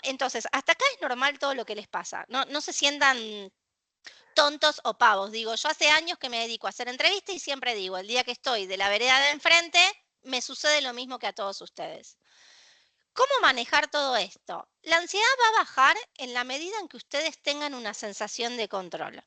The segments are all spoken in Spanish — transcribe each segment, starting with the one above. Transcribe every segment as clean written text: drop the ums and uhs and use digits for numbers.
Entonces, hasta acá es normal todo lo que les pasa. No se sientan tontos o pavos. Digo, yo hace años que me dedico a hacer entrevistas y siempre digo, el día que estoy de la vereda de enfrente, me sucede lo mismo que a todos ustedes. ¿Cómo manejar todo esto? La ansiedad va a bajar en la medida en que ustedes tengan una sensación de control.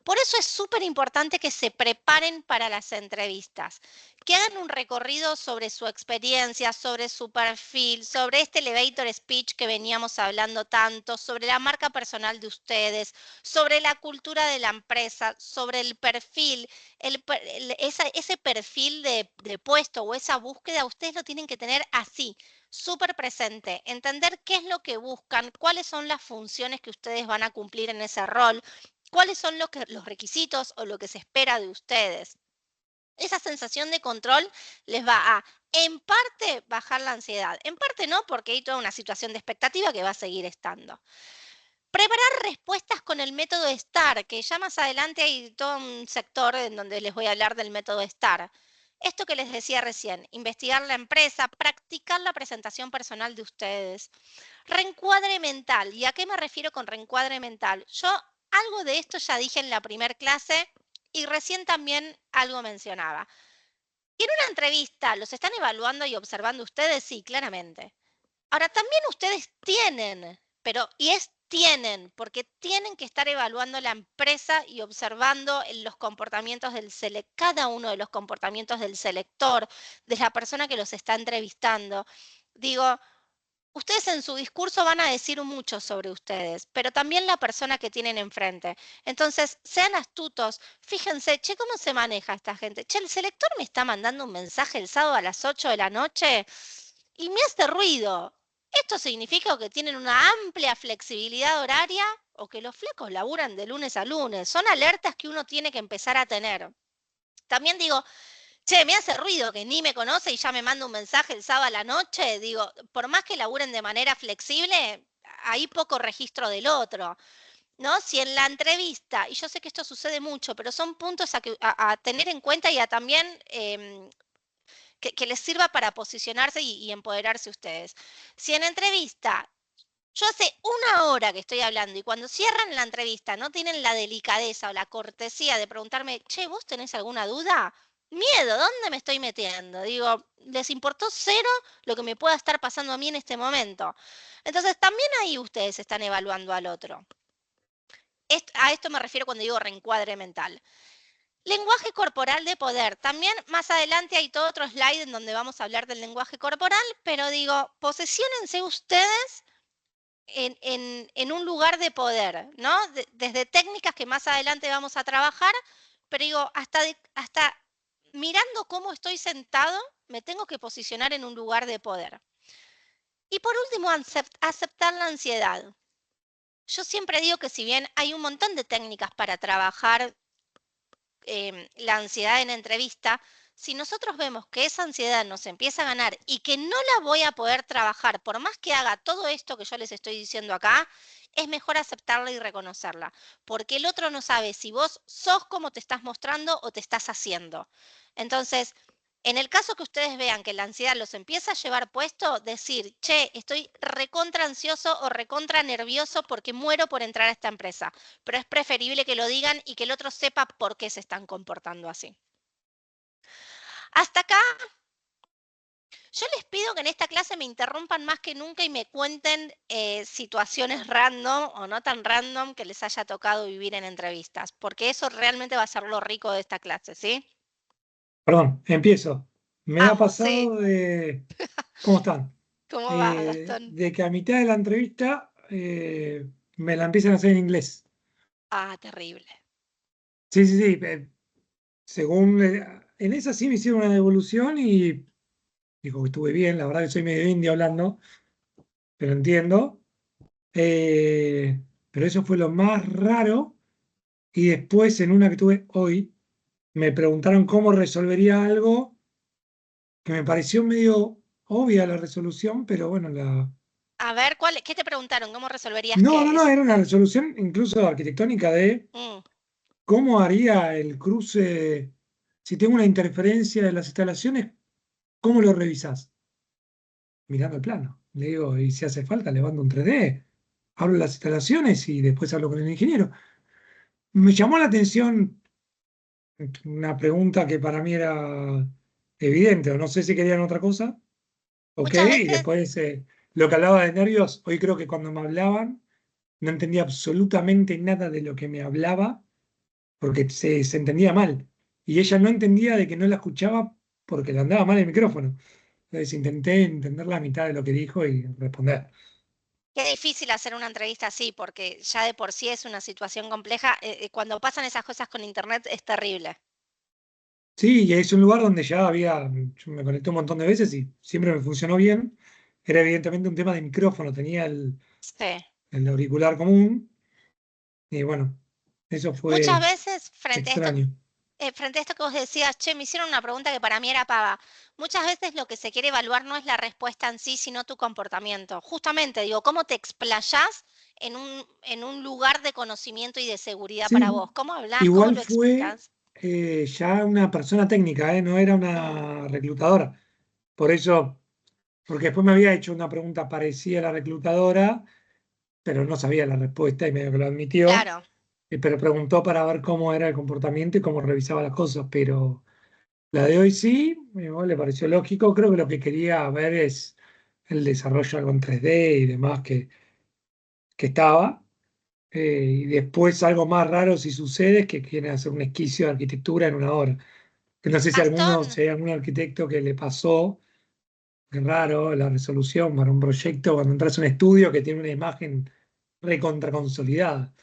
Por eso es súper importante que se preparen para las entrevistas, que hagan un recorrido sobre su experiencia, sobre su perfil, sobre este elevator speech que veníamos hablando tanto, sobre la marca personal de ustedes, sobre la cultura de la empresa, sobre el perfil, ese perfil de puesto o esa búsqueda, ustedes lo tienen que tener así, súper presente, entender qué es lo que buscan, cuáles son las funciones que ustedes van a cumplir en ese rol, cuáles son los requisitos o lo que se espera de ustedes. Esa sensación de control les va a, en parte, bajar la ansiedad. En parte no, porque hay toda una situación de expectativa que va a seguir estando. Preparar respuestas con el método STAR, que ya más adelante hay todo un sector en donde les voy a hablar del método STAR. Esto que les decía recién, investigar la empresa, practicar la presentación personal de ustedes. Reencuadre mental. ¿Y a qué me refiero con reencuadre mental? Yo algo de esto ya dije en la primer clase y recién también algo mencionaba. En una entrevista, ¿los están evaluando y observando ustedes? Sí, claramente. Ahora, también ustedes tienen, tienen, porque tienen que estar evaluando la empresa y observando los comportamientos cada uno de los comportamientos del selector, de la persona que los está entrevistando. Digo, ustedes en su discurso van a decir mucho sobre ustedes, pero también la persona que tienen enfrente. Entonces, sean astutos, fíjense, che, ¿cómo se maneja esta gente? Che, el selector me está mandando un mensaje el sábado a las 8 de la noche y me hace ruido. ¿Esto significa que tienen una amplia flexibilidad horaria o que los flacos laburan de lunes a lunes? Son alertas que uno tiene que empezar a tener. También digo, che, me hace ruido que ni me conoce y ya me manda un mensaje el sábado a la noche. Digo, por más que laburen de manera flexible, hay poco registro del otro, ¿no? Si en la entrevista, y yo sé que esto sucede mucho, pero son puntos a tener en cuenta y a también que les sirva para posicionarse y empoderarse ustedes. Si en entrevista yo hace una hora que estoy hablando y cuando cierran la entrevista no tienen la delicadeza o la cortesía de preguntarme, che, ¿vos tenés alguna duda? Miedo, ¿dónde me estoy metiendo? Digo, les importó cero lo que me pueda estar pasando a mí en este momento. Entonces, también ahí ustedes están evaluando al otro. A esto me refiero cuando digo reencuadre mental. Lenguaje corporal de poder. También más adelante hay todo otro slide en donde vamos a hablar del lenguaje corporal, pero digo, posiciónense ustedes en un lugar de poder, ¿no? Desde técnicas que más adelante vamos a trabajar, pero digo, hasta mirando cómo estoy sentado, me tengo que posicionar en un lugar de poder. Y por último, aceptar la ansiedad. Yo siempre digo que si bien hay un montón de técnicas para trabajar la ansiedad en entrevista, si nosotros vemos que esa ansiedad nos empieza a ganar y que no la voy a poder trabajar, por más que haga todo esto que yo les estoy diciendo acá, es mejor aceptarla y reconocerla, porque el otro no sabe si vos sos como te estás mostrando o te estás haciendo. Entonces, en el caso que ustedes vean que la ansiedad los empieza a llevar puesto, decir, che, estoy recontra ansioso o recontra nervioso porque muero por entrar a esta empresa, pero es preferible que lo digan y que el otro sepa por qué se están comportando así. Hasta acá, yo les pido que en esta clase me interrumpan más que nunca y me cuenten situaciones random o no tan random que les haya tocado vivir en entrevistas, porque eso realmente va a ser lo rico de esta clase, ¿sí? Perdón, empiezo. Me ha Vamos, sí. pasado de... ¿Cómo están? ¿Cómo va, Gastón? De que a mitad de la entrevista me la empiezan a hacer en inglés. Ah, terrible. Sí, sí, sí. Según... en esa sí me hicieron una devolución y dijo que estuve bien. La verdad que soy medio indio hablando, pero entiendo. Pero eso fue lo más raro. Y después, en una que tuve hoy, me preguntaron cómo resolvería algo que me pareció medio obvia la resolución, pero bueno, la... A ver, ¿qué te preguntaron? ¿Cómo resolverías No, no, qué? no, era una resolución incluso arquitectónica de Mm, cómo haría el cruce, si tengo una interferencia de las instalaciones, ¿cómo lo revisás? mirando el plano. Le digo, y si hace falta, le mando un 3D, hablo las instalaciones y después hablo con el ingeniero. Me llamó la atención una pregunta que para mí era evidente, o no sé si querían otra cosa, ok, Muchas y veces, después lo que hablaba de nervios, hoy creo que cuando me hablaban no entendía absolutamente nada de lo que me hablaba porque se entendía mal. Y ella no entendía de que no la escuchaba porque le andaba mal el micrófono. Entonces intenté entender la mitad de lo que dijo y responder. qué difícil hacer una entrevista así, porque ya de por sí es una situación compleja. Cuando pasan esas cosas con internet es terrible. Sí, y es un lugar donde ya había, yo me conecté un montón de veces y siempre me funcionó bien. Era evidentemente un tema de micrófono, tenía Sí. el auricular común y bueno, eso Muchas fue veces extraño. frente a esto que vos decías, che, me hicieron una pregunta que para mí era pava. Muchas veces lo que se quiere evaluar no es la respuesta en sí, sino tu comportamiento. Justamente, digo, cómo te explayás en un lugar de conocimiento y de seguridad para Sí, vos. ¿Cómo hablas? ¿Cómo igual lo fue explicas? ya una persona técnica, no era Mm, una reclutadora. Por eso, porque después me había hecho una pregunta parecida a la reclutadora, pero no sabía la respuesta y medio que lo admitió, claro. pero preguntó para ver cómo era el comportamiento y cómo revisaba las cosas, pero la de hoy sí, le pareció lógico, creo que lo que quería ver es el desarrollo algo en 3D y demás que estaba, y después algo más raro si sucede es que quieren hacer un esquicio de arquitectura en una hora. Que no sé Gastón, si hay algún arquitecto que le pasó, es raro la resolución para un proyecto cuando entras a un estudio que tiene una imagen recontra consolidada.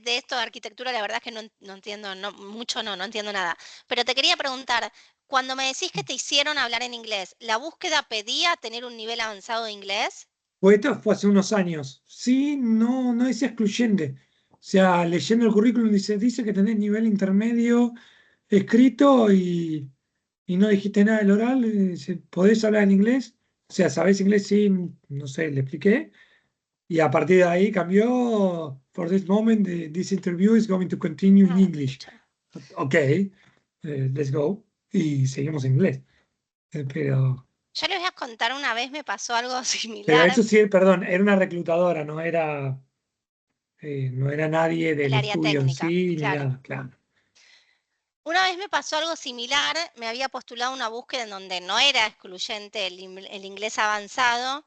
de esto de arquitectura, la verdad es que no entiendo, mucho no entiendo nada. Pero te quería preguntar, cuando me decís que te hicieron hablar en inglés, ¿la búsqueda pedía tener un nivel avanzado de inglés? Pues esto fue hace unos años. Sí, no, no es excluyente. O sea, leyendo el currículum dice que tenés nivel intermedio escrito y no dijiste nada del oral. Dice, ¿podés hablar en inglés? O sea, ¿sabés inglés? Sí, no sé, le expliqué. Y a partir de ahí cambió. For this moment, this interview is going to continue in Ah, English. pucha. Ok, let's go. Y seguimos en inglés. Pero, Yo les voy a contar, una vez me pasó algo pero similar eso sí, perdón, era una reclutadora, no era nadie del del área estudio en técnica, sí ni claro. nada, claro. Una vez me pasó algo similar, me había postulado una búsqueda en donde no era excluyente el inglés avanzado.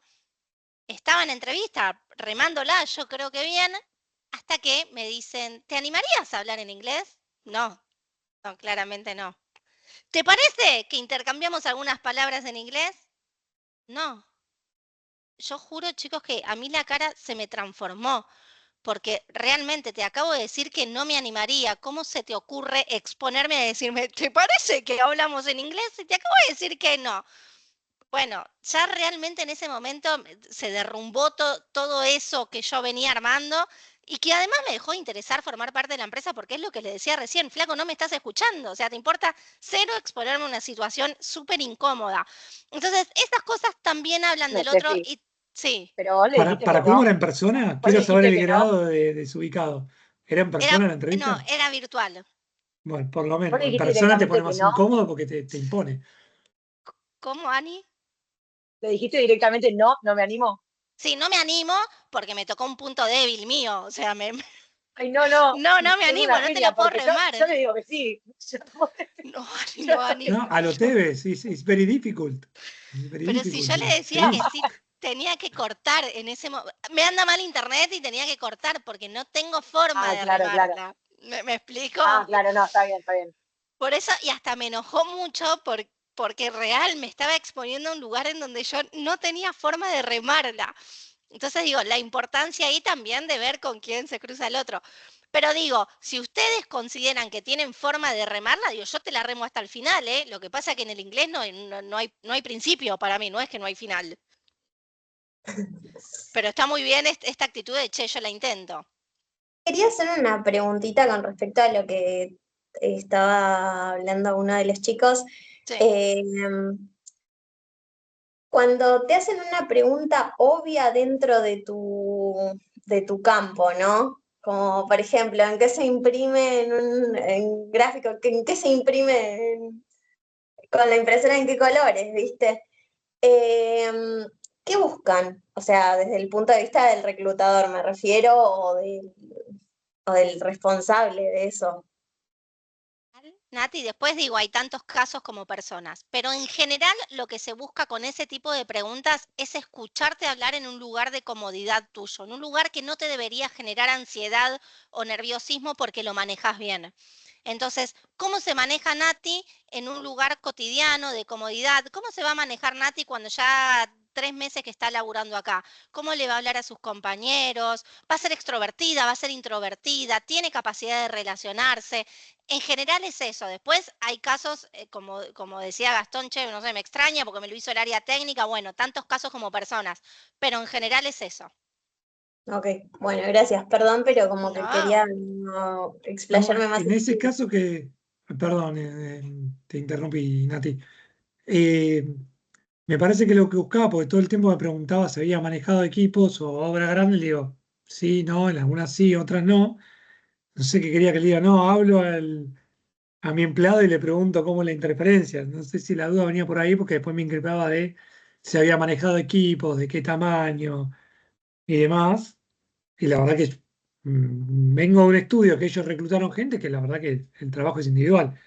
Estaba en entrevista, remándola, yo creo que bien, hasta que me dicen, ¿te animarías a hablar en inglés? No, no, claramente no. ¿Te parece que intercambiamos algunas palabras en inglés? No. Yo juro, chicos, que a mí la cara se me transformó, porque realmente te acabo de decir que no me animaría. ¿Cómo se te ocurre exponerme a decirme, ¿te parece que hablamos en inglés? Y te acabo de decir que no. Bueno, ya realmente en ese momento se derrumbó todo eso que yo venía armando y que además me dejó de interesar formar parte de la empresa porque es lo que le decía recién, flaco, no me estás escuchando, o sea, te importa cero exponerme a una situación súper incómoda. Entonces, estas cosas también hablan No, del otro Steffi, y sí, pero vos le dijiste que Para cómo no. era en persona, Vos le quiero saber dijiste el que no. grado de desubicado. ¿Era en era, persona la no, entrevista? era virtual. Bueno, por lo Vos le menos, en dijiste persona te pone directamente que más no. incómodo porque te impone. ¿Cómo, Ani? Le dijiste directamente no, no me animo. Sí, no me animo porque me tocó un punto débil mío, o sea, Ay, no, no. no me Sos animo, una no te la genia, puedo porque yo, remar. yo le digo que sí. No, Ani, Yo no, Ani. No, a lo Tevez, it's very difficult. It's very Pero si difficult yo to le decía que speak. sí tenía que cortar en ese momento, me anda mal internet y tenía que cortar porque no tengo forma Ah, de claro, claro. remarla. ¿Me explico? Ah, claro, no, está bien, está bien. Por eso, y hasta me enojó mucho porque real me estaba exponiendo a un lugar en donde yo no tenía forma de remarla. Entonces digo, la importancia ahí también de ver con quién se cruza el otro. Pero digo, si ustedes consideran que tienen forma de remarla, digo, yo te la remo hasta el final, ¿eh? Lo que pasa es que en el inglés no hay principio para mí, no es que no hay final. Pero está muy bien esta actitud de, che, yo la intento. Quería hacer una preguntita con respecto a lo que estaba hablando uno de los chicos. Sí. Eh, Cuando te hacen una pregunta obvia dentro de tu campo, ¿no? Como por ejemplo, ¿en qué se imprime en un gráfico? ¿En qué se imprime con la impresora en qué colores, ¿viste? ¿Qué buscan? O sea, desde el punto de vista del reclutador, me refiero, o del responsable de eso. Nati, después digo, hay tantos casos como personas, pero en general lo que se busca con ese tipo de preguntas es escucharte hablar en un lugar de comodidad tuyo, en un lugar que no te debería generar ansiedad o nerviosismo porque lo manejas bien. Entonces, ¿cómo se maneja Nati en un lugar cotidiano de comodidad? ¿Cómo se va a manejar Nati cuando ya 3 meses que está laburando acá? ¿Cómo le va a hablar a sus compañeros? ¿Va a ser extrovertida? ¿Va a ser introvertida? ¿Tiene capacidad de relacionarse? En general es eso. Después hay casos, como decía Gastón, che, no sé, me extraña porque me lo hizo el área técnica. Bueno, tantos casos como personas, pero en general es eso. Ok, bueno, gracias. Perdón, pero como que No, quería no No, explayarme más. en ese caso perdón, te interrumpí, Nati. Eh, Me parece que lo que buscaba, porque todo el tiempo me preguntaba si había manejado equipos o obra grande, le digo, sí, no, en algunas sí, otras no. No sé qué quería que le diga, no, hablo a mi empleado y le pregunto cómo es la interferencia. No sé si la duda venía por ahí, porque después me increpaba de si había manejado equipos, de qué tamaño y demás. Y la verdad que vengo de un estudio que ellos reclutaron gente, que la verdad que el trabajo es individual.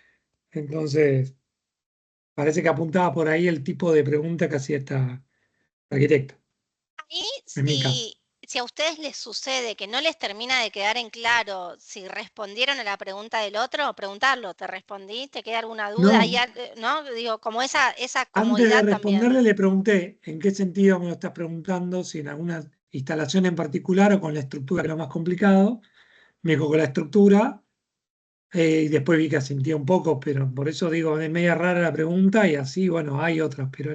Entonces, parece que apuntaba por ahí el tipo de pregunta que hacía esta arquitecta, y en mi caso. si a ustedes les sucede que no les termina de quedar en claro si respondieron a la pregunta del otro, preguntarlo, ¿te respondí? ¿Te queda alguna duda? No, ¿No? Digo, como esa antes de comodidad también. responderle le pregunté en qué sentido me lo estás preguntando, si en alguna instalación en particular o con la estructura, que es lo más complicado. Me dijo con la estructura, y después vi que asentía un poco, pero por eso digo, es media rara la pregunta y así, bueno, hay otras, pero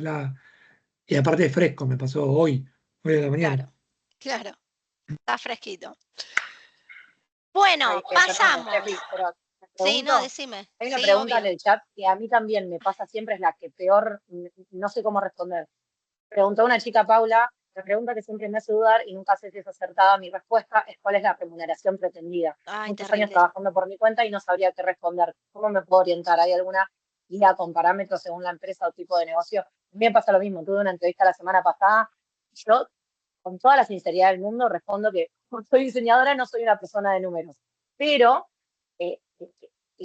y aparte es fresco, me pasó hoy a la mañana. Claro, claro, está fresquito. Bueno, Ay, perdóname, pasamos. Steffi, pero te Sí, no, pregunto, decime. hay una Sí, pregunta en obvio. el chat que a mí también me pasa siempre, es la que peor, no sé cómo responder. Preguntó una chica, Paula, la pregunta que siempre me hace dudar y nunca sé si es acertada mi respuesta es cuál es la remuneración pretendida. Ay, Muchos años terrible. trabajando por mi cuenta y no sabría qué responder. ¿Cómo me puedo orientar? ¿Hay alguna guía con parámetros según la empresa o tipo de negocio? A mí me pasa lo mismo. Tuve una entrevista la semana pasada y yo, con toda la sinceridad del mundo, respondo que como soy diseñadora, no soy una persona de números. Pero el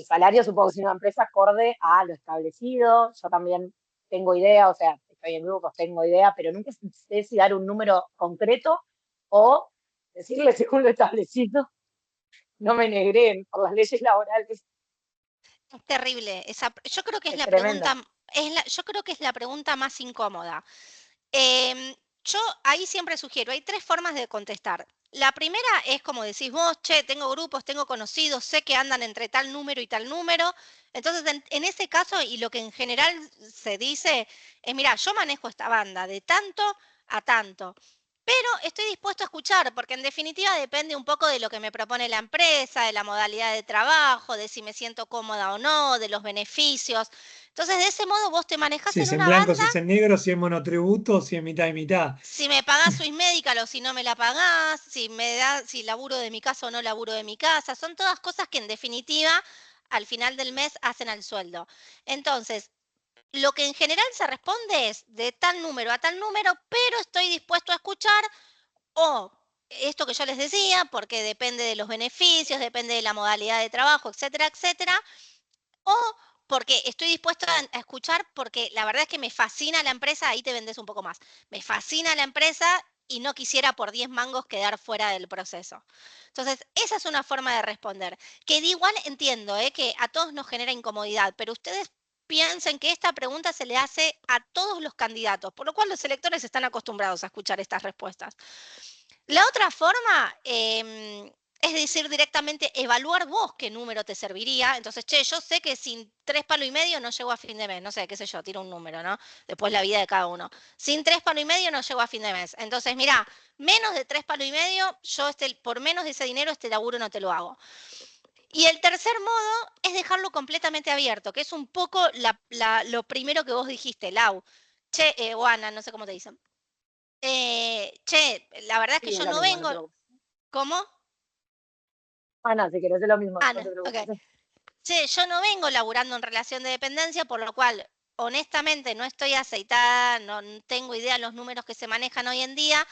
salario, supongo que si una empresa acorde a lo establecido. Yo también tengo idea, o sea, estoy en grupos, tengo idea, pero nunca sé si dar un número concreto o decirle según lo establecido, no me negreen por las leyes laborales. Es terrible. Yo creo que es Es la tremendo. pregunta, yo creo que es la pregunta más incómoda. Yo ahí siempre sugiero, hay 3 formas de contestar. La primera es como decís vos, che, tengo grupos, tengo conocidos, sé que andan entre tal número y tal número. Entonces, en ese caso, y lo que en general se dice es, mira, yo manejo esta banda de tanto a tanto. Pero estoy dispuesto a escuchar, porque en definitiva depende un poco de lo que me propone la empresa, de la modalidad de trabajo, de si me siento cómoda o no, de los beneficios. Entonces, de ese modo vos te manejás Si en es en una blanco, banda. si es en negro, si es monotributo, si es mitad y mitad. Si me pagás Swiss Medical o si no me la pagás, si laburo de mi casa o no laburo de mi casa, son todas cosas que en definitiva al final del mes hacen al sueldo. Entonces, lo que en general se responde es de tal número a tal número, pero estoy dispuesto a escuchar o esto que yo les decía, porque depende de los beneficios, depende de la modalidad de trabajo, etcétera, etcétera, o porque estoy dispuesto a escuchar porque la verdad es que me fascina la empresa, ahí te vendes un poco más. Me fascina la empresa y no quisiera por 10 mangos quedar fuera del proceso. Entonces, esa es una forma de responder. Que de igual entiendo que a todos nos genera incomodidad, pero ustedes piensen que esta pregunta se le hace a todos los candidatos, por lo cual los electores están acostumbrados a escuchar estas respuestas. La otra forma es decir directamente, evaluar vos qué número te serviría. Entonces, che, yo sé que sin 3,5 palos no llego a fin de mes. No sé, qué sé yo, tiro un número, ¿no? Después la vida de cada uno. Sin 3,5 palos no llego a fin de mes. Entonces, mirá, menos de 3,5 palos, yo por menos de ese dinero este laburo no te lo hago. Y el tercer modo es dejarlo completamente abierto, que es un poco lo primero que vos dijiste, Lau. Che, o Ana, no sé cómo te dicen. Che, la verdad es que Sí, es yo lo no mismo, no vengo. te preocupes. ¿Cómo? Ana, si querés es lo mismo, no Ana, te ok. preocupes. Che, yo no vengo laburando en relación de dependencia, por lo cual honestamente no estoy aceitada, no tengo idea de los números que se manejan hoy en día,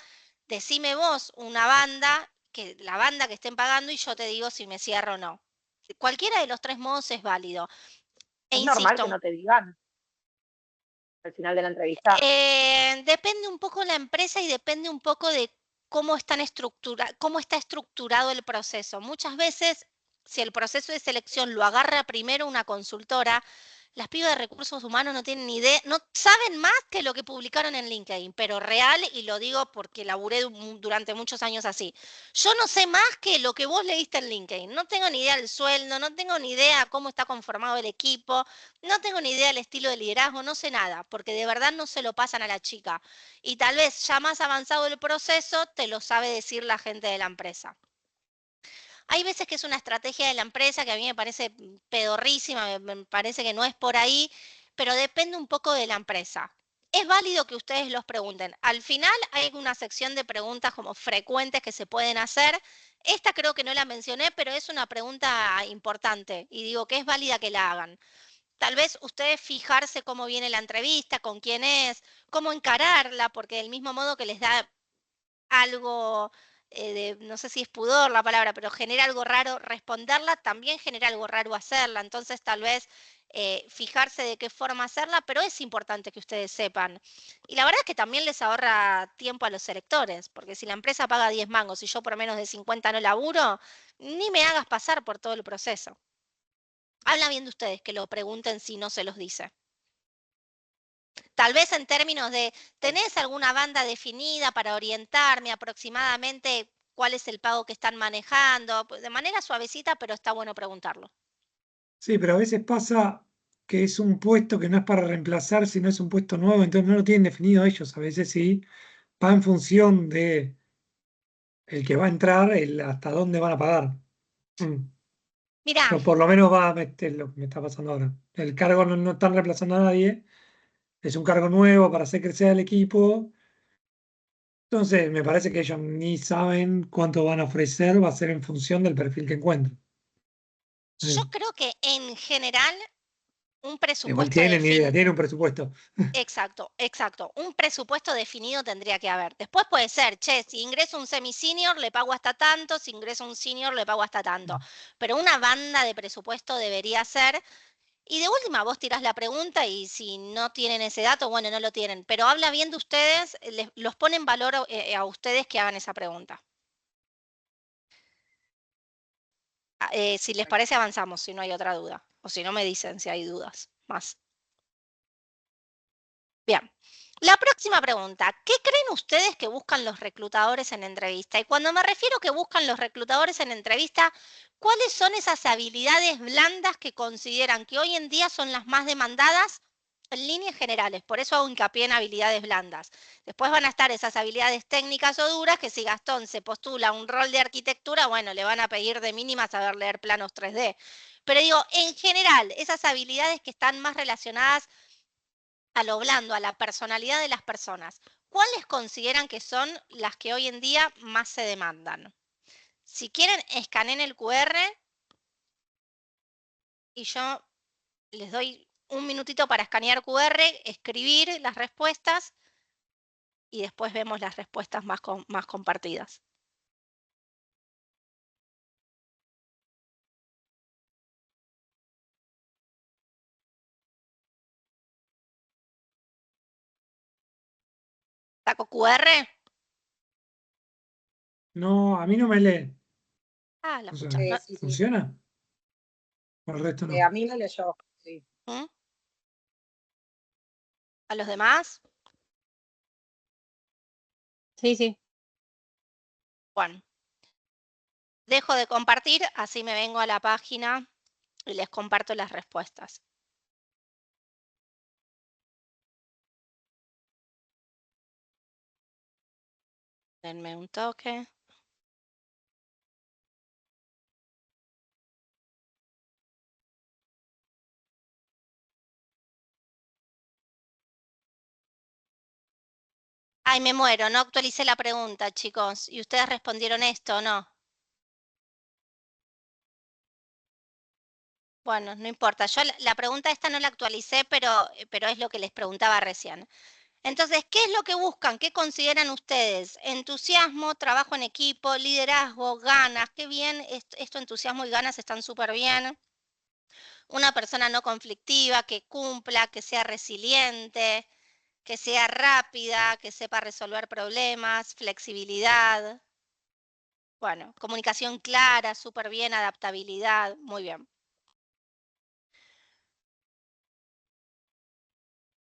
decime vos una banda, la banda que estén pagando y yo te digo si me cierro o no. Cualquiera de los tres modos es válido. E Es normal que insisto, no te digan al final de la entrevista. depende un poco la empresa y depende un poco de cómo está estructurado el proceso. Muchas veces, si el proceso de selección lo agarra primero una consultora, las pibas de recursos humanos no tienen ni idea, no saben más que lo que publicaron en LinkedIn, pero real, y lo digo porque laburé durante muchos años así. Yo no sé más que lo que vos leíste en LinkedIn. No tengo ni idea del sueldo, no tengo ni idea cómo está conformado el equipo, no tengo ni idea del estilo de liderazgo, no sé nada, porque de verdad no se lo pasan a la chica. Y tal vez ya más avanzado el proceso te lo sabe decir la gente de la empresa. Hay veces que es una estrategia de la empresa que a mí me parece pedorrísima, me parece que no es por ahí, pero depende un poco de la empresa. Es válido que ustedes los pregunten. Al final hay una sección de preguntas como frecuentes que se pueden hacer. Esta creo que no la mencioné, pero es una pregunta importante y digo que es válida que la hagan. Tal vez ustedes fijarse cómo viene la entrevista, con quién es, cómo encararla, porque del mismo modo que les da algo no sé si es pudor la palabra, pero genera algo raro responderla, también genera algo raro hacerla. Entonces, tal vez fijarse de qué forma hacerla, pero es importante que ustedes sepan. Y la verdad es que también les ahorra tiempo a los selectores, porque si la empresa paga 10 mangos y yo por menos de 50 no laburo, ni me hagas pasar por todo el proceso. Habla bien de ustedes, que lo pregunten si no se los dice. Tal vez en términos de, ¿tenés alguna banda definida para orientarme aproximadamente cuál es el pago que están manejando? De manera suavecita, pero está bueno preguntarlo. Sí, pero a veces pasa que es un puesto que no es para reemplazar, sino es un puesto nuevo, entonces no lo tienen definido ellos. A veces sí, va en función de el que va a entrar, hasta dónde van a pagar. Mm. Mirá, O por lo menos va a meter lo que me está pasando ahora. El cargo no están reemplazando a nadie, es un cargo nuevo para hacer crecer al equipo. Entonces, me parece que ellos ni saben cuánto van a ofrecer, va a ser en función del perfil que encuentren. yo creo que en general un Igual presupuesto tienen idea, definido. tienen un presupuesto. Exacto, exacto. Un presupuesto definido tendría que haber. Después puede ser, che, si ingreso un semi-senior le pago hasta tanto, si ingreso un senior le pago hasta tanto. Pero una banda de presupuesto debería ser. Y de última, vos tirás la pregunta y si no tienen ese dato, bueno, no lo tienen. Pero habla bien de ustedes, los pone en valor a ustedes que hagan esa pregunta. Si les parece, avanzamos, si no hay otra duda. O si no, me dicen si hay dudas más. Bien. La próxima pregunta, ¿qué creen ustedes que buscan los reclutadores en entrevista? Y cuando me refiero que buscan los reclutadores en entrevista, ¿cuáles son esas habilidades blandas que consideran que hoy en día son las más demandadas en líneas generales? Por eso hago hincapié en habilidades blandas. Después van a estar esas habilidades técnicas o duras que si Gastón se postula a un rol de arquitectura, bueno, le van a pedir de mínima saber leer planos 3D. Pero digo, en general, esas habilidades que están más relacionadas a lo blando, a la personalidad de las personas, ¿cuáles consideran que son las que hoy en día más se demandan? Si quieren, escaneen el QR y yo les doy un minutito para escanear QR, escribir las respuestas y después vemos las respuestas más compartidas. ¿Saco QR? No, a mí no me lee. Ah, la O sea, pucha. No, Sí, sí. ¿funciona? O el resto no. A mí me leyó, sí. ¿Mm? ¿A los demás? Sí, sí. Bueno, dejo de compartir, así me vengo a la página y les comparto las respuestas. Denme un toque. Ay, me muero, no actualicé la pregunta, chicos. ¿Y ustedes respondieron esto o no? Bueno, no importa. Yo la pregunta esta no la actualicé, pero es lo que les preguntaba recién. Entonces, ¿qué es lo que buscan? ¿Qué consideran ustedes? Entusiasmo, trabajo en equipo, liderazgo, ganas. Qué bien, esto entusiasmo y ganas están súper bien. Una persona no conflictiva, que cumpla, que sea resiliente, que sea rápida, que sepa resolver problemas, flexibilidad. Bueno, comunicación clara, súper bien, adaptabilidad, muy bien.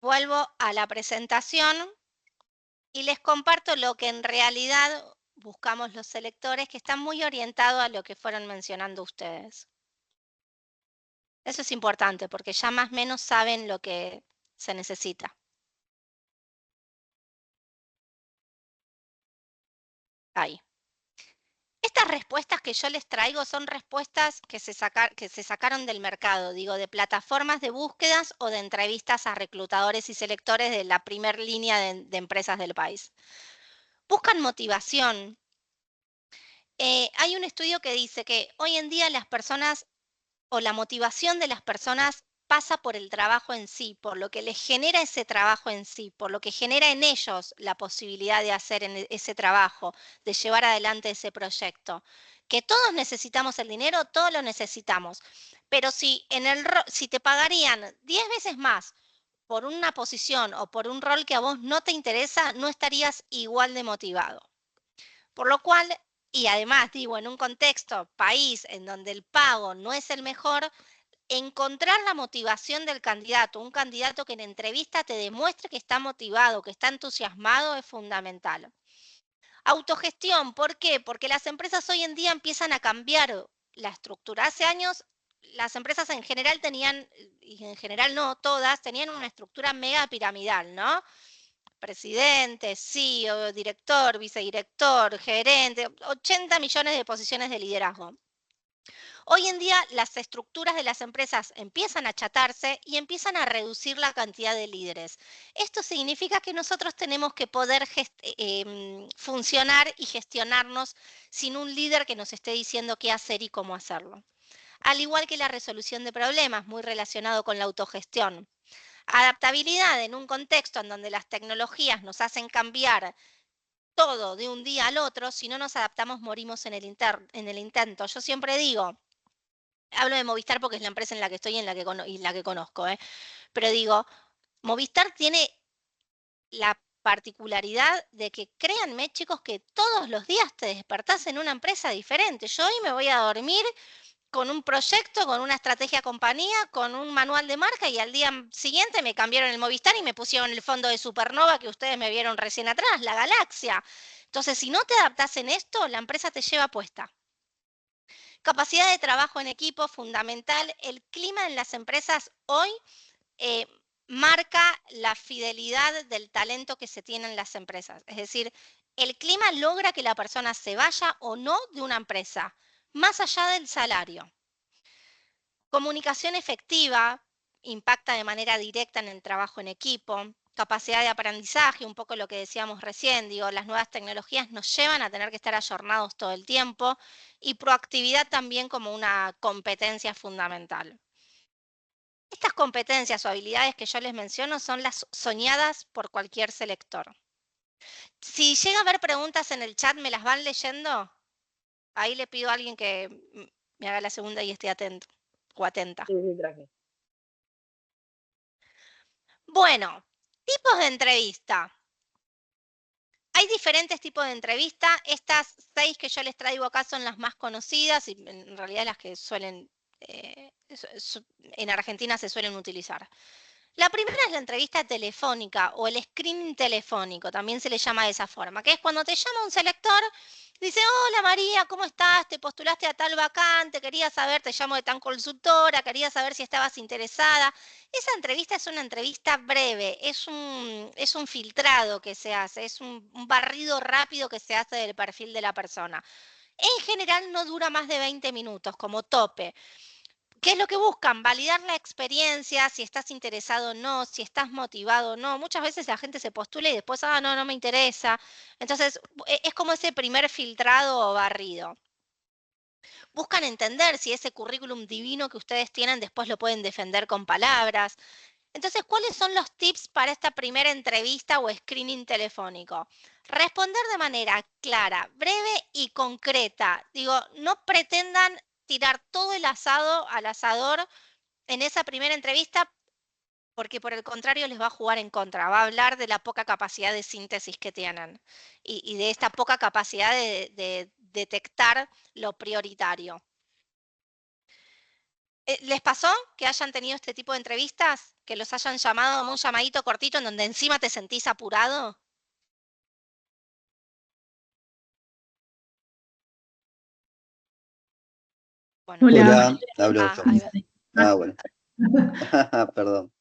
Vuelvo a la presentación y les comparto lo que en realidad buscamos los selectores, que están muy orientados a lo que fueron mencionando ustedes. Eso es importante porque ya más o menos saben lo que se necesita. Ahí. Estas respuestas que yo les traigo son respuestas que se sacaron del mercado, digo, de plataformas de búsquedas o de entrevistas a reclutadores y selectores de la primer línea de empresas del país. Buscan motivación. Hay un estudio que dice que hoy en día las personas o la motivación de las personas pasa por el trabajo en sí, por lo que les genera ese trabajo en sí, por lo que genera en ellos la posibilidad de hacer ese trabajo, de llevar adelante ese proyecto. Que todos necesitamos el dinero, todos lo necesitamos, pero si te pagarían 10 veces más por una posición o por un rol que a vos no te interesa, no estarías igual de motivado. Por lo cual, y además digo, en un contexto, país, en donde el pago no es el mejor, encontrar la motivación del candidato, un candidato que en entrevista te demuestre que está motivado, que está entusiasmado, es fundamental. Autogestión, ¿por qué? Porque las empresas hoy en día empiezan a cambiar la estructura. Hace años las empresas en general tenían, y en general no todas, tenían una estructura mega piramidal, ¿no? Presidente, CEO, director, vicedirector, gerente, 80 millones de posiciones de liderazgo. Hoy en día las estructuras de las empresas empiezan a achatarse y empiezan a reducir la cantidad de líderes. Esto significa que nosotros tenemos que poder funcionar y gestionarnos sin un líder que nos esté diciendo qué hacer y cómo hacerlo. Al igual que la resolución de problemas, muy relacionado con la autogestión. Adaptabilidad en un contexto en donde las tecnologías nos hacen cambiar todo de un día al otro. Si no nos adaptamos, morimos en el intento. Yo siempre digo, hablo de Movistar porque es la empresa en la que estoy y la que conozco, pero digo, Movistar tiene la particularidad de que, créanme, chicos, que todos los días te despertás en una empresa diferente. Yo hoy me voy a dormir con un proyecto, con una estrategia compañía, con un manual de marca, y al día siguiente me cambiaron el Movistar y me pusieron el fondo de Supernova que ustedes me vieron recién atrás, la galaxia. Entonces, si no te adaptás en esto, la empresa te lleva puesta. Capacidad de trabajo en equipo, fundamental. El clima en las empresas hoy marca la fidelidad del talento que se tiene en las empresas. Es decir, el clima logra que la persona se vaya o no de una empresa, más allá del salario. Comunicación efectiva impacta de manera directa en el trabajo en equipo. Capacidad de aprendizaje, un poco lo que decíamos recién, digo, las nuevas tecnologías nos llevan a tener que estar ayornados todo el tiempo, y proactividad también como una competencia fundamental. Estas competencias o habilidades que yo les menciono son las soñadas por cualquier selector. Si llega a haber preguntas en el chat, ¿me las van leyendo? Ahí le pido a alguien que me haga la segunda y esté atento o atenta. Sí, tranquilo. Bueno, tipos de entrevista. Hay diferentes tipos de entrevista. Estas 6 que yo les traigo acá son las más conocidas y en realidad las que suelen, en Argentina se suelen utilizar. La primera es la entrevista telefónica o el screening telefónico, también se le llama de esa forma, que es cuando te llama un selector, dice, hola María, ¿cómo estás? Te postulaste a tal vacante, quería saber, te llamo de tan consultora, quería saber si estabas interesada. Esa entrevista es una entrevista breve, es un filtrado que se hace, es un barrido rápido que se hace del perfil de la persona. En general no dura más de 20 minutos como tope. ¿Qué es lo que buscan? Validar la experiencia, si estás interesado o no, si estás motivado o no. Muchas veces la gente se postula y después, no me interesa. Entonces, es como ese primer filtrado o barrido. Buscan entender si ese currículum divino que ustedes tienen después lo pueden defender con palabras. Entonces, ¿cuáles son los tips para esta primera entrevista o screening telefónico? Responder de manera clara, breve y concreta. Digo, no pretendan tirar todo el asado al asador en esa primera entrevista, porque por el contrario les va a jugar en contra. Va a hablar de la poca capacidad de síntesis que tienen y de esta poca capacidad de detectar lo prioritario. ¿Les pasó que hayan tenido este tipo de entrevistas? ¿Que los hayan llamado a un llamadito cortito en donde encima te sentís apurado? Bueno, Hola, hablo yo. ahí va. Ah, bueno. Perdón.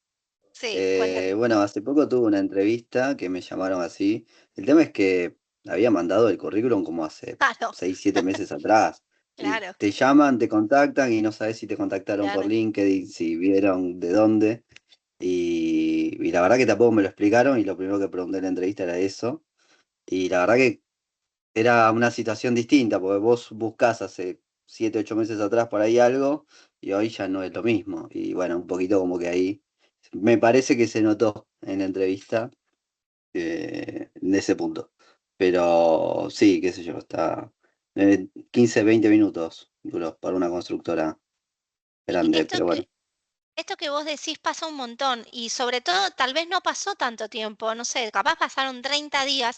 Sí, cuéntame. Bueno, hace poco tuve una entrevista que me llamaron así. El tema es que había mandado el currículum como hace Claro, 6, 7 meses atrás. Y claro, te llaman, te contactan y no sabes si te contactaron por claro. LinkedIn, si vieron de dónde. Y la verdad que tampoco me lo explicaron y lo primero que pregunté en la entrevista era eso. Y la verdad que era una situación distinta, porque vos buscás hace 7, 8 meses atrás por ahí algo y hoy ya no es lo mismo. Y bueno, un poquito como que ahí me parece que se notó en la entrevista en ese punto. Pero sí, qué sé yo, está 15, 20 minutos duró para una constructora Y grande, pero bueno. esto que vos decís pasa un montón y sobre todo tal vez no pasó tanto tiempo, no sé, capaz pasaron 30 días,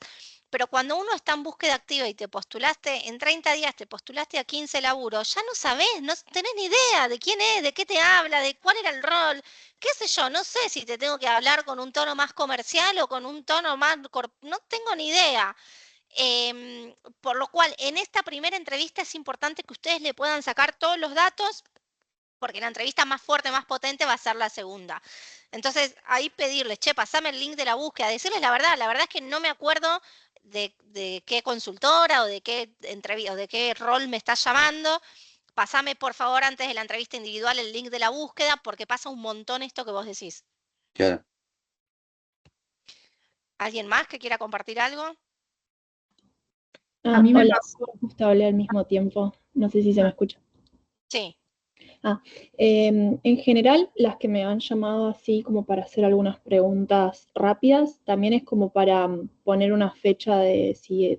pero cuando uno está en búsqueda activa y te postulaste, en 30 días te postulaste a 15 laburos, ya no sabés, no tenés ni idea de quién es, de qué te habla, de cuál era el rol, qué sé yo, no sé si te tengo que hablar con un tono más comercial o con un tono más, no tengo ni idea. Por lo cual, en esta primera entrevista es importante que ustedes le puedan sacar todos los datos porque la entrevista más fuerte, más potente va a ser la segunda. Entonces, ahí pedirles, che, pasame el link de la búsqueda, decirles la verdad es que no me acuerdo de qué consultora o de qué entrevista o de qué rol me estás llamando. Pasame, por favor, antes de la entrevista individual el link de la búsqueda, porque pasa un montón esto que vos decís. Claro. ¿Alguien más que quiera compartir algo? A mí me Hola, pasó, justo hablé al mismo tiempo. No sé si se me escucha. Sí. En general, las que me han llamado así como para hacer algunas preguntas rápidas, también es como para poner una fecha de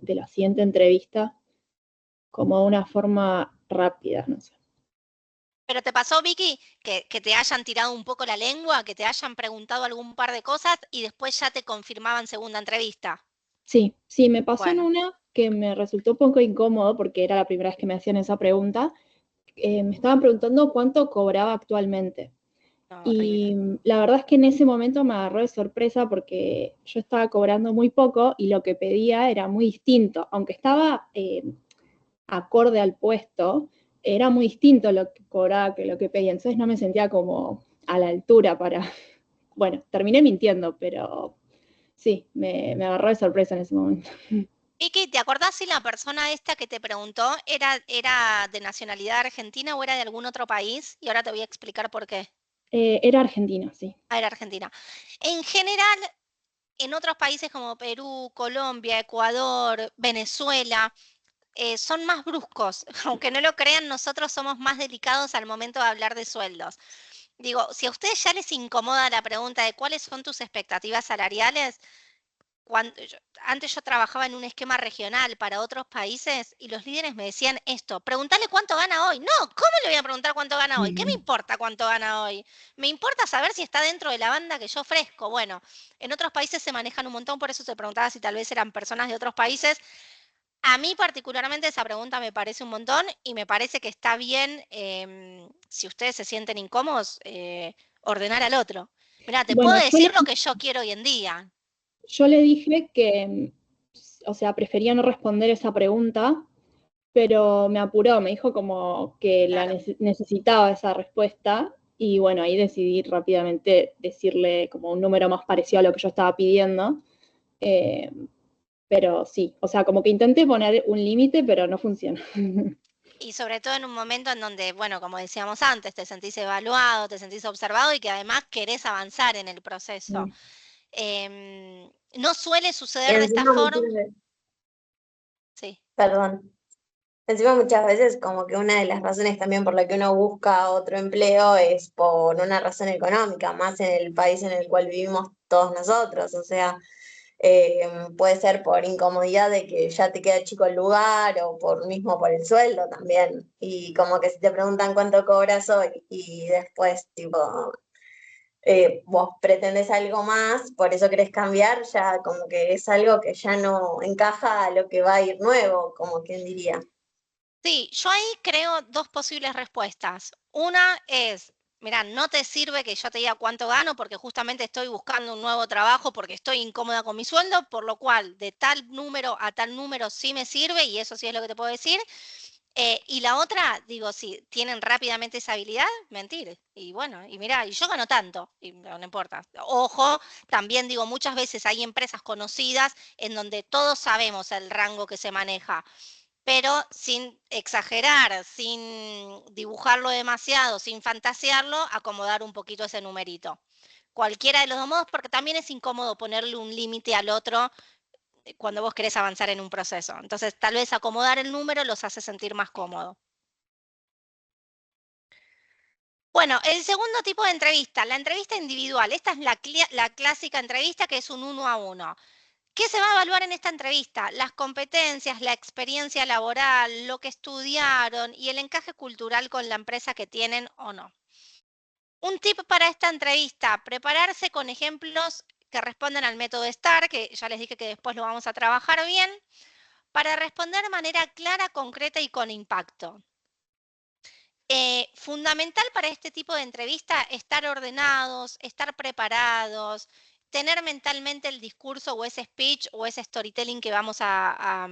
la siguiente entrevista, como de una forma rápida, no sé. ¿Pero te pasó, Vicky, que te hayan tirado un poco la lengua, que te hayan preguntado algún par de cosas y después ya te confirmaban segunda entrevista? Sí, me pasó en Bueno. una que me resultó un poco incómodo porque era la primera vez que me hacían esa pregunta. Me estaban preguntando cuánto cobraba actualmente. No, horrible. Y la verdad es que en ese momento me agarró de sorpresa porque yo estaba cobrando muy poco y lo que pedía era muy distinto. Aunque estaba acorde al puesto, era muy distinto lo que cobraba que lo que pedía. Entonces no me sentía como a la altura para... Bueno, terminé mintiendo, pero sí, me agarró de sorpresa en ese momento. Vicky, ¿te acordás si la persona esta que te preguntó era de nacionalidad argentina o era de algún otro país? Y ahora te voy a explicar por qué. Era argentina, sí. Ah, era argentina. En general, en otros países como Perú, Colombia, Ecuador, Venezuela, son más bruscos. Aunque no lo crean, nosotros somos más delicados al momento de hablar de sueldos. Digo, si a ustedes ya les incomoda la pregunta de cuáles son tus expectativas salariales, antes yo trabajaba en un esquema regional para otros países y los líderes me decían esto, pregúntale cuánto gana hoy. No, ¿cómo le voy a preguntar cuánto gana hoy? ¿Qué me importa cuánto gana hoy? Me importa saber si está dentro de la banda que yo ofrezco. Bueno, en otros países se manejan un montón, por eso te preguntaba si tal vez eran personas de otros países. A mí particularmente esa pregunta me parece un montón y me parece que está bien, si ustedes se sienten incómodos, ordenar al otro. Mirá, te puedo Bueno, decir lo que yo quiero hoy en día. yo le dije que, o sea, prefería no responder esa pregunta, pero me apuró, me dijo como que Claro. necesitaba esa respuesta y bueno, ahí decidí rápidamente decirle como un número más parecido a lo que yo estaba pidiendo. Eh, pero sí, o sea, como que intenté poner un límite, pero no funciona. Y sobre todo en un momento en donde, bueno, como decíamos antes, te sentís evaluado, te sentís observado y que además querés avanzar en el proceso. No suele suceder de esta Encima forma. Sí. perdón, Encima muchas veces como que una de las razones también por la que uno busca otro empleo es por una razón económica, más en el país en el cual vivimos todos nosotros. O sea, puede ser por incomodidad de que ya te queda chico el lugar o por el sueldo también. Y como que si te preguntan cuánto cobras hoy y después tipo vos pretendés algo más, por eso querés cambiar, ya como que es algo que ya no encaja a lo que va a ir nuevo, como quien diría. Sí, yo ahí creo dos posibles respuestas. Una es, mira, no te sirve que yo te diga cuánto gano porque justamente estoy buscando un nuevo trabajo porque estoy incómoda con mi sueldo, por lo cual de tal número a tal número sí me sirve y eso sí es lo que te puedo decir. Y la otra, digo, si tienen rápidamente esa habilidad, mentir. Y bueno, y mira, y yo gano tanto, y no importa. Ojo, también digo, muchas veces hay empresas conocidas en donde todos sabemos el rango que se maneja, pero sin exagerar, sin dibujarlo demasiado, sin fantasearlo, acomodar un poquito ese numerito. Cualquiera de los dos modos, porque también es incómodo ponerle un límite al otro cuando vos querés avanzar en un proceso. Entonces, tal vez acomodar el número los hace sentir más cómodo. Bueno, el segundo tipo de entrevista, la entrevista individual. Esta es la clásica entrevista que es un 1-a-1. ¿Qué se va a evaluar en esta entrevista? Las competencias, la experiencia laboral, lo que estudiaron y el encaje cultural con la empresa que tienen o no. Un tip para esta entrevista, prepararse con ejemplos que responden al método STAR, que ya les dije que después lo vamos a trabajar bien, para responder de manera clara, concreta y con impacto. Fundamental para este tipo de entrevista estar ordenados, estar preparados, tener mentalmente el discurso o ese speech o ese storytelling que vamos a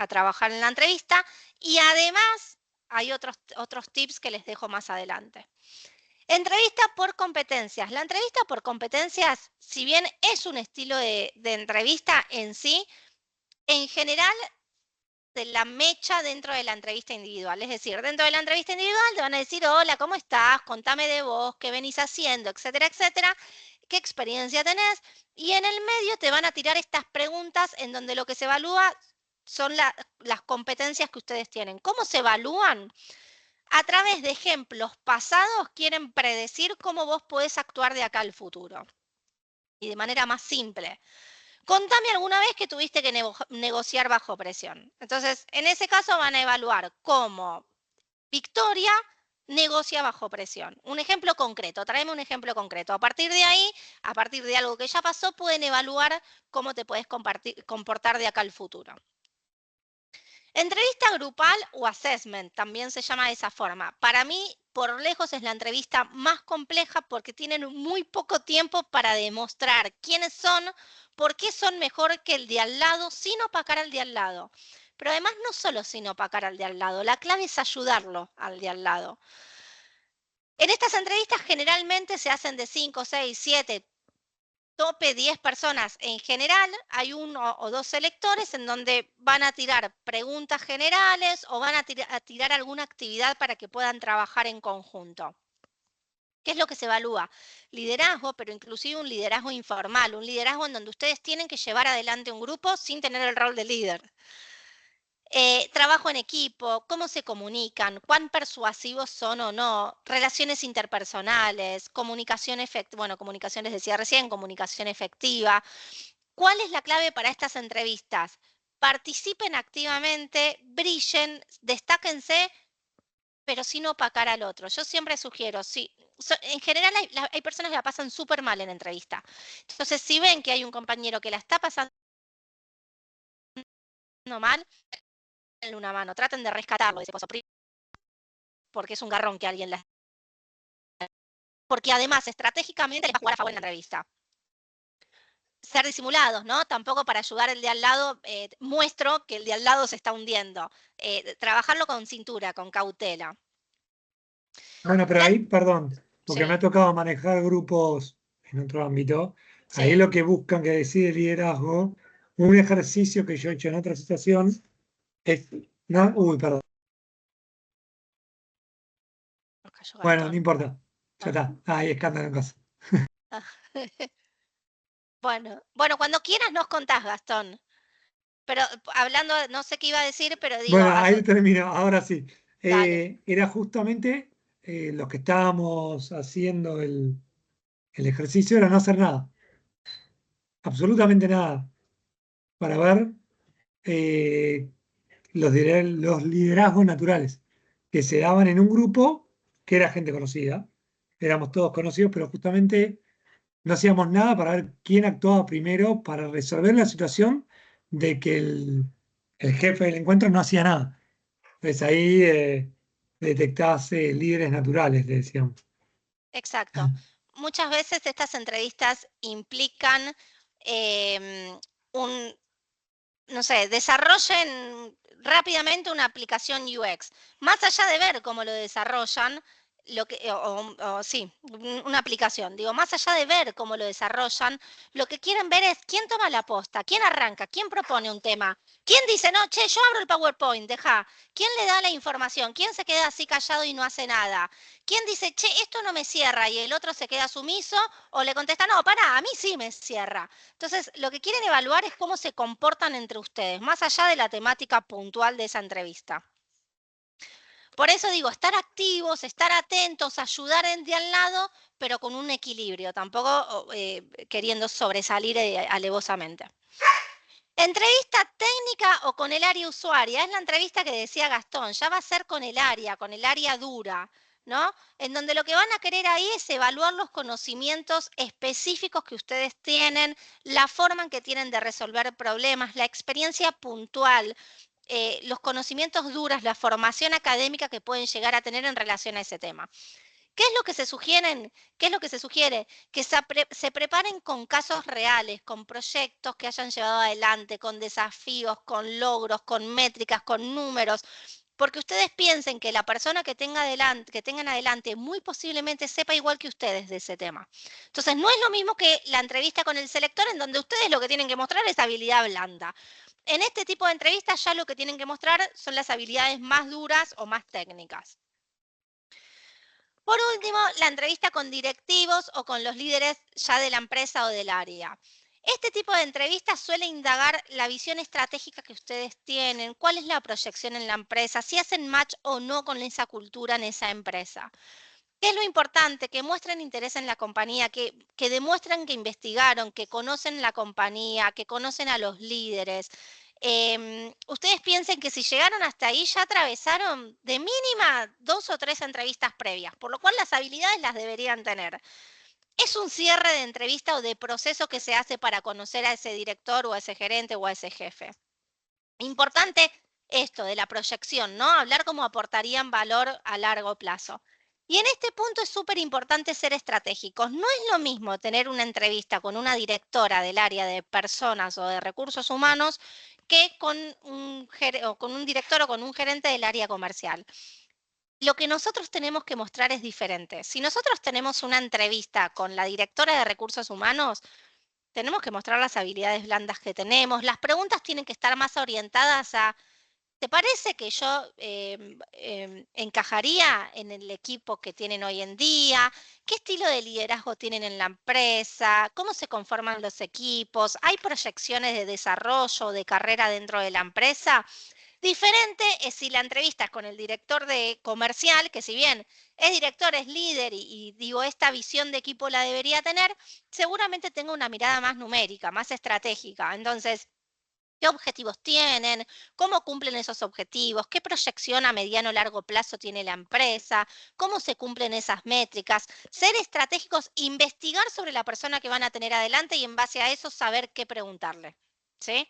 trabajar en la entrevista. Y además hay otros tips que les dejo más adelante. Entrevista por competencias. La entrevista por competencias, si bien es un estilo de entrevista en sí, en general de la mecha dentro de la entrevista individual. Es decir, dentro de la entrevista individual te van a decir, hola, ¿cómo estás? Contame de vos, qué venís haciendo, etcétera, etcétera, qué experiencia tenés. Y en el medio te van a tirar estas preguntas en donde lo que se evalúa son las competencias que ustedes tienen. ¿Cómo se evalúan? A través de ejemplos pasados quieren predecir cómo vos podés actuar de acá al futuro. Y de manera más simple. Contame alguna vez que tuviste que negociar bajo presión. Entonces, en ese caso van a evaluar cómo Victoria negocia bajo presión. Un ejemplo concreto, tráeme un ejemplo concreto. A partir de ahí, a partir de algo que ya pasó, pueden evaluar cómo te puedes comportar de acá al futuro. Entrevista grupal o assessment, también se llama de esa forma. Para mí, por lejos, es la entrevista más compleja porque tienen muy poco tiempo para demostrar quiénes son, por qué son mejor que el de al lado, sin opacar al de al lado. Pero además no solo sin opacar al de al lado, la clave es ayudarlo al de al lado. En estas entrevistas generalmente se hacen de 5, 6, 7, tope 10 personas en general, hay uno o dos selectores en donde van a tirar preguntas generales o van a tirar alguna actividad para que puedan trabajar en conjunto. ¿Qué es lo que se evalúa? Liderazgo, pero inclusive un liderazgo informal, un liderazgo en donde ustedes tienen que llevar adelante un grupo sin tener el rol de líder. Trabajo en equipo, cómo se comunican, cuán persuasivos son o no, relaciones interpersonales, comunicación efectiva, bueno, comunicación les decía recién, comunicación efectiva. ¿Cuál es la clave para estas entrevistas? Participen activamente, brillen, destáquense, pero sin opacar al otro. Yo siempre sugiero, en general hay personas que la pasan súper mal en entrevista. Entonces, si ven que hay un compañero que la está pasando mal, denle una mano, traten de rescatarlo de ese pozo, porque es un garrón que alguien la... Porque además, estratégicamente, les va a jugar a favor en la entrevista. Ser disimulados, ¿no? Tampoco para ayudar al de al lado, muestro que el de al lado se está hundiendo. Trabajarlo con cintura, con cautela. Bueno, pero ahí, perdón, porque me ha Sí, tocado manejar grupos en otro ámbito. Ahí sí. lo que buscan que decide liderazgo, un ejercicio que yo he hecho en otra situación es, no, uy, perdón. Nos cayó Bueno, no Gastón. importa, ya Ah. está, ahí escándalo en casa. Bueno, cuando quieras nos contás, Gastón. pero hablando, no sé qué iba a decir, pero digo, Bueno, ahí termino, ahora sí. dale. Era justamente los que estábamos haciendo el ejercicio, era no hacer nada, absolutamente nada, para ver los liderazgos naturales que se daban en un grupo que era gente conocida. Éramos todos conocidos, pero justamente no hacíamos nada para ver quién actuaba primero para resolver la situación de que el jefe del encuentro no hacía nada. Entonces ahí detectás líderes naturales, le decíamos. Exacto. Muchas veces estas entrevistas implican un, no sé, desarrollen rápidamente una aplicación UX. Más allá de ver cómo lo desarrollan, sí, una aplicación. Digo, más allá de ver cómo lo desarrollan, lo que quieren ver es quién toma la posta, quién arranca, quién propone un tema, quién dice, no, che, yo abro el PowerPoint, deja, quién le da la información, quién se queda así callado y no hace nada, quién dice, che, esto no me cierra y el otro se queda sumiso o le contesta, no, pará, a mí sí me cierra. Entonces, lo que quieren evaluar es cómo se comportan entre ustedes, más allá de la temática puntual de esa entrevista. Por eso digo, estar activos, estar atentos, ayudar en de al lado, pero con un equilibrio, tampoco queriendo sobresalir alevosamente. Entrevista técnica o con el área usuaria, es la entrevista que decía Gastón, ya va a ser con el área dura, ¿no? En donde lo que van a querer ahí es evaluar los conocimientos específicos que ustedes tienen, la forma en que tienen de resolver problemas, la experiencia puntual, los conocimientos duros, la formación académica que pueden llegar a tener en relación a ese tema. ¿Qué es lo que se sugieren? ¿Qué es lo que se sugiere? Que se preparen con casos reales, con proyectos que hayan llevado adelante, con desafíos, con logros, con métricas, con números, porque ustedes piensen que la persona que tengan adelante muy posiblemente sepa igual que ustedes de ese tema. Entonces, no es lo mismo que la entrevista con el selector en donde ustedes lo que tienen que mostrar es habilidad blanda. En este tipo de entrevistas ya lo que tienen que mostrar son las habilidades más duras o más técnicas. Por último, la entrevista con directivos o con los líderes ya de la empresa o del área. Este tipo de entrevistas suele indagar la visión estratégica que ustedes tienen, cuál es la proyección en la empresa, si hacen match o no con esa cultura en esa empresa. ¿Qué es lo importante? Que muestren interés en la compañía, que demuestren que investigaron, que conocen la compañía, que conocen a los líderes. Ustedes piensen que si llegaron hasta ahí ya atravesaron de mínima 2 o 3 entrevistas previas, por lo cual las habilidades las deberían tener. Es un cierre de entrevista o de proceso que se hace para conocer a ese director o a ese gerente o a ese jefe. Importante esto de la proyección, ¿no? Hablar cómo aportarían valor a largo plazo. Y en este punto es súper importante ser estratégicos. No es lo mismo tener una entrevista con una directora del área de personas o de recursos humanos que con un director o con un gerente del área comercial. Lo que nosotros tenemos que mostrar es diferente. Si nosotros tenemos una entrevista con la directora de recursos humanos, tenemos que mostrar las habilidades blandas que tenemos. Las preguntas tienen que estar más orientadas a, ¿te parece que yo encajaría en el equipo que tienen hoy en día? ¿Qué estilo de liderazgo tienen en la empresa? ¿Cómo se conforman los equipos? ¿Hay proyecciones de desarrollo, de carrera dentro de la empresa? Diferente es si la entrevista es con el director de comercial, que si bien es director, es líder y digo, esta visión de equipo la debería tener, seguramente tenga una mirada más numérica, más estratégica. Entonces, ¿qué objetivos tienen? ¿Cómo cumplen esos objetivos? ¿Qué proyección a mediano o largo plazo tiene la empresa? ¿Cómo se cumplen esas métricas? Ser estratégicos, investigar sobre la persona que van a tener adelante y en base a eso saber qué preguntarle. ¿Sí?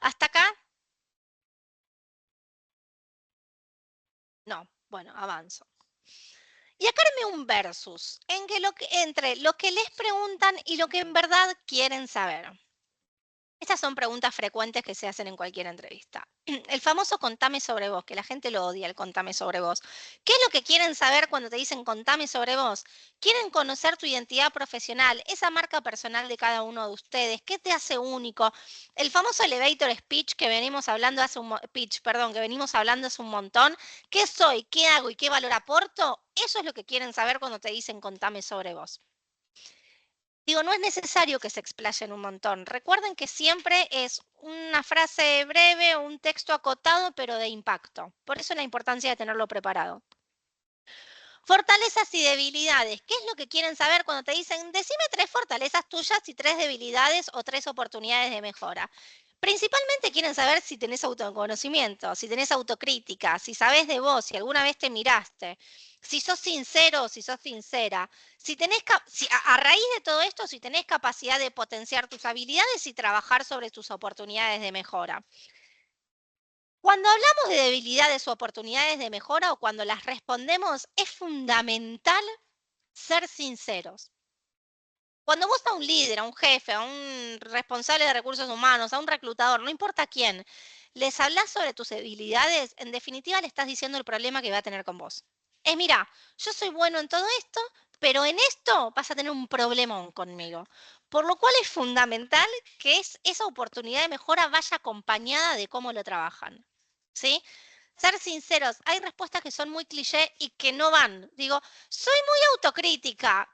¿Hasta acá? No. Bueno, avanzo. Y acá armé un versus entre lo que les preguntan y lo que en verdad quieren saber. Estas son preguntas frecuentes que se hacen en cualquier entrevista. El famoso contame sobre vos, que la gente lo odia, el contame sobre vos. ¿Qué es lo que quieren saber cuando te dicen contame sobre vos? Quieren conocer tu identidad profesional, esa marca personal de cada uno de ustedes, qué te hace único. El famoso elevator speech que venimos hablando que venimos hablando hace un montón. ¿Qué soy? ¿Qué hago y qué valor aporto? Eso es lo que quieren saber cuando te dicen contame sobre vos. Digo, no es necesario que se explayen un montón. Recuerden que siempre es una frase breve, un texto acotado, pero de impacto. Por eso la importancia de tenerlo preparado. Fortalezas y debilidades. ¿Qué es lo que quieren saber cuando te dicen, decime 3 fortalezas tuyas y 3 debilidades o 3 oportunidades de mejora? Principalmente quieren saber si tenés autoconocimiento, si tenés autocrítica, si sabés de vos, si alguna vez te miraste, si sos sincero o si sos sincera, si tenés a raíz de todo esto, si tenés capacidad de potenciar tus habilidades y trabajar sobre tus oportunidades de mejora. Cuando hablamos de debilidades o oportunidades de mejora o cuando las respondemos, es fundamental ser sinceros. Cuando vos a un líder, a un jefe, a un responsable de recursos humanos, a un reclutador, no importa quién, les hablas sobre tus debilidades, en definitiva le estás diciendo el problema que va a tener con vos. Mira, yo soy bueno en todo esto, pero en esto vas a tener un problemón conmigo. Por lo cual es fundamental que esa oportunidad de mejora vaya acompañada de cómo lo trabajan. ¿Sí? Ser sinceros, hay respuestas que son muy cliché y que no van. Digo, soy muy autocrítica.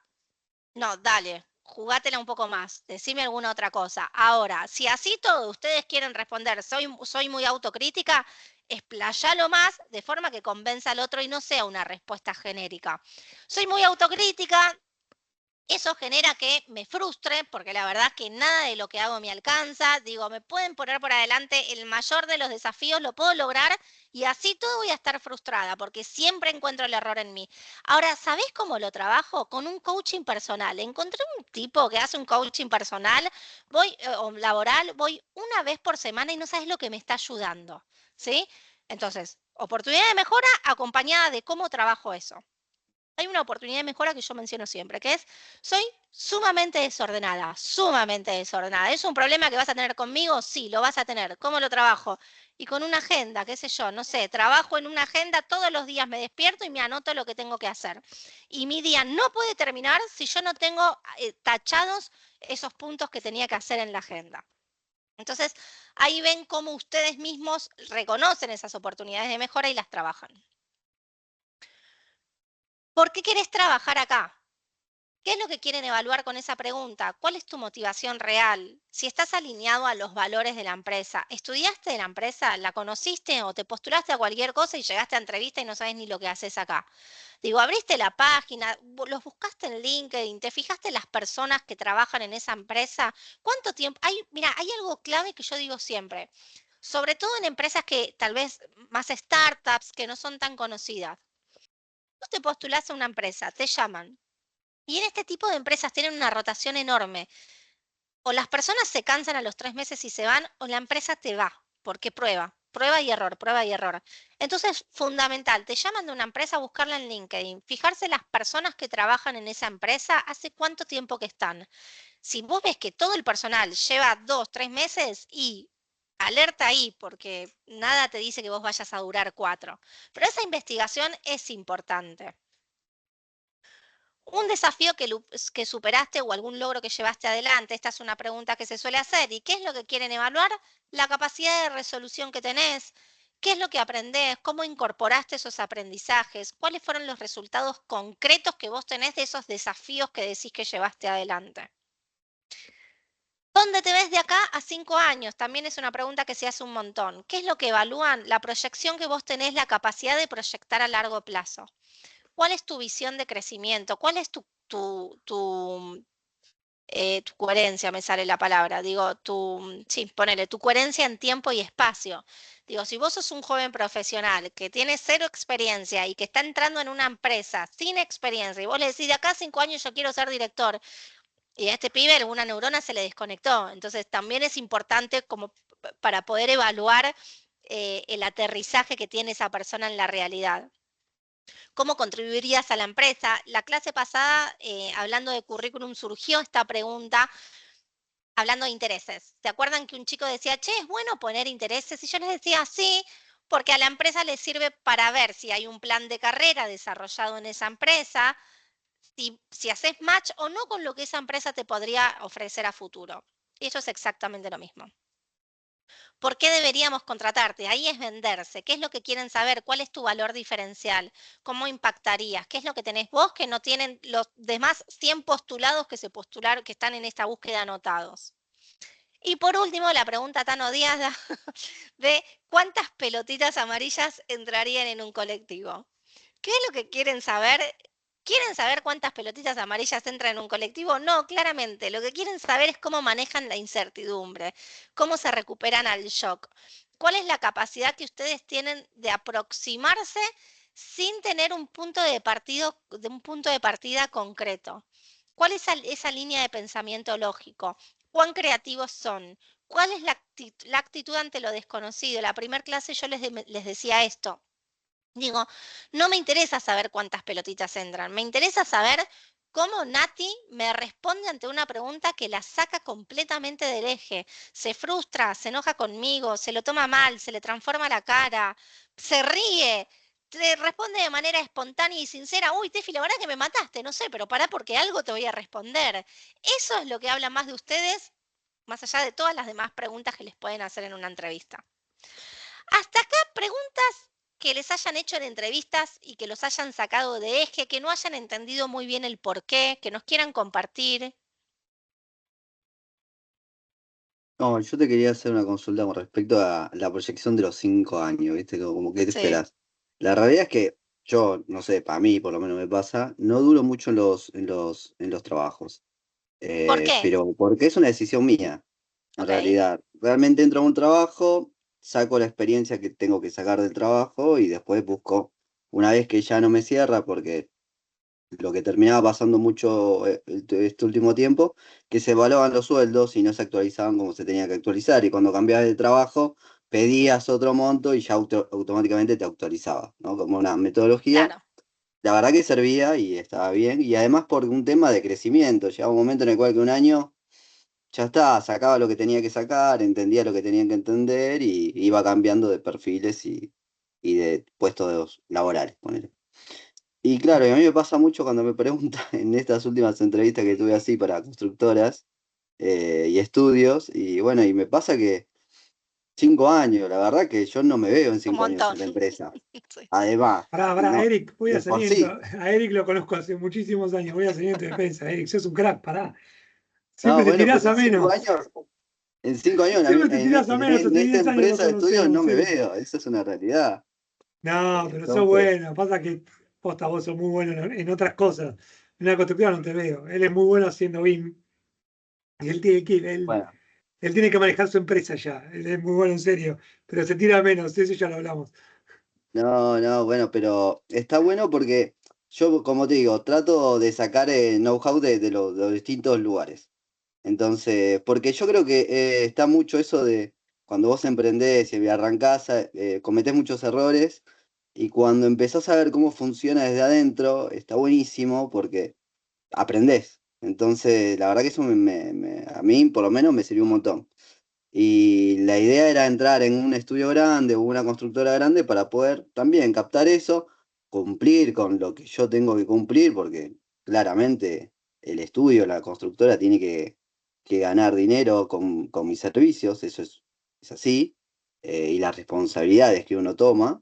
No, dale, jugátela un poco más, decime alguna otra cosa. Ahora, si así todos ustedes quieren responder, soy muy autocrítica, explayalo más de forma que convenza al otro y no sea una respuesta genérica. Soy muy autocrítica, eso genera que me frustre, porque la verdad que nada de lo que hago me alcanza. Digo, me pueden poner por adelante el mayor de los desafíos, lo puedo lograr y así todo voy a estar frustrada, porque siempre encuentro el error en mí. Ahora, ¿sabés cómo lo trabajo? Con un coaching personal. Encontré un tipo que hace un coaching personal, o laboral, voy una vez por semana y no sabes lo que me está ayudando, ¿sí? Entonces, oportunidad de mejora acompañada de cómo trabajo eso. Hay una oportunidad de mejora que yo menciono siempre, que es, soy sumamente desordenada, sumamente desordenada. ¿Es un problema que vas a tener conmigo? Sí, lo vas a tener. ¿Cómo lo trabajo? Y con una agenda, qué sé yo, no sé, trabajo en una agenda, todos los días me despierto y me anoto lo que tengo que hacer. Y mi día no puede terminar si yo no tengo tachados esos puntos que tenía que hacer en la agenda. Entonces, ahí ven cómo ustedes mismos reconocen esas oportunidades de mejora y las trabajan. ¿Por qué querés trabajar acá? ¿Qué es lo que quieren evaluar con esa pregunta? ¿Cuál es tu motivación real? Si estás alineado a los valores de la empresa. ¿Estudiaste de la empresa? ¿La conociste o te postulaste a cualquier cosa y llegaste a entrevista y no sabes ni lo que haces acá? Digo, abriste la página, los buscaste en LinkedIn, te fijaste en las personas que trabajan en esa empresa. ¿Cuánto tiempo? Mira, hay algo clave que yo digo siempre, sobre todo en empresas que tal vez más startups, que no son tan conocidas. Vos te postulás a una empresa, te llaman. Y en este tipo de empresas tienen una rotación enorme. O las personas se cansan a los 3 meses y se van, o la empresa te va, porque prueba y error, prueba y error. Entonces, fundamental, te llaman de una empresa a buscarla en LinkedIn, fijarse las personas que trabajan en esa empresa, hace cuánto tiempo que están. Si vos ves que todo el personal lleva 2, 3 meses y alerta ahí, porque nada te dice que vos vayas a durar 4. Pero esa investigación es importante. Un desafío que superaste o algún logro que llevaste adelante, esta es una pregunta que se suele hacer. ¿Y qué es lo que quieren evaluar? La capacidad de resolución que tenés, qué es lo que aprendés, cómo incorporaste esos aprendizajes, cuáles fueron los resultados concretos que vos tenés de esos desafíos que decís que llevaste adelante. ¿Dónde te ves de acá a 5 años? También es una pregunta que se hace un montón. ¿Qué es lo que evalúan? La proyección que vos tenés, la capacidad de proyectar a largo plazo. ¿Cuál es tu visión de crecimiento? ¿Cuál es tu coherencia? Me sale la palabra. Digo, sí, ponele, tu coherencia en tiempo y espacio. Digo, si vos sos un joven profesional que tiene 0 experiencia y que está entrando en una empresa sin experiencia y vos le decís, de acá a 5 años yo quiero ser director, y a este pibe alguna neurona se le desconectó. Entonces también es importante como para poder evaluar el aterrizaje que tiene esa persona en la realidad. ¿Cómo contribuirías a la empresa? La clase pasada, hablando de currículum, surgió esta pregunta, hablando de intereses. ¿Se acuerdan que un chico decía, che, es bueno poner intereses? Y yo les decía, sí, porque a la empresa le sirve para ver si hay un plan de carrera desarrollado en esa empresa, si haces match o no con lo que esa empresa te podría ofrecer a futuro. Y eso es exactamente lo mismo. ¿Por qué deberíamos contratarte? Ahí es venderse. ¿Qué es lo que quieren saber? ¿Cuál es tu valor diferencial? ¿Cómo impactarías? ¿Qué es lo que tenés vos que no tienen los demás 100 postulados que se postularon, que están en esta búsqueda anotados? Y por último, la pregunta tan odiada de ¿cuántas pelotitas amarillas entrarían en un colectivo? ¿Qué es lo que quieren saber? ¿Quieren saber cuántas pelotitas amarillas entran en un colectivo? No, claramente. Lo que quieren saber es cómo manejan la incertidumbre, cómo se recuperan al shock. ¿Cuál es la capacidad que ustedes tienen de aproximarse sin tener un punto de partida concreto? ¿Cuál es esa línea de pensamiento lógico? ¿Cuán creativos son? ¿Cuál es la actitud ante lo desconocido? La primera clase yo les decía esto. Digo, no me interesa saber cuántas pelotitas entran, me interesa saber cómo Nati me responde ante una pregunta que la saca completamente del eje. Se frustra, se enoja conmigo, se lo toma mal, se le transforma la cara, se ríe, te responde de manera espontánea y sincera. Uy, Tefi, la verdad que me mataste, no sé, pero pará porque algo te voy a responder. Eso es lo que habla más de ustedes, más allá de todas las demás preguntas que les pueden hacer en una entrevista. Hasta acá preguntas que les hayan hecho en entrevistas y que los hayan sacado de eje, que no hayan entendido muy bien el porqué, que nos quieran compartir. No, yo te quería hacer una consulta con respecto a la proyección de los 5 años, ¿viste? Como que te Sí. esperas. La realidad es que yo, no sé, para mí por lo menos me pasa, no duro mucho en los trabajos. ¿Por qué? Pero porque es una decisión mía, en Ok, realidad. Realmente entro a un trabajo, saco la experiencia que tengo que sacar del trabajo y después busco, una vez que ya no me cierra, porque lo que terminaba pasando mucho este último tiempo, que se evaluaban los sueldos y no se actualizaban como se tenía que actualizar. Y cuando cambiabas de trabajo, pedías otro monto y ya automáticamente te actualizaba, ¿no? Como una metodología. claro. La verdad que servía y estaba bien. Y además por un tema de crecimiento. Llegaba un momento en el cual que un año ya está, sacaba lo que tenía que sacar, entendía lo que tenía que entender y iba cambiando de perfiles y de puestos laborales, ponele. Y claro, y a mí me pasa mucho cuando me preguntan en estas últimas entrevistas que tuve así para constructoras y estudios, y bueno, y me pasa que 5 años, la verdad que yo no me veo en Un 5 años montón. en la empresa. Sí. Además, Pará, no, Eric, voy a de por salir sí. a Eric lo conozco hace muchísimos años, voy a salir en tu defensa. Eric, sos un crack, pará. No, Siempre te bueno, tirás pero a menos. en 5 años Siempre te tirás a en, menos, en hace esta 10 años nos empresa de estudios no conocemos, me Eric. veo, eso es una realidad. No, pero sos Entonces, bueno. Pasa que posta, vos sos muy bueno en otras cosas. En la construcción no te veo. Él es muy bueno haciendo BIM. Y bueno. él tiene que manejar su empresa ya. Él es muy bueno en serio. Pero se tira a menos, eso ya lo hablamos. No, no, bueno, pero está bueno porque yo, como te digo, trato de sacar know-how de los distintos lugares. Entonces, porque yo creo que está mucho eso de cuando vos emprendés y arrancás, cometés muchos errores y cuando empezás a ver cómo funciona desde adentro, está buenísimo porque aprendés. Entonces, la verdad que eso a mí por lo menos me sirvió un montón. Y la idea era entrar en un estudio grande o una constructora grande para poder también captar eso, cumplir con lo que yo tengo que cumplir, porque claramente el estudio, la constructora tiene que ganar dinero con mis servicios, eso es así, y las responsabilidades que uno toma.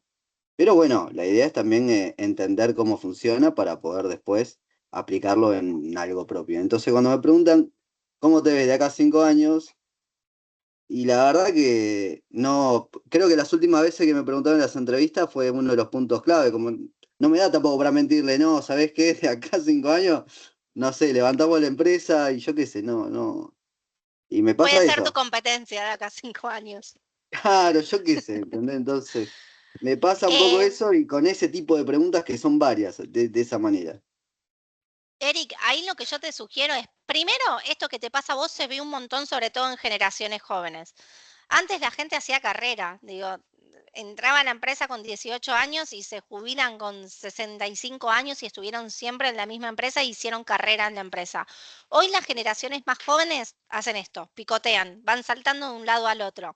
Pero bueno, la idea es también entender cómo funciona para poder después aplicarlo en algo propio. Entonces, cuando me preguntan, ¿cómo te ves de acá a 5 años? Y la verdad que no, creo que las últimas veces que me preguntaron en las entrevistas fue uno de los puntos clave, como no me da tampoco para mentirle, no, ¿sabés qué? De acá a 5 años, no sé, levantamos la empresa y yo qué sé, no, no. Y me Puede pasa ser tu eso. competencia de acá a 5 años. Claro, yo qué sé, ¿entendés? Entonces, me pasa un poco Eh, eso y con ese tipo de preguntas que son varias, de esa manera. Eric, ahí lo que yo te sugiero es, primero, esto que te pasa a vos se ve un montón, sobre todo en generaciones jóvenes. Antes la gente hacía carrera, digo, entraba a la empresa con 18 años y se jubilan con 65 años y estuvieron siempre en la misma empresa e hicieron carrera en la empresa. Hoy las generaciones más jóvenes hacen esto, picotean, van saltando de un lado al otro.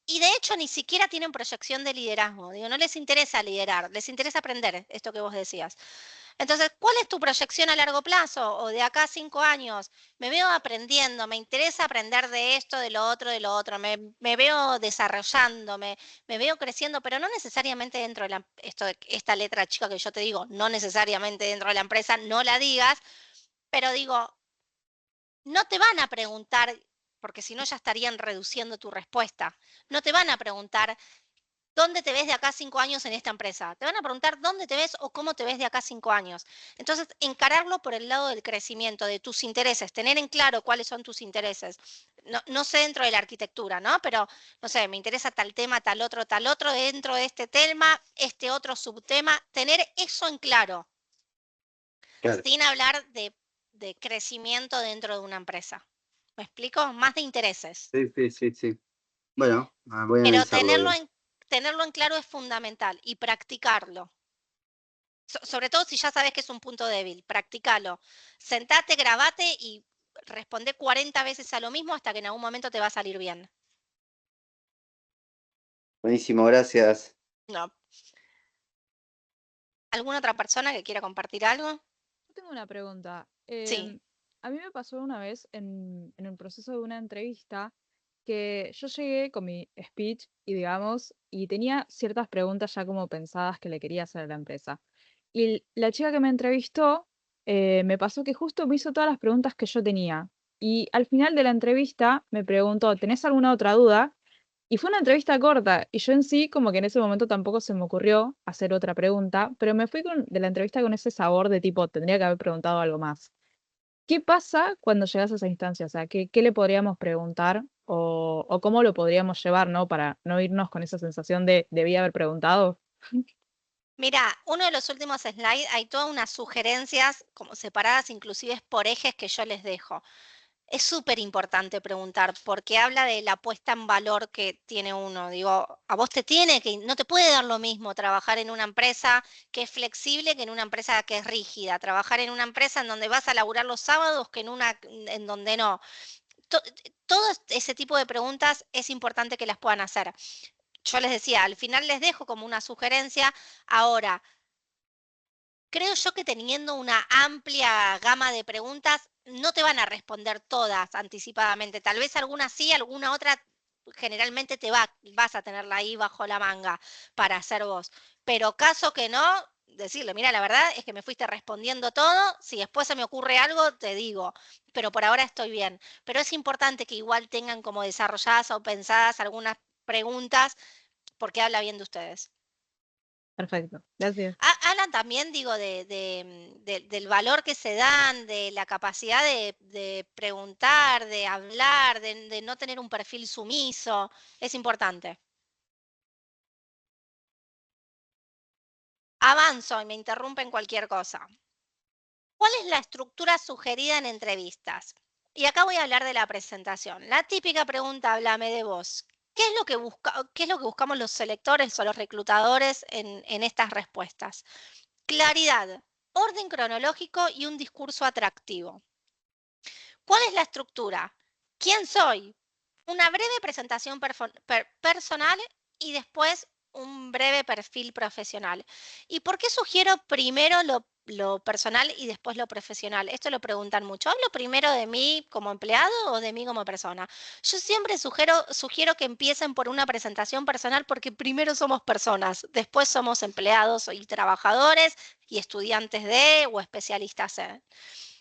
Y de hecho ni siquiera tienen proyección de liderazgo, digo, no les interesa liderar, les interesa aprender, esto que vos decías. Entonces, ¿cuál es tu proyección a largo plazo o de acá a 5 años? Me veo aprendiendo, me interesa aprender de esto, de lo otro, me veo desarrollándome, me veo creciendo, pero no necesariamente dentro de esta letra chica que yo te digo, no necesariamente dentro de la empresa, no la digas, pero digo, no te van a preguntar, porque si no ya estarían reduciendo tu respuesta, no te van a preguntar ¿dónde te ves de acá a 5 años en esta empresa? Te van a preguntar dónde te ves o cómo te ves de acá a 5 años. Entonces, encararlo por el lado del crecimiento, de tus intereses, tener en claro cuáles son tus intereses. No sé dentro de la arquitectura, ¿no? Pero, no sé, me interesa tal tema, tal otro, dentro de este tema, este otro subtema, tener eso en claro, Claro. sin hablar de crecimiento dentro de una empresa. ¿Me explico? Más de intereses. Sí. Bueno, voy a Pero analizarlo bien. tenerlo en claro es fundamental y practicarlo. Sobre todo si ya sabes que es un punto débil, practicalo. Sentate, grabate y responde 40 veces a lo mismo hasta que en algún momento te va a salir bien. Buenísimo, gracias. No. ¿Alguna otra persona que quiera compartir algo? Yo tengo una pregunta. Sí. A mí me pasó una vez en el proceso de una entrevista que yo llegué con mi speech y digamos, y tenía ciertas preguntas ya como pensadas que le quería hacer a la empresa. Y la chica que me entrevistó me pasó que justo me hizo todas las preguntas que yo tenía. Y al final de la entrevista me preguntó, ¿tenés alguna otra duda? Y fue una entrevista corta, y yo en sí, como que en ese momento tampoco se me ocurrió hacer otra pregunta, pero me fui de la entrevista con ese sabor de tipo, tendría que haber preguntado algo más. ¿Qué pasa cuando llegas a esa instancia? O sea, ¿qué le podríamos preguntar o cómo lo podríamos llevar, ¿no? Para no irnos con esa sensación de debía haber preguntado. Mira, uno de los últimos slides hay todas unas sugerencias como separadas inclusive por ejes que yo les dejo. Es súper importante preguntar porque habla de la puesta en valor que tiene uno. Digo, a vos no te puede dar lo mismo trabajar en una empresa que es flexible que en una empresa que es rígida. Trabajar en una empresa en donde vas a laburar los sábados que en una en donde no. To- Todo ese tipo de preguntas es importante que las puedan hacer. Yo les decía, al final les dejo como una sugerencia. Ahora, creo yo que teniendo una amplia gama de preguntas, no te van a responder todas anticipadamente. Tal vez alguna sí, alguna otra generalmente vas a tenerla ahí bajo la manga para hacer vos. Pero caso que no, decirle, mira, la verdad es que me fuiste respondiendo todo, si después se me ocurre algo, te digo, pero por ahora estoy bien. Pero es importante que igual tengan como desarrolladas o pensadas algunas preguntas porque habla bien de ustedes. Perfecto, gracias. Hablan también, digo, del valor que se dan, de la capacidad de preguntar, de hablar, de no tener un perfil sumiso. Es importante. Avanzo y me interrumpen cualquier cosa. ¿Cuál es la estructura sugerida en entrevistas? Y acá voy a hablar de la presentación. La típica pregunta, háblame de vos. ¿Qué es lo que buscamos los selectores o los reclutadores en estas respuestas? Claridad, orden cronológico y un discurso atractivo. ¿Cuál es la estructura? ¿Quién soy? Una breve presentación personal y después un breve perfil profesional. ¿Y por qué sugiero primero lo personal y después lo profesional? Esto lo preguntan mucho. ¿Hablo primero de mí como empleado o de mí como persona? Yo siempre sugiero que empiecen por una presentación personal porque primero somos personas, después somos empleados y trabajadores y estudiantes de o especialistas en.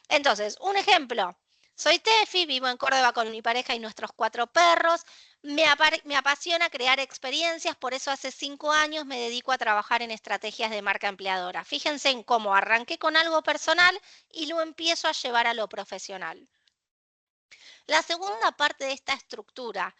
Entonces, un ejemplo. Soy Tefi, vivo en Córdoba con mi pareja y nuestros 4 perros. Me apasiona crear experiencias, por eso hace 5 años me dedico a trabajar en estrategias de marca empleadora. Fíjense en cómo arranqué con algo personal y lo empiezo a llevar a lo profesional. La segunda parte de esta estructura,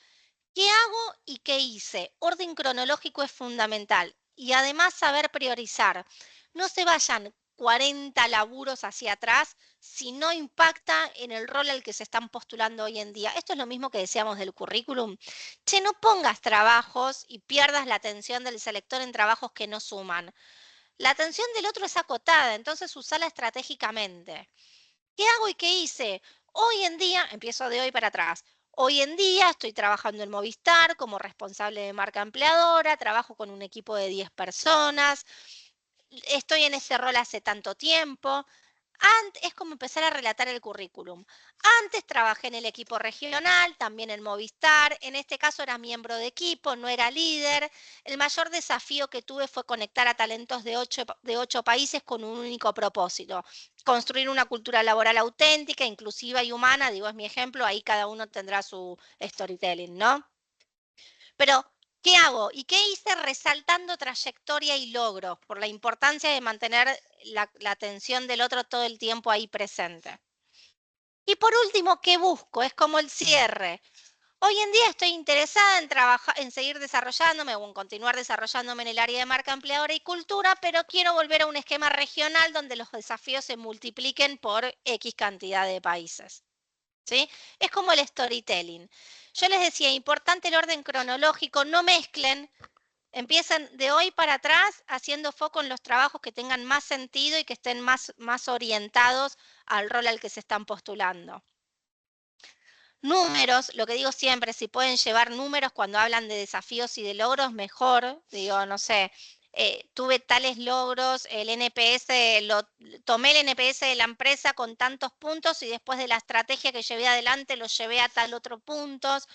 ¿qué hago y qué hice? Orden cronológico es fundamental y además saber priorizar. No se vayan 40 laburos hacia atrás si no impacta en el rol al que se están postulando hoy en día. Esto es lo mismo que decíamos del currículum. Che, no pongas trabajos y pierdas la atención del selector en trabajos que no suman. La atención del otro es acotada, entonces usala estratégicamente. ¿Qué hago y qué hice? Hoy en día, empiezo de hoy para atrás, hoy en día estoy trabajando en Movistar como responsable de marca empleadora, trabajo con un equipo de 10 personas, estoy en ese rol hace tanto tiempo. Es como empezar a relatar el currículum. Antes trabajé en el equipo regional, también en Movistar. En este caso era miembro de equipo, no era líder. El mayor desafío que tuve fue conectar a talentos de 8 países con un único propósito. Construir una cultura laboral auténtica, inclusiva y humana. Digo, es mi ejemplo, ahí cada uno tendrá su storytelling, ¿no? Pero, ¿qué hago? ¿Y qué hice? Resaltando trayectoria y logros, por la importancia de mantener la atención del otro todo el tiempo ahí presente. Y por último, ¿qué busco? Es como el cierre. Hoy en día estoy interesada en seguir desarrollándome o en continuar desarrollándome en el área de marca empleadora y cultura, pero quiero volver a un esquema regional donde los desafíos se multipliquen por X cantidad de países. ¿Sí? Es como el storytelling. Yo les decía, importante el orden cronológico, no mezclen, empiecen de hoy para atrás haciendo foco en los trabajos que tengan más sentido y que estén más orientados al rol al que se están postulando. Números, lo que digo siempre, si pueden llevar números cuando hablan de desafíos y de logros, mejor. Digo, no sé, tuve tales logros, el NPS, tomé el NPS de la empresa con tantos puntos y después de la estrategia que llevé adelante lo llevé a tales otros puntos.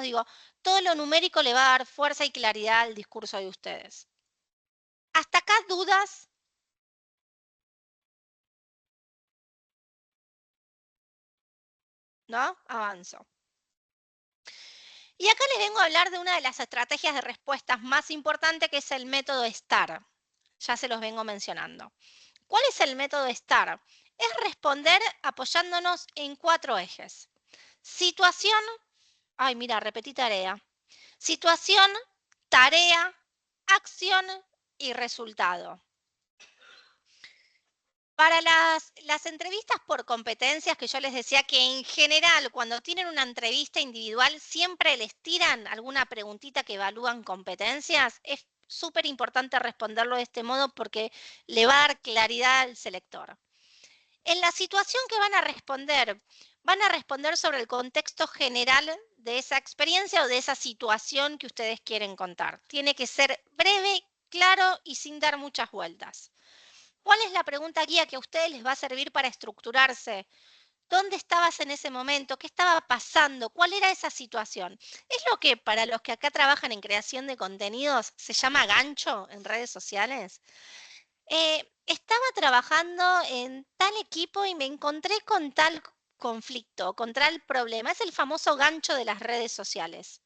Digo, todo lo numérico le va a dar fuerza y claridad al discurso de ustedes. ¿Hasta acá dudas? ¿No? Avanzo. Y acá les vengo a hablar de una de las estrategias de respuestas más importantes, que es el método STAR. Ya se los vengo mencionando. ¿Cuál es el método STAR? Es responder apoyándonos en 4 ejes. Situación, repetí tarea. Situación, tarea, acción y resultado. Para las entrevistas por competencias, que yo les decía que en general cuando tienen una entrevista individual siempre les tiran alguna preguntita que evalúan competencias, es súper importante responderlo de este modo porque le va a dar claridad al selector. En la situación que van a responder sobre el contexto general de esa experiencia o de esa situación que ustedes quieren contar. Tiene que ser breve, claro y sin dar muchas vueltas. ¿Cuál es la pregunta guía que a ustedes les va a servir para estructurarse? ¿Dónde estabas en ese momento? ¿Qué estaba pasando? ¿Cuál era esa situación? Es lo que para los que acá trabajan en creación de contenidos se llama gancho en redes sociales. Estaba trabajando en tal equipo y me encontré con tal conflicto, con tal problema. Es el famoso gancho de las redes sociales.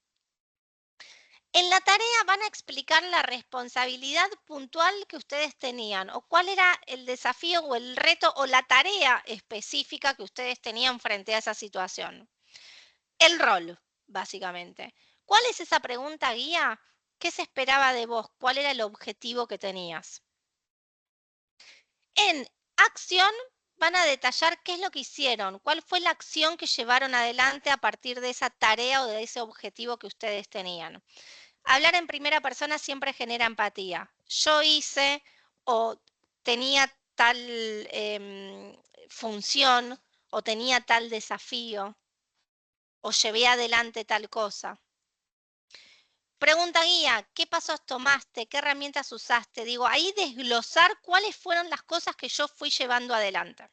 En la tarea van a explicar la responsabilidad puntual que ustedes tenían o cuál era el desafío o el reto o la tarea específica que ustedes tenían frente a esa situación. El rol, básicamente. ¿Cuál es esa pregunta guía? ¿Qué se esperaba de vos? ¿Cuál era el objetivo que tenías? En acción van a detallar qué es lo que hicieron, cuál fue la acción que llevaron adelante a partir de esa tarea o de ese objetivo que ustedes tenían. Hablar en primera persona siempre genera empatía. Yo hice o tenía tal función o tenía tal desafío o llevé adelante tal cosa. Pregunta guía, ¿qué pasos tomaste? ¿Qué herramientas usaste? Digo, ahí desglosar cuáles fueron las cosas que yo fui llevando adelante.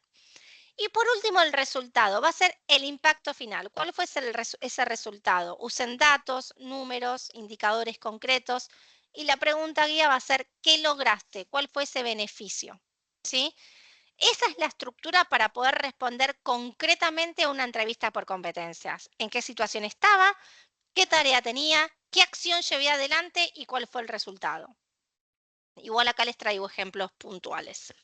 Y por último, el resultado. Va a ser el impacto final. ¿Cuál fue ese resultado? Usen datos, números, indicadores concretos. Y la pregunta guía va a ser, ¿qué lograste? ¿Cuál fue ese beneficio? ¿Sí? Esa es la estructura para poder responder concretamente a una entrevista por competencias. ¿En qué situación estaba? ¿Qué tarea tenía? ¿Qué acción llevé adelante? ¿Y cuál fue el resultado? Igual acá les traigo ejemplos puntuales.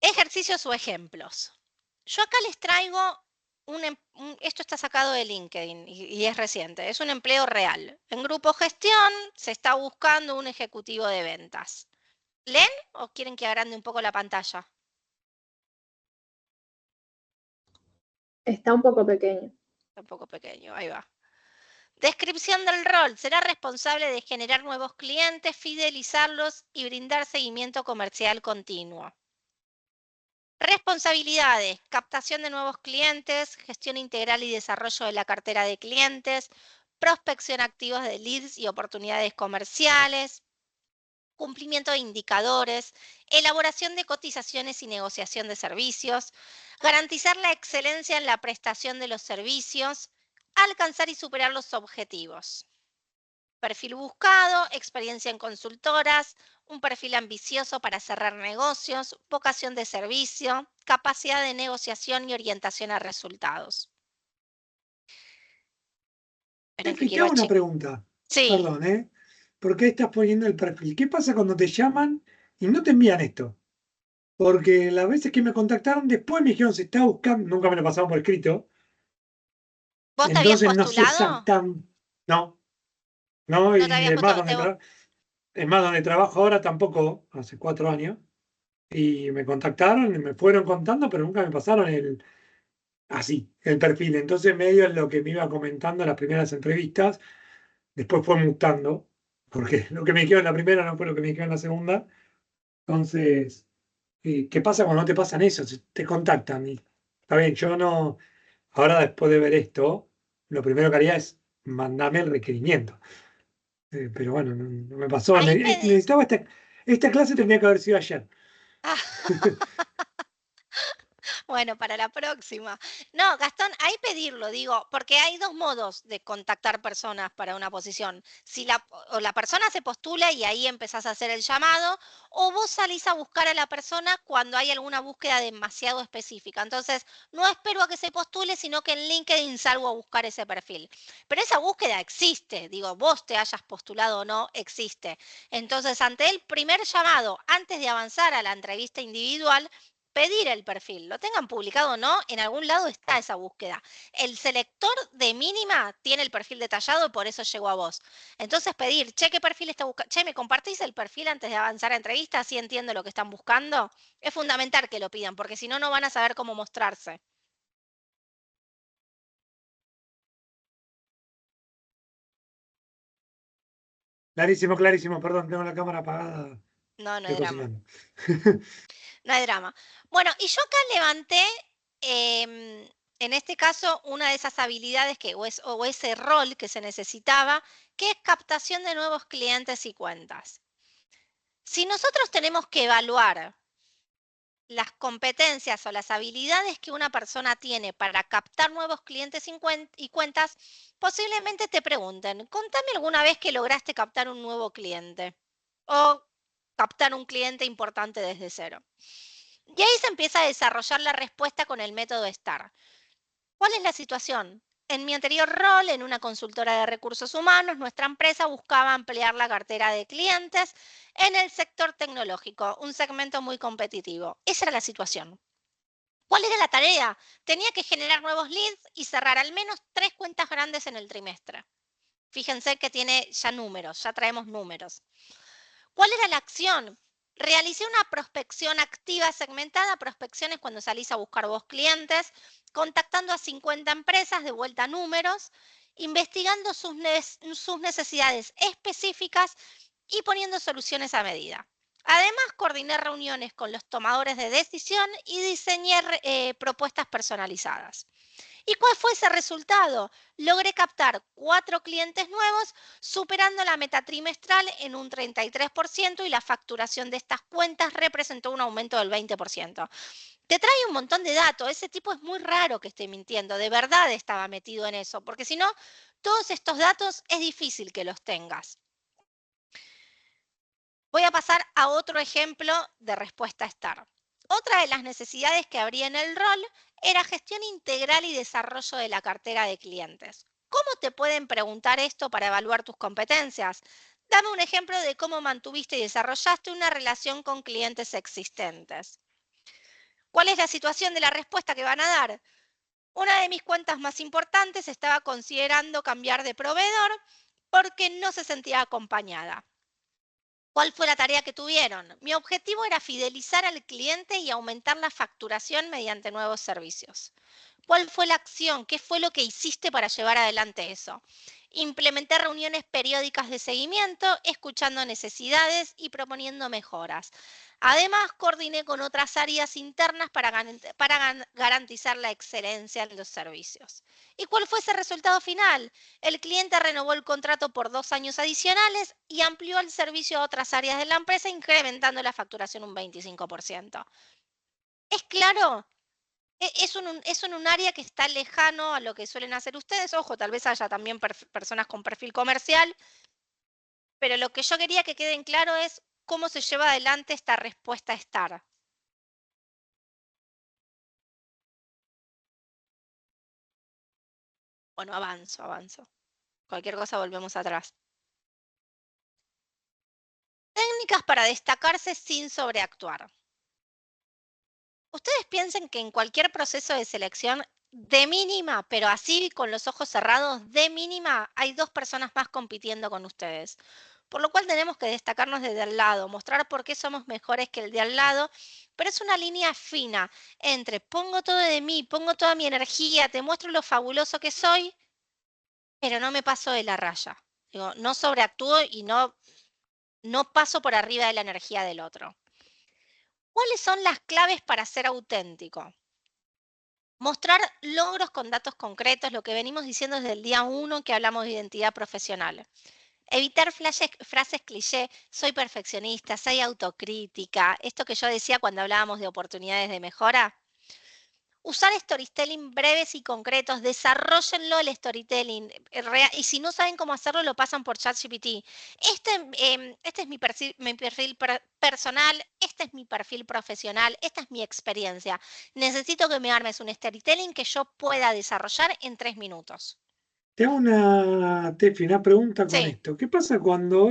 Ejercicios o ejemplos. Yo acá les traigo esto está sacado de LinkedIn y es reciente, es un empleo real. En Grupo Gestión se está buscando un ejecutivo de ventas. ¿Leen o quieren que agrande un poco la pantalla? Está un poco pequeño. Está un poco pequeño, ahí va. Descripción del rol. Será responsable de generar nuevos clientes, fidelizarlos y brindar seguimiento comercial continuo. Responsabilidades, captación de nuevos clientes, gestión integral y desarrollo de la cartera de clientes, prospección activa de leads y oportunidades comerciales, cumplimiento de indicadores, elaboración de cotizaciones y negociación de servicios, garantizar la excelencia en la prestación de los servicios, alcanzar y superar los objetivos. Perfil buscado, experiencia en consultoras, un perfil ambicioso para cerrar negocios, vocación de servicio, capacidad de negociación y orientación a resultados. Esperen que Te quiero hago una chequear. pregunta, Sí. perdón, ¿eh? ¿Por qué estás poniendo el perfil? ¿Qué pasa cuando te llaman y no te envían esto? Porque las veces que me contactaron después me dijeron se está buscando, nunca me lo pasaron por escrito, ¿Vos te habías entonces no sé postulado? exactamente, no, No te y habías es más, postulado. es más, donde trabajo ahora tampoco, hace 4 años, y me contactaron y me fueron contando, pero nunca me pasaron así, el perfil. Entonces medio es lo que me iba comentando en las primeras entrevistas, después fue mutando, porque lo que me dijeron en la primera no fue lo que me dijeron en la segunda. Entonces, ¿qué pasa cuando no te pasan eso? Si te contactan y está bien, yo no, ahora después de ver esto, lo primero que haría es mandarme el requerimiento. Pero bueno, no me pasó. Ahí Necesitaba esta clase tendría que haber sido ayer. Bueno, para la próxima. No, Gastón, ahí pedirlo, digo, porque hay dos modos de contactar personas para una posición. Si o la persona se postula y ahí empezás a hacer el llamado, o vos salís a buscar a la persona cuando hay alguna búsqueda demasiado específica. Entonces, no espero a que se postule, sino que en LinkedIn salgo a buscar ese perfil. Pero esa búsqueda existe, digo, vos te hayas postulado o no, existe. Entonces, ante el primer llamado, antes de avanzar a la entrevista individual, pedir el perfil, lo tengan publicado o no, en algún lado está esa búsqueda. El selector de mínima tiene el perfil detallado y por eso llegó a vos. Entonces pedir, che, ¿qué perfil está buscando? Che, ¿me compartís el perfil antes de avanzar a entrevista? Así entiendo lo que están buscando. Es fundamental que lo pidan, porque si no, no van a saber cómo mostrarse. Clarísimo, clarísimo, perdón, tengo la cámara apagada. No, no Estoy hay drama. cocinando. No hay drama. Bueno, y yo acá levanté, en este caso, una de esas habilidades o ese rol que se necesitaba, que es captación de nuevos clientes y cuentas. Si nosotros tenemos que evaluar las competencias o las habilidades que una persona tiene para captar nuevos clientes y cuentas, posiblemente te pregunten, contame alguna vez que lograste captar un nuevo cliente o captar un cliente importante desde cero. Y ahí se empieza a desarrollar la respuesta con el método STAR. ¿Cuál es la situación? En mi anterior rol, en una consultora de recursos humanos, nuestra empresa buscaba ampliar la cartera de clientes en el sector tecnológico, un segmento muy competitivo. Esa era la situación. ¿Cuál era la tarea? Tenía que generar nuevos leads y cerrar al menos 3 cuentas grandes en el trimestre. Fíjense que tiene ya números, ya traemos números. ¿Cuál era la acción? Realicé una prospección activa segmentada. Prospección es cuando salís a buscar vos clientes, contactando a 50 empresas, de vuelta a números, investigando sus necesidades específicas y poniendo soluciones a medida. Además, coordiné reuniones con los tomadores de decisión y diseñé propuestas personalizadas. ¿Y cuál fue ese resultado? Logré captar 4 clientes nuevos, superando la meta trimestral en un 33% y la facturación de estas cuentas representó un aumento del 20%. Te trae un montón de datos. Ese tipo es muy raro que esté mintiendo. De verdad estaba metido en eso, porque si no, todos estos datos es difícil que los tengas. Voy a pasar a otro ejemplo de respuesta STAR. Otra de las necesidades que habría en el rol era gestión integral y desarrollo de la cartera de clientes. ¿Cómo te pueden preguntar esto para evaluar tus competencias? Dame un ejemplo de cómo mantuviste y desarrollaste una relación con clientes existentes. ¿Cuál es la situación de la respuesta que van a dar? Una de mis cuentas más importantes estaba considerando cambiar de proveedor porque no se sentía acompañada. ¿Cuál fue la tarea que tuvieron? Mi objetivo era fidelizar al cliente y aumentar la facturación mediante nuevos servicios. ¿Cuál fue la acción? ¿Qué fue lo que hiciste para llevar adelante eso? Implementé reuniones periódicas de seguimiento, escuchando necesidades y proponiendo mejoras. Además, coordiné con otras áreas internas para garantizar la excelencia en los servicios. ¿Y cuál fue ese resultado final? El cliente renovó el contrato por 2 años adicionales y amplió el servicio a otras áreas de la empresa, incrementando la facturación un 25%. ¿Es claro? Es en un área que está lejano a lo que suelen hacer ustedes. Ojo, tal vez haya también personas con perfil comercial, pero lo que yo quería que quede en claro es cómo se lleva adelante esta respuesta STAR. Bueno, avanzo. Cualquier cosa volvemos atrás. Técnicas para destacarse sin sobreactuar. Ustedes piensen que en cualquier proceso de selección, de mínima, pero así con los ojos cerrados, de mínima, hay 2 personas más compitiendo con ustedes. Por lo cual tenemos que destacarnos desde al lado, mostrar por qué somos mejores que el de al lado, pero es una línea fina entre pongo todo de mí, pongo toda mi energía, te muestro lo fabuloso que soy, pero no me paso de la raya. Digo, no sobreactúo y no paso por arriba de la energía del otro. ¿Cuáles son las claves para ser auténtico? Mostrar logros con datos concretos, lo que venimos diciendo desde el día 1 que hablamos de identidad profesional. Evitar frases cliché, soy perfeccionista, soy autocrítica, esto que yo decía cuando hablábamos de oportunidades de mejora. Usar storytelling breves y concretos, desarróllenlo el storytelling, y si no saben cómo hacerlo, lo pasan por ChatGPT. Este es mi perfil personal, este es mi perfil profesional, esta es mi experiencia. Necesito que me armes un storytelling que yo pueda desarrollar en 3 minutos. Te hago una pregunta con Sí. esto. ¿Qué pasa cuando,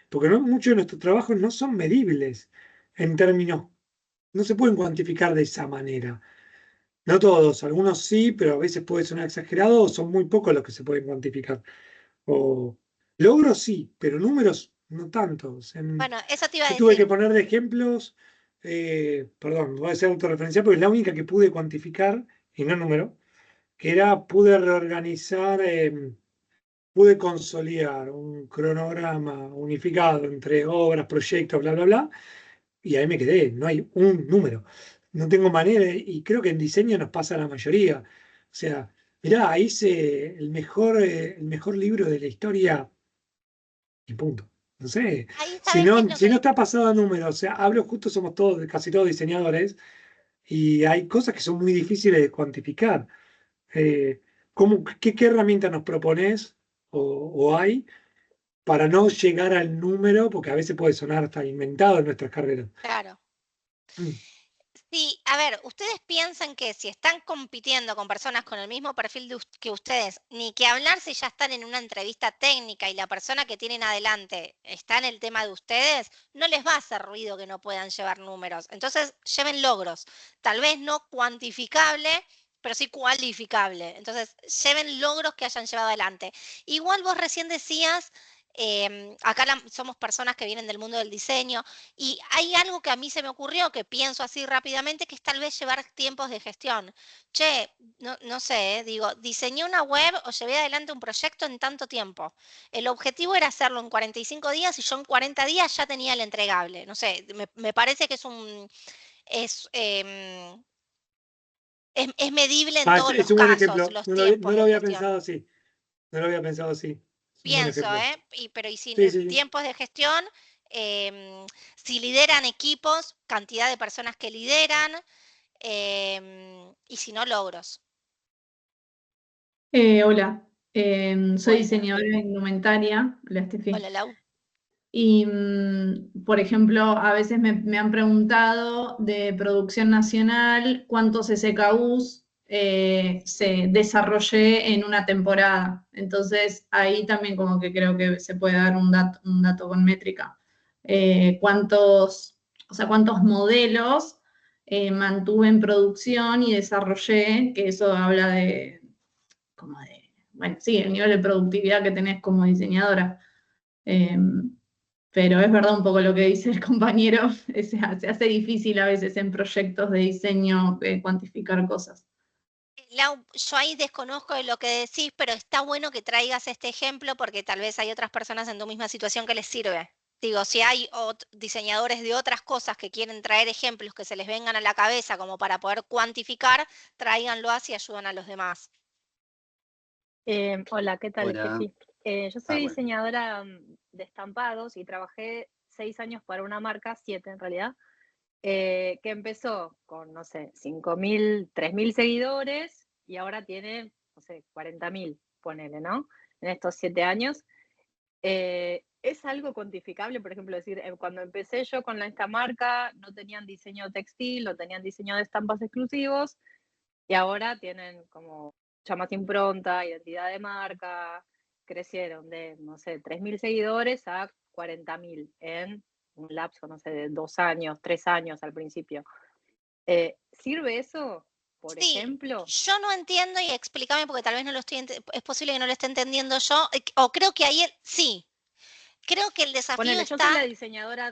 porque muchos de nuestros trabajos no son medibles en términos, no se pueden cuantificar de esa manera? No todos, algunos sí, pero a veces puede sonar exagerado o son muy pocos los que se pueden cuantificar. O logros sí, pero números no tantos. Bueno, eso te iba a Yo tuve que decir. poner de ejemplos, perdón, voy a hacer autorreferencial porque es la única que pude cuantificar, y no número, que era, pude reorganizar, pude consolidar un cronograma unificado entre obras, proyectos, bla, bla, bla, y ahí me quedé, no hay un número. No tengo manera, y creo que en diseño nos pasa a la mayoría. O sea, mirá, hice el mejor libro de la historia y punto. No sé, Ahí si sabes qué es no, lo si no que... está pasado a números, o sea, hablo justo, somos todos, casi todos diseñadores, y hay cosas que son muy difíciles de cuantificar. Eh, qué herramienta nos propones o hay para no llegar al número? Porque a veces puede sonar hasta inventado en nuestras carreras. Claro. Mm. Sí, a ver, ustedes piensan que si están compitiendo con personas con el mismo perfil que ustedes, ni que hablar si ya están en una entrevista técnica y la persona que tienen adelante está en el tema de ustedes, no les va a hacer ruido que no puedan llevar números. Entonces, lleven logros, tal vez no cuantificable, pero sí cualificable. Entonces, lleven logros que hayan llevado adelante. Igual vos recién decías, acá somos personas que vienen del mundo del diseño, y hay algo que a mí se me ocurrió, que pienso así rápidamente, que es tal vez llevar tiempos de gestión. Che, no sé, digo, diseñé una web o llevé adelante un proyecto en tanto tiempo. El objetivo era hacerlo en 45 días y yo en 40 días ya tenía el entregable. No sé, me parece que es medible en todos Es los un buen casos, ejemplo. los No tiempos lo de había gestión. pensado así. No lo había pensado así. Es un buen Pienso, ejemplo. pero y si Sí, sí, sí. tiempos de gestión, si lideran equipos, cantidad de personas que lideran, y si no, logros. Hola, soy Hola. diseñadora de indumentaria, hola Estefi. Hola, Lau. Y, por ejemplo, a veces me han preguntado de producción nacional cuántos SKUs se desarrollé en una temporada. Entonces, ahí también como que creo que se puede dar un dato con métrica. Cuántos modelos mantuve en producción y desarrollé, que eso habla bueno, sí, el nivel de productividad que tenés como diseñadora. Pero es verdad un poco lo que dice el compañero, se hace difícil a veces en proyectos de diseño cuantificar cosas. Lau, yo ahí desconozco de lo que decís, pero está bueno que traigas este ejemplo porque tal vez hay otras personas en tu misma situación que les sirve. Digo, si hay diseñadores de otras cosas que quieren traer ejemplos que se les vengan a la cabeza como para poder cuantificar, tráiganlo así y ayudan a los demás. Hola, ¿qué tal, Hola. Steffi? Yo soy Bueno. diseñadora de estampados y trabajé 6 años para una marca, 7 en realidad, que empezó con, no sé, 5.000, 3.000 seguidores y ahora tiene, no sé, 40.000, ponele, ¿no? En estos 7 años. ¿Es algo cuantificable? Por ejemplo, decir, cuando empecé yo con esta marca, no tenían diseño textil, no tenían diseño de estampas exclusivos, y ahora tienen como mucha más impronta, identidad de marca, crecieron de, no sé, 3.000 seguidores a 40.000 en un lapso, no sé, de 2 años, 3 años al principio. ¿Sirve eso, por Sí, ejemplo? yo no entiendo y explícame porque tal vez no lo estoy, es posible que no lo esté entendiendo yo, o creo que ahí sí. Creo que el desafío Ponele, yo soy está. la diseñadora,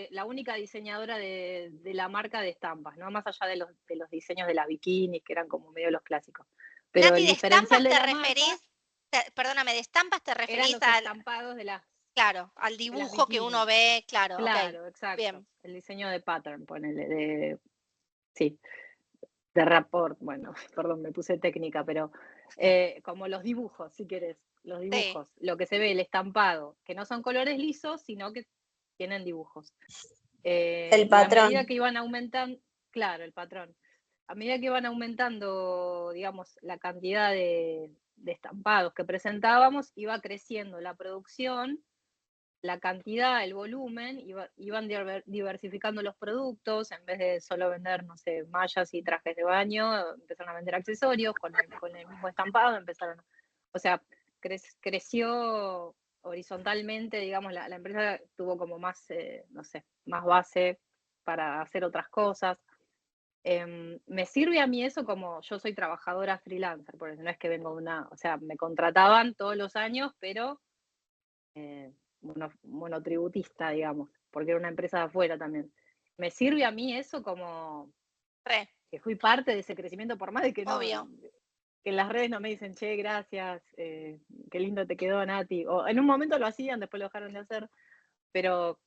la única diseñadora de la marca de estampas, ¿no? Más allá de los diseños de las bikinis, que eran como medio los clásicos. Pero Nati, el ¿de estampas diferencial de te la marca referís? Perdóname, ¿de estampas te eran referís los al, estampados de las claro, al de las dibujo que uno bikinis. ve? Claro, ok, Claro, exacto. bien. El diseño de pattern, ponele, sí, de rapport, bueno, perdón, me puse técnica, pero como los dibujos, si querés, los Sí, dibujos, lo que se ve, el estampado, que no son colores lisos, sino que tienen dibujos. El Y a medida patrón. que iban aumentando, claro, el patrón, a medida que iban aumentando, digamos, la cantidad de estampados que presentábamos, iba creciendo la producción, la cantidad, el volumen, iban diversificando los productos, en vez de solo vender, no sé, mallas y trajes de baño, empezaron a vender accesorios con el mismo estampado, empezaron, o sea, creció horizontalmente, digamos, la empresa tuvo como más, no sé, más base para hacer otras cosas. Me sirve a mí eso como yo soy trabajadora freelancer, por eso no es que vengo de una, o sea, me contrataban todos los años, pero monotributista, digamos, porque era una empresa de afuera también. Me sirve a mí eso como re, que fui parte de ese crecimiento, por más de que no, obvio. que en las redes no me dicen, che, gracias, qué lindo te quedó, Nati. O en un momento lo hacían, después lo dejaron de hacer, pero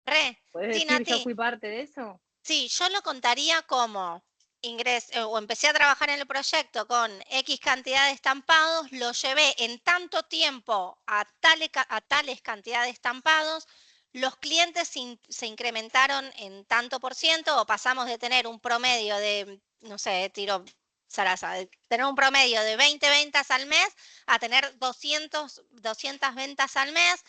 Re. ¿podés Sí, decir yo Nati. fui parte de eso? Sí, yo lo contaría como ingresé o empecé a trabajar en el proyecto con X cantidad de estampados, lo llevé en tanto tiempo a tales cantidad de estampados, los clientes se incrementaron en tanto por ciento o pasamos de tener un promedio de, no sé, tiro zaraza, de tener un promedio de 20 ventas al mes a tener 200 ventas al mes.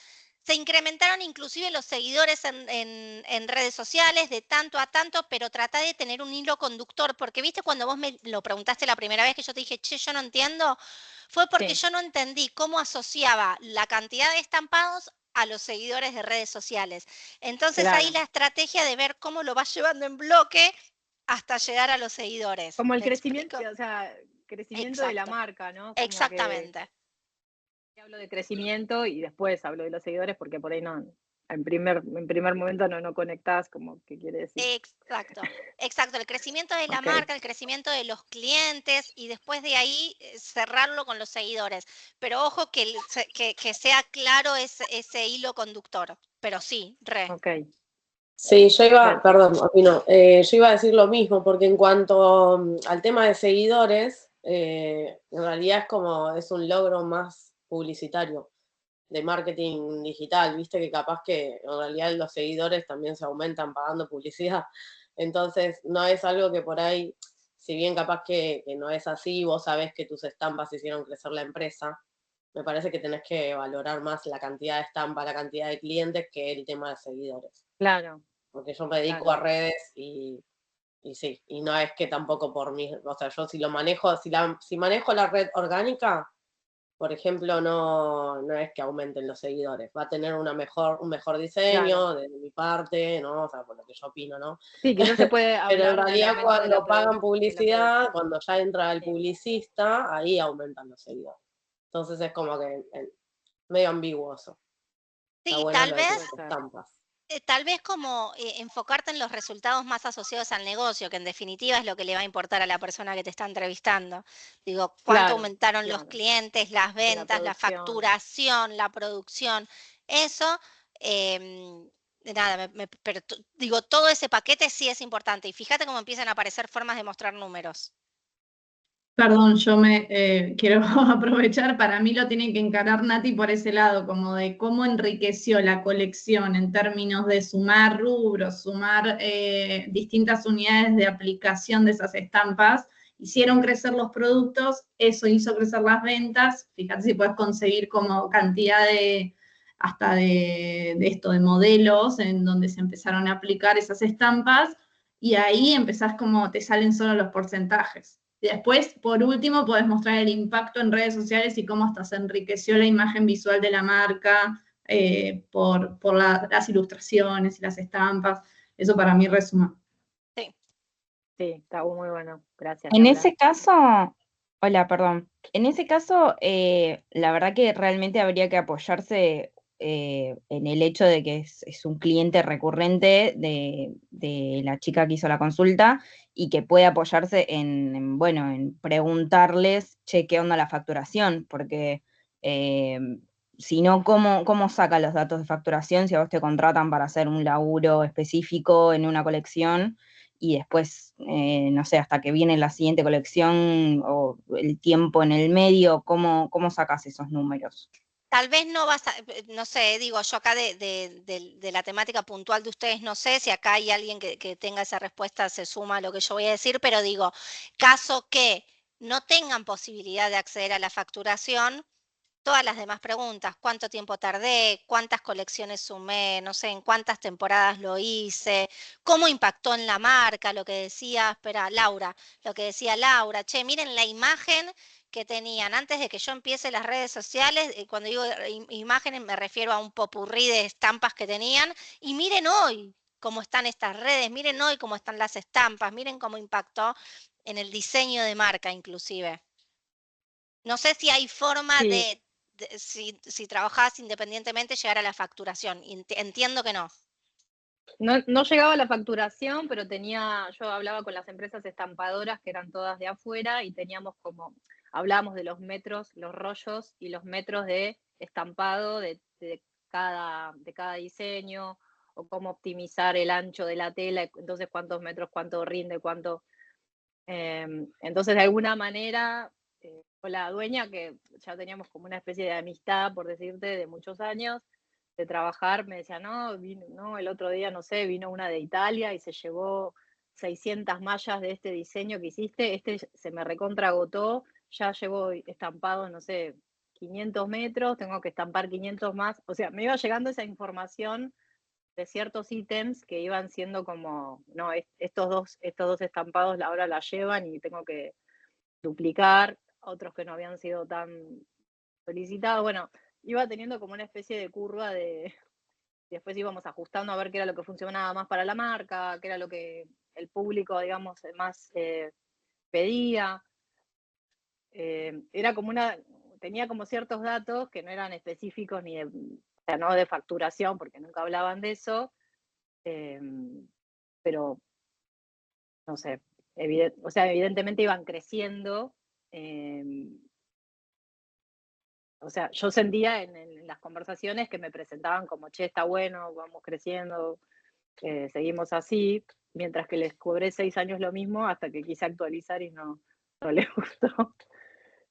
Se incrementaron inclusive los seguidores en redes sociales de tanto a tanto, pero trata de tener un hilo conductor, porque viste cuando vos me lo preguntaste la primera vez que yo te dije, che, yo no entiendo, fue porque Sí, yo no entendí cómo asociaba la cantidad de estampados a los seguidores de redes sociales. Entonces ahí claro. la estrategia de ver cómo lo vas llevando en bloque hasta llegar a los seguidores. Como el ¿Me crecimiento, explico? o sea, crecimiento de la Exacto, marca, ¿no? Como que exactamente. hablo de crecimiento y después hablo de los seguidores porque por ahí no, en primer momento no conectás como que quiere decir. Exacto, exacto. El crecimiento de la Ok, marca, el crecimiento de los clientes y después de ahí cerrarlo con los seguidores. Pero ojo que sea claro ese hilo conductor. Pero sí, re. ok, Sí, yo iba, perfecto. perdón, opino, yo iba a decir lo mismo, porque en cuanto al tema de seguidores, en realidad es un logro más publicitario, de marketing digital, viste que capaz que en realidad los seguidores también se aumentan pagando publicidad, entonces no es algo que por ahí, si bien capaz que no es así, vos sabés que tus estampas hicieron crecer la empresa, me parece que tenés que valorar más la cantidad de estampa, la cantidad de clientes que el tema de seguidores Claro, porque yo me dedico claro. a redes y sí, y no es que tampoco por mí, o sea, yo si lo manejo, si manejo la red orgánica, por ejemplo, no es que aumenten los seguidores, va a tener un mejor Claro. diseño de mi parte, ¿no? O sea, por lo que yo opino, ¿no? Sí, quizás se puede Pero en hablar de un realidad aumento de cuando pagan de la publicidad, producción. cuando ya entra el Sí, publicista, ahí aumentan los seguidores. Entonces es como que medio ambiguoso. Está Sí, bueno tal lo de vez tus puede ser. estampas. Tal vez como enfocarte en los resultados más asociados al negocio, que en definitiva es lo que le va a importar a la persona que te está entrevistando. Digo, cuánto Claro, aumentaron los claro. clientes, las La ventas, la producción. facturación, la producción. Eso, nada, pero digo, todo ese paquete sí es importante. Y fíjate cómo empiezan a aparecer formas de mostrar números. Perdón, yo me quiero aprovechar, para mí lo tiene que encarar Nati por ese lado, como de cómo enriqueció la colección en términos de sumar rubros, sumar distintas unidades de aplicación de esas estampas, hicieron crecer los productos, eso hizo crecer las ventas, fíjate si puedes conseguir como cantidad de, hasta de esto, de modelos en donde se empezaron a aplicar esas estampas, y ahí empezás como te salen solo los porcentajes. Y después, por último, podés mostrar el impacto en redes sociales y cómo hasta se enriqueció la imagen visual de la marca por las ilustraciones y las estampas. Eso para mí resuma. Sí. Sí, está muy bueno. Gracias, En Laura. ese caso, hola, perdón. En ese caso, la verdad que realmente habría que apoyarse en el hecho de que es un cliente recurrente de la chica que hizo la consulta y que puede apoyarse bueno, en preguntarles, che, ¿qué onda la facturación? Porque si no, ¿cómo saca los datos de facturación si a vos te contratan para hacer un laburo específico en una colección? Y después, no sé, hasta que viene la siguiente colección o el tiempo en el medio, ¿cómo sacas esos números? Tal vez no vas a, no sé, digo, yo acá de la temática puntual de ustedes, no sé si acá hay alguien que tenga esa respuesta, se suma a lo que yo voy a decir, pero digo, caso que no tengan posibilidad de acceder a la facturación, todas las demás preguntas, cuánto tiempo tardé, cuántas colecciones sumé, no sé, en cuántas temporadas lo hice, cómo impactó en la marca, lo que decía, espera, Laura, lo que decía Laura, che, miren la imagen que tenían antes de que yo empiece las redes sociales, cuando digo imágenes me refiero a un popurrí de estampas que tenían, y miren hoy cómo están estas redes, miren hoy cómo están las estampas, miren cómo impactó en el diseño de marca inclusive. No sé si hay forma Sí, si trabajás independientemente, llegar a la facturación. Entiendo que no. no llegaba a la facturación, pero yo hablaba con las empresas estampadoras que eran todas de afuera y teníamos hablábamos de los metros, los rollos y los metros de estampado de cada diseño, o cómo optimizar el ancho de la tela, entonces cuántos metros, cuánto rinde, cuánto. Entonces, de alguna manera, con la dueña, que ya teníamos como una especie de amistad, por decirte, de muchos años, de trabajar, me decía, no, el otro día, no sé, vino una de Italia y se llevó 600 mallas de este diseño que hiciste, se me recontra agotó, ya llevo estampado, no sé, 500 metros, tengo que estampar 500 más. O sea, me iba llegando esa información de ciertos ítems que iban siendo como, no, estos dos estampados ahora la llevan y tengo que duplicar, otros que no habían sido tan solicitados. Bueno, iba teniendo como una especie de curva después íbamos ajustando a ver qué era lo que funcionaba más para la marca, qué era lo que el público, digamos, más pedía. Era como tenía como ciertos datos que no eran específicos ni o sea, no de facturación, porque nunca hablaban de eso, pero no sé, o sea, evidentemente iban creciendo. O sea, yo sentía en las conversaciones que me presentaban como, che, está bueno, vamos creciendo, seguimos así, mientras que les cobré 6 años lo mismo hasta que quise actualizar y no les gustó.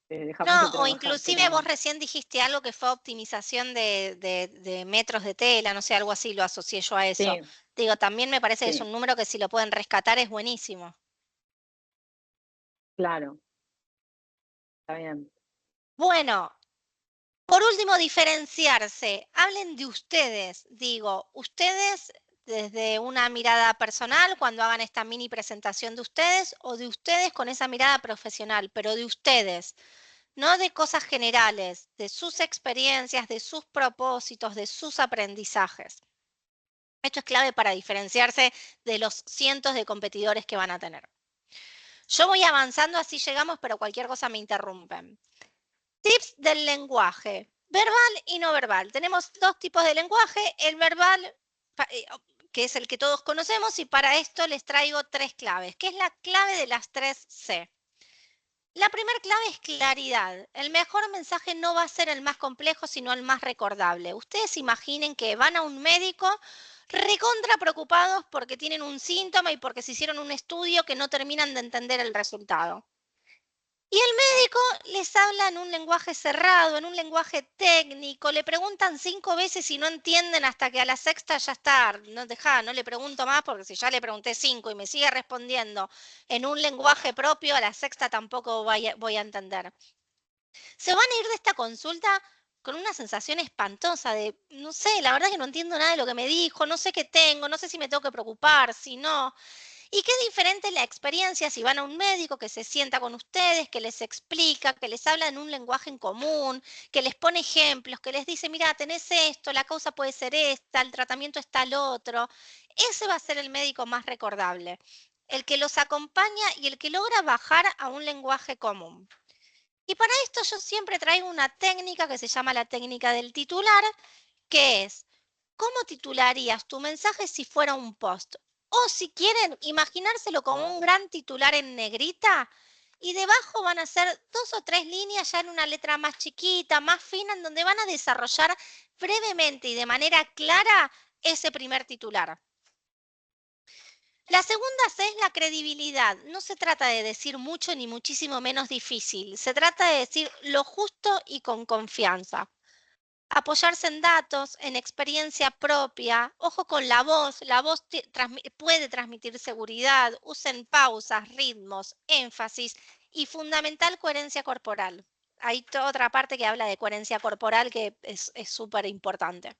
Dejamos de No, o trabajar, inclusive pero vos recién dijiste algo que fue optimización de metros de tela, no sé, algo así lo asocié yo a eso. sí, Digo, también me parece que es sí, un número que si lo pueden rescatar es buenísimo. claro, está bien. Bueno, por último, diferenciarse. Hablen de ustedes, digo, ustedes desde una mirada personal cuando hagan esta mini presentación de ustedes o de ustedes con esa mirada profesional, pero de ustedes, no de cosas generales, de sus experiencias, de sus propósitos, de sus aprendizajes. Esto es clave para diferenciarse de los cientos de competidores que van a tener. Yo voy avanzando, así llegamos, pero cualquier cosa me interrumpen. Tips del lenguaje, verbal y no verbal. Tenemos dos tipos de lenguaje. El verbal que es el que todos conocemos, y para esto les traigo 3 claves, que es la clave de las 3 C. La primera clave es claridad. El mejor mensaje no va a ser el más complejo, sino el más recordable. Ustedes imaginen que van a un médico recontra preocupados porque tienen un síntoma y porque se hicieron un estudio que no terminan de entender el resultado. Y el médico les habla en un lenguaje cerrado, en un lenguaje técnico, le preguntan 5 veces y no entienden hasta que a la sexta ya está. No le pregunto más porque si ya le pregunté 5 y me sigue respondiendo en un lenguaje propio, a la sexta tampoco voy a entender. Se van a ir de esta consulta con una sensación espantosa de, no sé, la verdad que no entiendo nada de lo que me dijo, no sé qué tengo, no sé si me tengo que preocupar, si no. Y qué diferente la experiencia si van a un médico que se sienta con ustedes, que les explica, que les habla en un lenguaje en común, que les pone ejemplos, que les dice, mira, tenés esto, la causa puede ser esta, el tratamiento está el otro. Ese va a ser el médico más recordable, el que los acompaña y el que logra bajar a un lenguaje común. Y para esto yo siempre traigo una técnica que se llama la técnica del titular, que es, ¿cómo titularías tu mensaje si fuera un post? O si quieren imaginárselo como un gran titular en negrita, y debajo van a ser 2 o 3 líneas ya en una letra más chiquita, más fina, en donde van a desarrollar brevemente y de manera clara ese primer titular. La segunda C es la credibilidad. No se trata de decir mucho ni muchísimo menos difícil. Se trata de decir lo justo y con confianza. Apoyarse en datos, en experiencia propia. Ojo con la voz puede transmitir seguridad. Usen pausas, ritmos, énfasis y fundamental coherencia corporal. Hay otra parte que habla de coherencia corporal que es súper importante.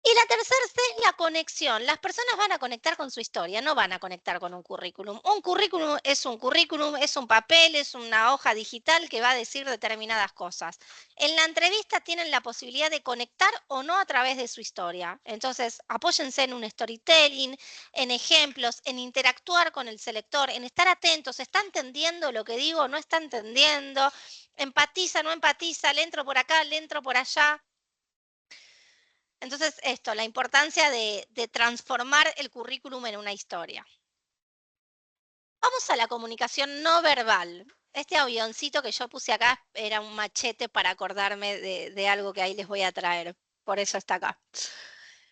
Y la tercera C es la conexión. Las personas van a conectar con su historia, no van a conectar con un currículum. Un currículum, es un papel, es una hoja digital que va a decir determinadas cosas. En la entrevista tienen la posibilidad de conectar o no a través de su historia. Entonces, apóyense en un storytelling, en ejemplos, en interactuar con el selector, en estar atentos. ¿Está entendiendo lo que digo? ¿No está entendiendo? ¿Empatiza? ¿No empatiza? ¿Le entro por acá? ¿Le entro por allá? Entonces, la importancia de transformar el currículum en una historia. Vamos a la comunicación no verbal. Este avioncito que yo puse acá era un machete para acordarme de algo que ahí les voy a traer. Por eso está acá.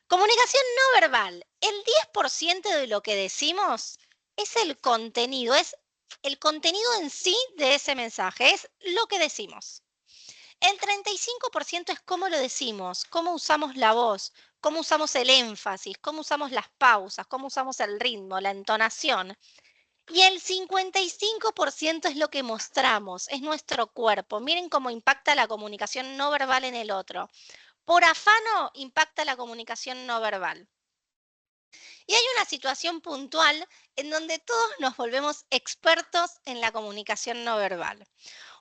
Comunicación no verbal. El 10% de lo que decimos es el contenido en sí de ese mensaje, es lo que decimos. El 35% es cómo lo decimos, cómo usamos la voz, cómo usamos el énfasis, cómo usamos las pausas, cómo usamos el ritmo, la entonación. Y el 55% es lo que mostramos, es nuestro cuerpo. Miren cómo impacta la comunicación no verbal en el otro. Por afano impacta la comunicación no verbal. Y hay una situación puntual en donde todos nos volvemos expertos en la comunicación no verbal.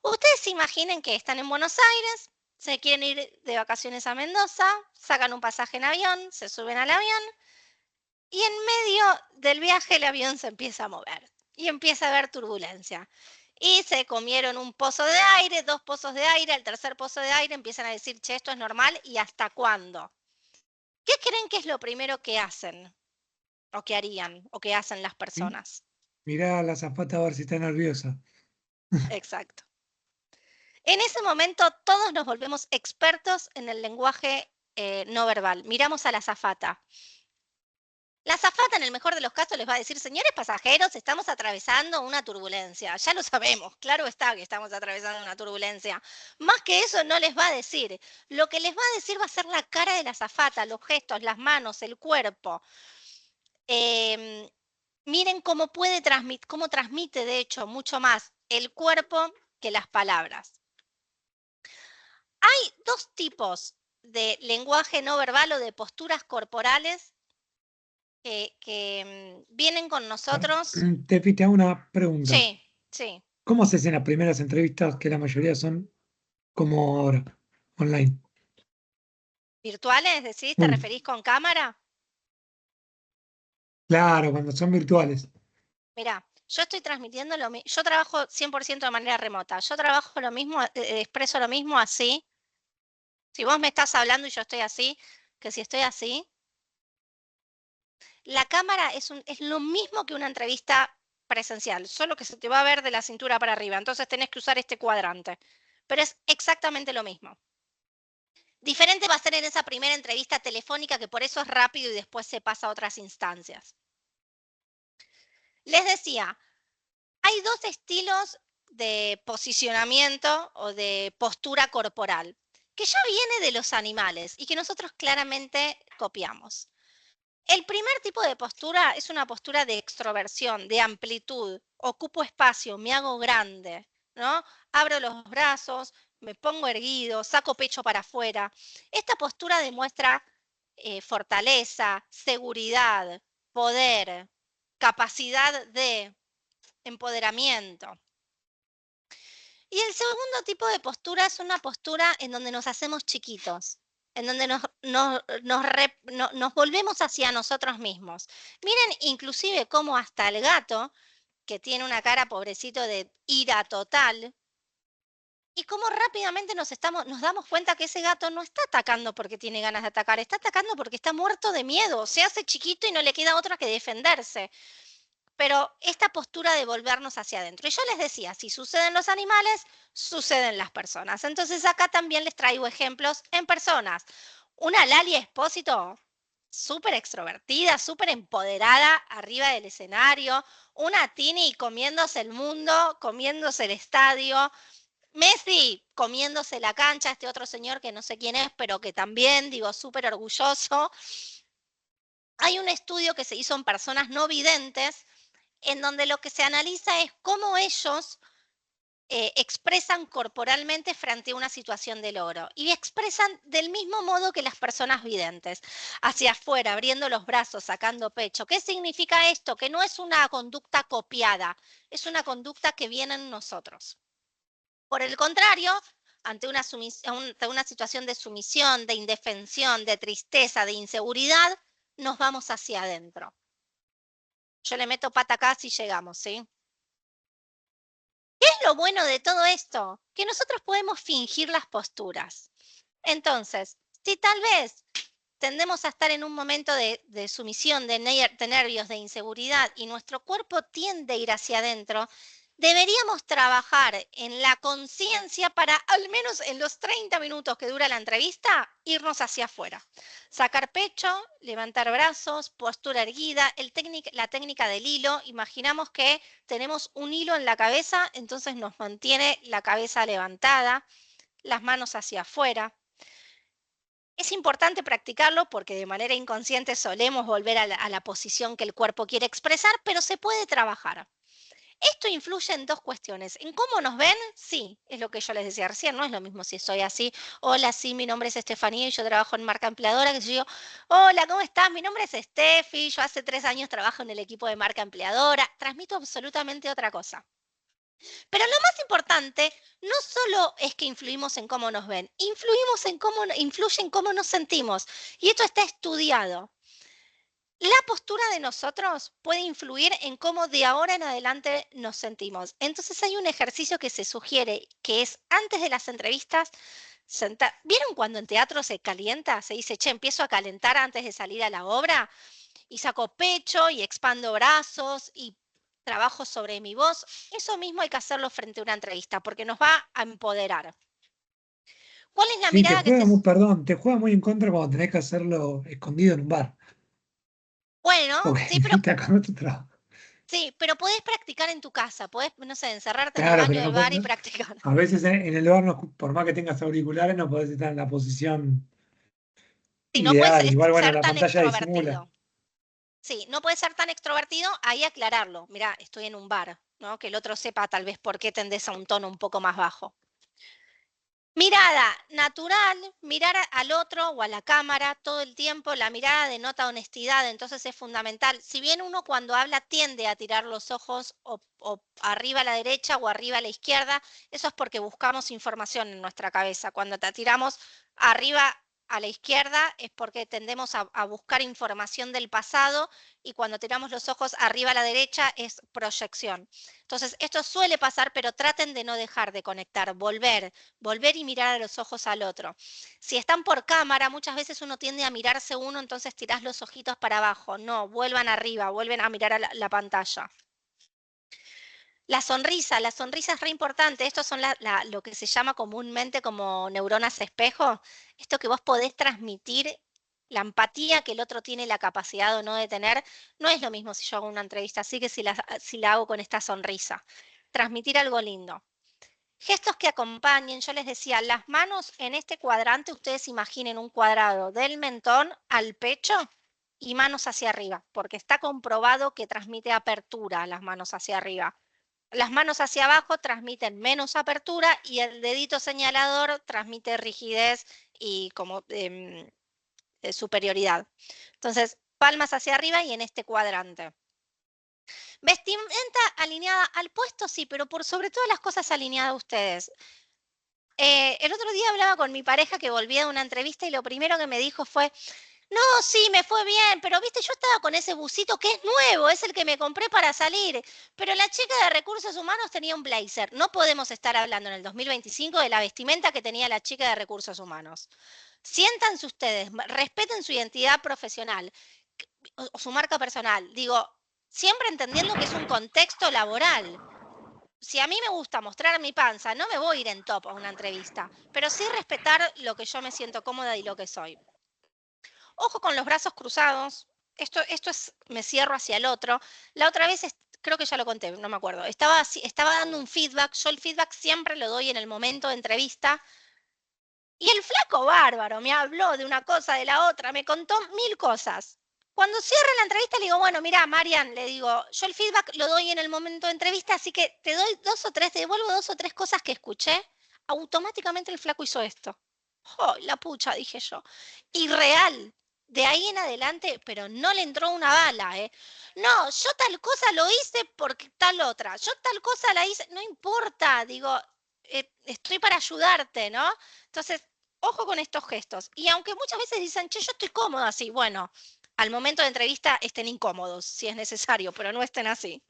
Ustedes se imaginen que están en Buenos Aires, se quieren ir de vacaciones a Mendoza, sacan un pasaje en avión, se suben al avión y en medio del viaje el avión se empieza a mover y empieza a haber turbulencia. Y se comieron un pozo de aire, 2 pozos de aire, al tercer pozo de aire empiezan a decir, che, esto es normal, ¿y hasta cuándo? ¿Qué creen que es lo primero que hacen? O que harían, o que hacen las personas. Mirá a la azafata a ver si está nerviosa. Exacto. En ese momento todos nos volvemos expertos en el lenguaje no verbal. Miramos a la azafata. La azafata, en el mejor de los casos, les va a decir, señores pasajeros, estamos atravesando una turbulencia. Ya lo sabemos, claro está que estamos atravesando una turbulencia. Más que eso no les va a decir. Lo que les va a decir va a ser la cara de la azafata, los gestos, las manos, el cuerpo. Miren cómo cómo transmite, de hecho, mucho más el cuerpo que las palabras. Hay 2 tipos de lenguaje no verbal o de posturas corporales que vienen con nosotros. Te hago una pregunta. Sí, sí. ¿Cómo haces en las primeras entrevistas, que la mayoría son como ahora, online? ¿Virtuales, decís? ¿Te referís con cámara? Claro, cuando son virtuales. Mirá, yo estoy transmitiendo yo trabajo 100% de manera remota. Yo trabajo lo mismo, expreso lo mismo así. Si vos me estás hablando y yo estoy así, que si estoy así. La cámara es lo mismo que una entrevista presencial, solo que se te va a ver de la cintura para arriba, entonces tenés que usar este cuadrante, pero es exactamente lo mismo. Diferente va a ser en esa primera entrevista telefónica, que por eso es rápido y después se pasa a otras instancias. Les decía, hay dos estilos de posicionamiento o de postura corporal, que ya viene de los animales y que nosotros claramente copiamos. El primer tipo de postura es una postura de extroversión, de amplitud. Ocupo espacio, me hago grande, ¿no? Abro los brazos, me pongo erguido, saco pecho para afuera. Esta postura demuestra fortaleza, seguridad, poder, capacidad de empoderamiento. Y el segundo tipo de postura es una postura en donde nos hacemos chiquitos, en donde nos volvemos hacia nosotros mismos. Miren inclusive cómo hasta el gato, que tiene una cara pobrecito de ira total, y cómo rápidamente nos damos cuenta que ese gato no está atacando porque tiene ganas de atacar, está atacando porque está muerto de miedo, se hace chiquito y no le queda otra que defenderse. Pero esta postura de volvernos hacia adentro. Y yo les decía, si suceden los animales, suceden las personas. Entonces acá también les traigo ejemplos en personas. Una Lali Espósito, súper extrovertida, súper empoderada arriba del escenario. Una Tini comiéndose el mundo, comiéndose el estadio. Messi comiéndose la cancha, este otro señor que no sé quién es, pero que también, digo, súper orgulloso. Hay un estudio que se hizo en personas no videntes, en donde lo que se analiza es cómo ellos expresan corporalmente frente a una situación de logro. Y expresan del mismo modo que las personas videntes, hacia afuera, abriendo los brazos, sacando pecho. ¿Qué significa esto? Que no es una conducta copiada, es una conducta que viene en nosotros. Por el contrario, ante una situación de sumisión, de indefensión, de tristeza, de inseguridad, nos vamos hacia adentro. Yo le meto pata acá si llegamos, ¿sí? ¿Qué es lo bueno de todo esto? Que nosotros podemos fingir las posturas. Entonces, si tal vez tendemos a estar en un momento de sumisión, de nervios, de inseguridad, y nuestro cuerpo tiende a ir hacia adentro, deberíamos trabajar en la conciencia para, al menos en los 30 minutos que dura la entrevista, irnos hacia afuera. Sacar pecho, levantar brazos, postura erguida, la técnica del hilo. Imaginamos que tenemos un hilo en la cabeza, entonces nos mantiene la cabeza levantada, las manos hacia afuera. Es importante practicarlo porque de manera inconsciente solemos volver a la posición que el cuerpo quiere expresar, pero se puede trabajar. Esto influye en dos cuestiones. ¿En cómo nos ven? Sí, es lo que yo les decía recién, no es lo mismo si estoy así. Hola, sí, mi nombre es Estefanía y yo trabajo en marca empleadora. Que yo, hola, ¿cómo estás? Mi nombre es Estefi, yo hace 3 años trabajo en el equipo de marca empleadora. Transmito absolutamente otra cosa. Pero lo más importante no solo es que influimos en cómo nos ven, influye en cómo nos sentimos. Y esto está estudiado. La postura de nosotros puede influir en cómo de ahora en adelante nos sentimos. Entonces hay un ejercicio que se sugiere, que es antes de las entrevistas, ¿vieron cuando en teatro se calienta? Se dice, che, empiezo a calentar antes de salir a la obra y saco pecho y expando brazos y trabajo sobre mi voz. Eso mismo hay que hacerlo frente a una entrevista porque nos va a empoderar. ¿Cuál es la Sí, mirada que te... perdón, te juega muy en contra cuando tenés que hacerlo escondido en un bar. Bueno, Porque sí, pero te acabó tu trabajo. sí, pero podés practicar en tu casa, podés, no sé, encerrarte en el Claro, baño pero del bar y practicar. a veces en el bar, por más que tengas auriculares, no podés estar en la posición Sí, no puedes ideal. Igual, bueno, ser la tan pantalla disimula. extrovertido. Sí, no puedes ser tan extrovertido, ahí aclararlo. Mirá, estoy en un bar, ¿no? Que el otro sepa tal vez por qué tendés a un tono un poco más bajo. Mirada natural, mirar al otro o a la cámara todo el tiempo, la mirada denota honestidad, entonces es fundamental. Si bien uno cuando habla tiende a tirar los ojos o arriba a la derecha o arriba a la izquierda, eso es porque buscamos información en nuestra cabeza. Cuando te tiramos arriba a la izquierda es porque tendemos a buscar información del pasado y cuando tiramos los ojos arriba a la derecha es proyección. Entonces, esto suele pasar, pero traten de no dejar de conectar, volver y mirar a los ojos al otro. Si están por cámara, muchas veces uno tiende a mirarse uno, entonces tirás los ojitos para abajo. No, vuelvan arriba, vuelven a mirar a la pantalla. La sonrisa es re importante. Estos son lo que se llama comúnmente como neuronas espejo. Esto que vos podés transmitir, la empatía que el otro tiene la capacidad o no de tener, no es lo mismo si yo hago una entrevista así que si la hago con esta sonrisa. Transmitir algo lindo. Gestos que acompañen, yo les decía, las manos en este cuadrante, ustedes imaginen un cuadrado del mentón al pecho y manos hacia arriba, porque está comprobado que transmite apertura las manos hacia arriba. Las manos hacia abajo transmiten menos apertura y el dedito señalador transmite rigidez y como superioridad. Entonces, palmas hacia arriba y en este cuadrante. Vestimenta alineada al puesto, sí, pero por sobre todas las cosas alineada a ustedes. El otro día hablaba con mi pareja que volvía de una entrevista y lo primero que me dijo fue, no, sí, me fue bien, pero viste, yo estaba con ese busito que es nuevo, es el que me compré para salir, pero la chica de recursos humanos tenía un blazer. No podemos estar hablando en el 2025 de la vestimenta que tenía la chica de recursos humanos. Siéntanse ustedes, respeten su identidad profesional o su marca personal. Digo, siempre entendiendo que es un contexto laboral. Si a mí me gusta mostrar mi panza, no me voy a ir en top a una entrevista, pero sí respetar lo que yo me siento cómoda y lo que soy. Ojo con los brazos cruzados. Esto es, me cierro hacia el otro. La otra vez, creo que ya lo conté, no me acuerdo. Estaba dando un feedback. Yo el feedback siempre lo doy en el momento de entrevista. Y el flaco bárbaro me habló de una cosa, de la otra, me contó 1000 cosas. Cuando cierra la entrevista le digo, bueno, mira, Marian, le digo, yo el feedback lo doy en el momento de entrevista, así que te devuelvo 2 o 3 cosas que escuché. Automáticamente el flaco hizo esto. ¡Oh, la pucha! Dije yo. Irreal. De ahí en adelante, pero no le entró una bala, ¿eh? No, yo tal cosa lo hice porque tal otra. Yo tal cosa la hice, no importa, digo, estoy para ayudarte, ¿no? Entonces, ojo con estos gestos. Y aunque muchas veces dicen, che, yo estoy cómoda así, bueno, al momento de entrevista estén incómodos, si es necesario, pero no estén así.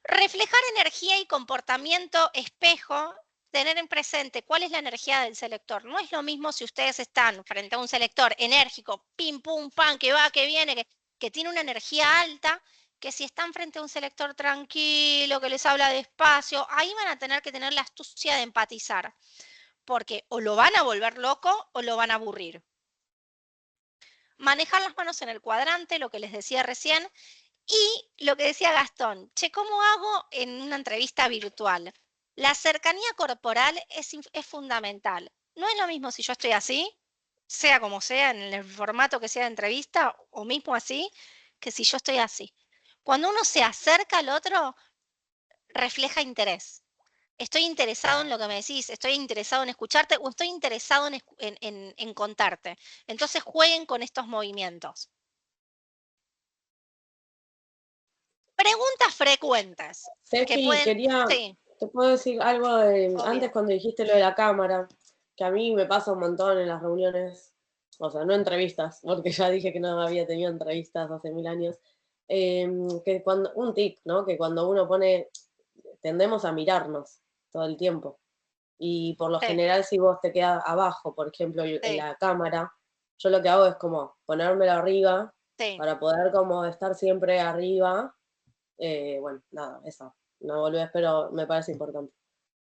Reflejar energía y comportamiento espejo, tener en presente cuál es la energía del selector. No es lo mismo si ustedes están frente a un selector enérgico, pim, pum, pam, que va, que viene, que tiene una energía alta, que si están frente a un selector tranquilo, que les habla despacio, ahí van a tener que tener la astucia de empatizar, porque o lo van a volver loco o lo van a aburrir. Manejar las manos en el cuadrante, lo que les decía recién, y lo que decía Gastón, che, ¿cómo hago en una entrevista virtual? La cercanía corporal es fundamental. No es lo mismo si yo estoy así, sea como sea, en el formato que sea de entrevista, o mismo así, que si yo estoy así. Cuando uno se acerca al otro, refleja interés. Estoy interesado en lo que me decís, estoy interesado en escucharte o estoy interesado en contarte. Entonces jueguen con estos movimientos. Preguntas frecuentes. Ceci, Sí, te puedo decir algo obvio. antes cuando dijiste lo de la cámara, que a mí me pasa un montón en las reuniones, o sea, no entrevistas, porque ya dije que no había tenido entrevistas hace 1000 años, que un tip, ¿no? Que cuando uno tendemos a mirarnos todo el tiempo. Y por lo general, si vos te quedas abajo, por ejemplo, en la cámara, yo lo que hago es como ponérmelo arriba para poder como estar siempre arriba. Bueno, nada, eso. No volvés, pero me parece importante.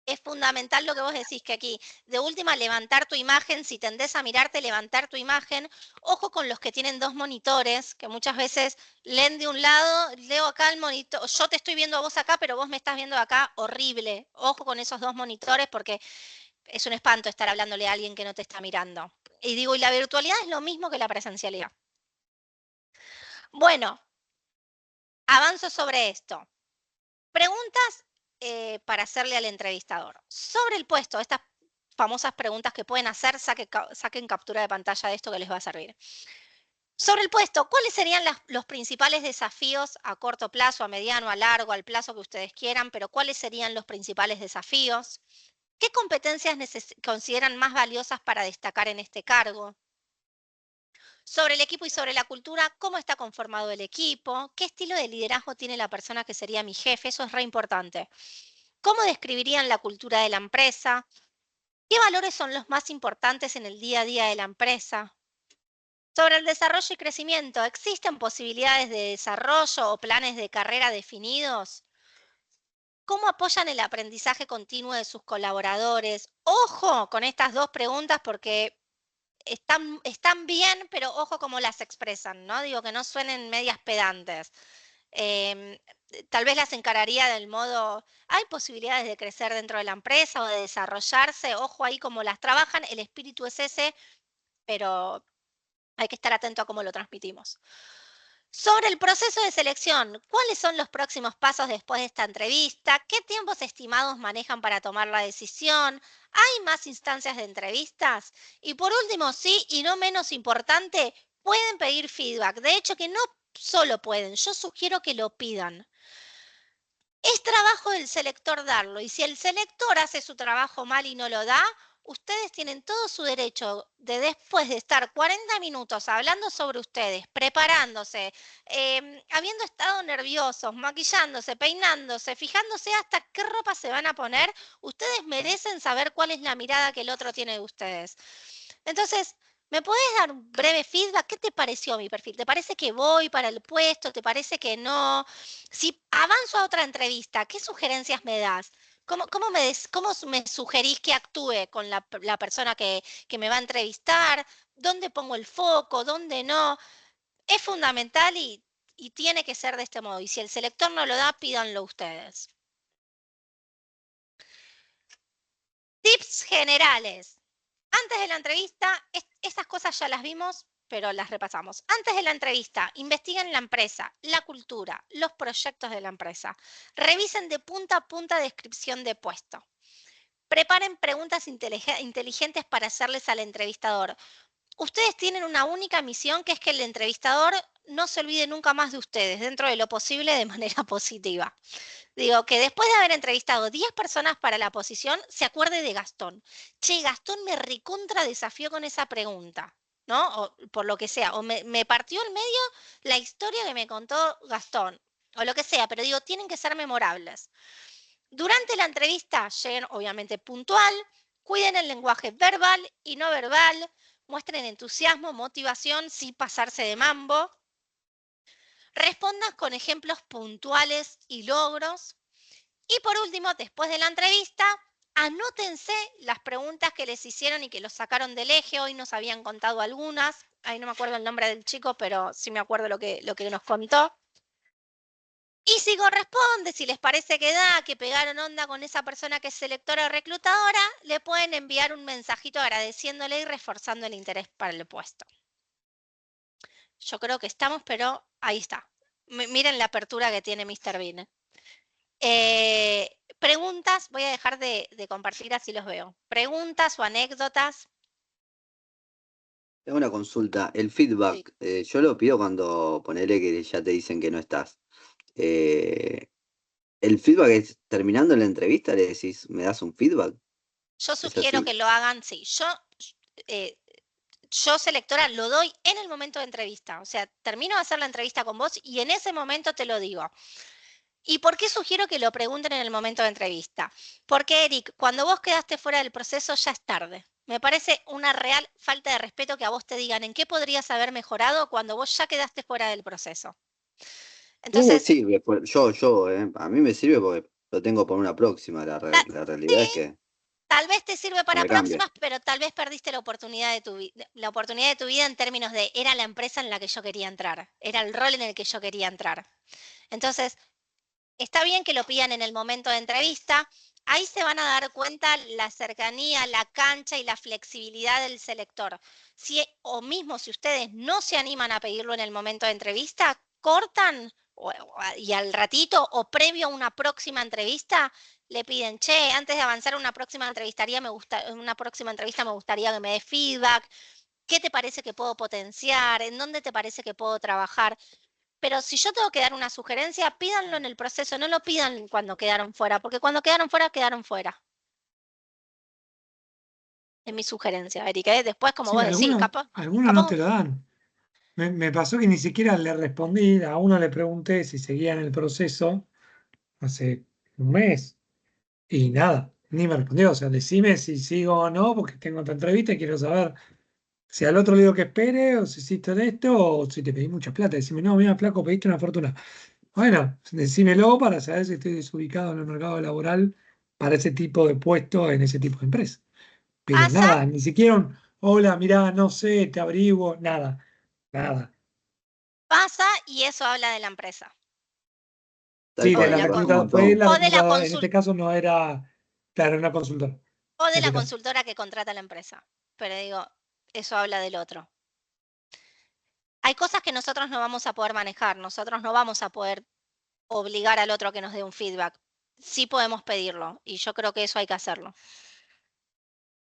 Es fundamental lo que vos decís, que aquí, de última, levantar tu imagen, si tendés a mirarte, levantar tu imagen. Ojo con los que tienen 2 monitores, que muchas veces leen de un lado, leo acá el monitor, yo te estoy viendo a vos acá, pero vos me estás viendo acá, horrible. Ojo con esos 2 monitores porque es un espanto estar hablándole a alguien que no te está mirando. Y digo, y la virtualidad es lo mismo que la presencialidad. Bueno, avanzo sobre esto. Preguntas para hacerle al entrevistador. Sobre el puesto, estas famosas preguntas que pueden hacer, saquen captura de pantalla de esto que les va a servir. Sobre el puesto, ¿cuáles serían los principales desafíos a corto plazo, a mediano, a largo, al plazo que ustedes quieran, pero cuáles serían los principales desafíos? ¿Qué competencias consideran más valiosas para destacar en este cargo? Sobre el equipo y sobre la cultura, ¿cómo está conformado el equipo? ¿Qué estilo de liderazgo tiene la persona que sería mi jefe? Eso es re importante. ¿Cómo describirían la cultura de la empresa? ¿Qué valores son los más importantes en el día a día de la empresa? Sobre el desarrollo y crecimiento, ¿existen posibilidades de desarrollo o planes de carrera definidos? ¿Cómo apoyan el aprendizaje continuo de sus colaboradores? Ojo con estas dos preguntas porque están bien, pero ojo cómo las expresan, ¿no? Digo, que no suenen medias pedantes. Tal vez las encararía del modo, ¿hay posibilidades de crecer dentro de la empresa o de desarrollarse? Ojo ahí cómo las trabajan, el espíritu es ese, pero hay que estar atento a cómo lo transmitimos. Sobre el proceso de selección, ¿cuáles son los próximos pasos después de esta entrevista? ¿Qué tiempos estimados manejan para tomar la decisión? ¿Hay más instancias de entrevistas? Y por último, sí, y no menos importante, pueden pedir feedback. De hecho, que no solo pueden, yo sugiero que lo pidan. Es trabajo del selector darlo, y si el selector hace su trabajo mal y no lo da, ustedes tienen todo su derecho de, después de estar 40 minutos hablando sobre ustedes, preparándose, habiendo estado nerviosos, maquillándose, peinándose, fijándose hasta qué ropa se van a poner, ustedes merecen saber cuál es la mirada que el otro tiene de ustedes. Entonces, ¿me podés dar un breve feedback? ¿Qué te pareció mi perfil? ¿Te parece que voy para el puesto? ¿Te parece que no? Si avanzo a otra entrevista, ¿qué sugerencias me das? ¿Cómo me sugerís que actúe con la persona que me va a entrevistar? ¿Dónde pongo el foco? ¿Dónde no? Es fundamental y tiene que ser de este modo. Y si el selector no lo da, pídanlo ustedes. Tips generales. Antes de la entrevista, estas cosas ya las vimos, pero las repasamos. Antes de la entrevista, investiguen la empresa, la cultura, los proyectos de la empresa. Revisen de punta a punta descripción de puesto. Preparen preguntas inteligentes para hacerles al entrevistador. Ustedes tienen una única misión, que es que el entrevistador no se olvide nunca más de ustedes, dentro de lo posible de manera positiva. Digo, que después de haber entrevistado 10 personas para la posición, se acuerde de Gastón. Che, Gastón me recontra desafió con esa pregunta, ¿no? O por lo que sea, o me partió en medio la historia que me contó Gastón, o lo que sea, pero digo, tienen que ser memorables. Durante la entrevista, lleguen obviamente puntual, cuiden el lenguaje verbal y no verbal, muestren entusiasmo, motivación, sin pasarse de mambo. Respondan con ejemplos puntuales y logros. Y por último, después de la entrevista, anótense las preguntas que les hicieron y que los sacaron del eje. Hoy nos habían contado algunas. Ahí no me acuerdo el nombre del chico, pero sí me acuerdo lo que nos contó. Y si corresponde, si les parece que da, que pegaron onda con esa persona que es selectora o reclutadora, le pueden enviar un mensajito agradeciéndole y reforzando el interés para el puesto. Yo creo que estamos, pero ahí está. Miren la apertura que tiene Mr. Bean. Preguntas, voy a dejar de compartir, así los veo. Preguntas o anécdotas. Tengo una consulta. El feedback, yo lo pido cuando ponele que ya te dicen que no estás. El feedback es terminando la entrevista, le decís, ¿me das un feedback? Yo sugiero que lo hagan, sí. Yo, selectora, lo doy en el momento de entrevista. O sea, termino de hacer la entrevista con vos y en ese momento te lo digo. ¿Y por qué sugiero que lo pregunten en el momento de entrevista? Porque, Eric, cuando vos quedaste fuera del proceso ya es tarde. Me parece una real falta de respeto que a vos te digan en qué podrías haber mejorado cuando vos ya quedaste fuera del proceso. Entonces, me sirve, a mí me sirve porque lo tengo por una próxima. La realidad es que tal vez te sirve para me cambia. próximas, pero tal vez perdiste la oportunidad de tu vida en términos de era la empresa en la que yo quería entrar, era el rol en el que yo quería entrar. Entonces, está bien que lo pidan en el momento de entrevista. Ahí se van a dar cuenta la cercanía, la cancha y la flexibilidad del selector. O mismo si ustedes no se animan a pedirlo en el momento de entrevista, cortan y al ratito o previo a una próxima entrevista le piden, che, antes de avanzar a una próxima entrevista me gustaría que me dé feedback. ¿Qué te parece que puedo potenciar? ¿En dónde te parece que puedo trabajar? Pero si yo tengo que dar una sugerencia, pídanlo en el proceso, no lo pidan cuando quedaron fuera, porque cuando quedaron fuera, quedaron fuera. Es mi sugerencia, Erika. Después, como Sí, vos decís, algunos no te lo dan. Me pasó que ni siquiera le respondí, a uno le pregunté si seguía en el proceso hace un mes y nada, ni me respondió. O sea, decime si sigo o no, porque tengo otra entrevista y quiero saber si al otro le digo que espere o si hiciste de esto o si te pedí mucha plata. Decime, no, mira, flaco, pediste una fortuna. Bueno, decímelo para saber si estoy desubicado en el mercado laboral para ese tipo de puesto en ese tipo de empresa. Pero pasa, nada, ni siquiera un hola, mirá, no sé, te averiguo, nada, nada. pasa y eso habla de la empresa. Tal Sí, O de de cual, la la, pasa un reclutadora, fue montón. la o de la reclutadora, en este caso no era, claro, una consultora, o de en la este caso. consultora que contrata la empresa. Pero digo, eso habla del otro. Hay cosas que nosotros no vamos a poder manejar, nosotros no vamos a poder obligar al otro a que nos dé un feedback. Sí podemos pedirlo y yo creo que eso hay que hacerlo.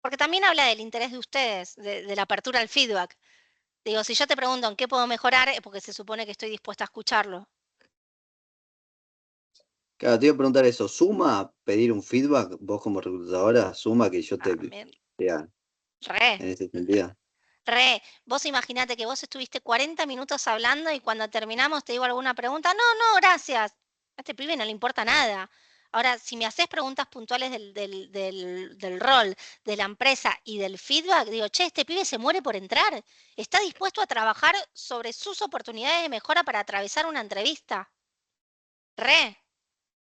Porque también habla del interés de ustedes, de la apertura al feedback. Digo, si yo te pregunto en qué puedo mejorar, es porque se supone que estoy dispuesta a escucharlo. Claro, te iba a preguntar eso. ¿Suma pedir un feedback vos como reclutadora? ¿Suma que yo te También, vea re, en ese sentido? Vos imaginate que vos estuviste 40 minutos hablando y cuando terminamos te digo alguna pregunta. No, gracias. A este pibe no le importa nada. Ahora, si me haces preguntas puntuales del rol, de la empresa y del feedback, digo, che, este pibe se muere por entrar. Está dispuesto a trabajar sobre sus oportunidades de mejora para atravesar una entrevista.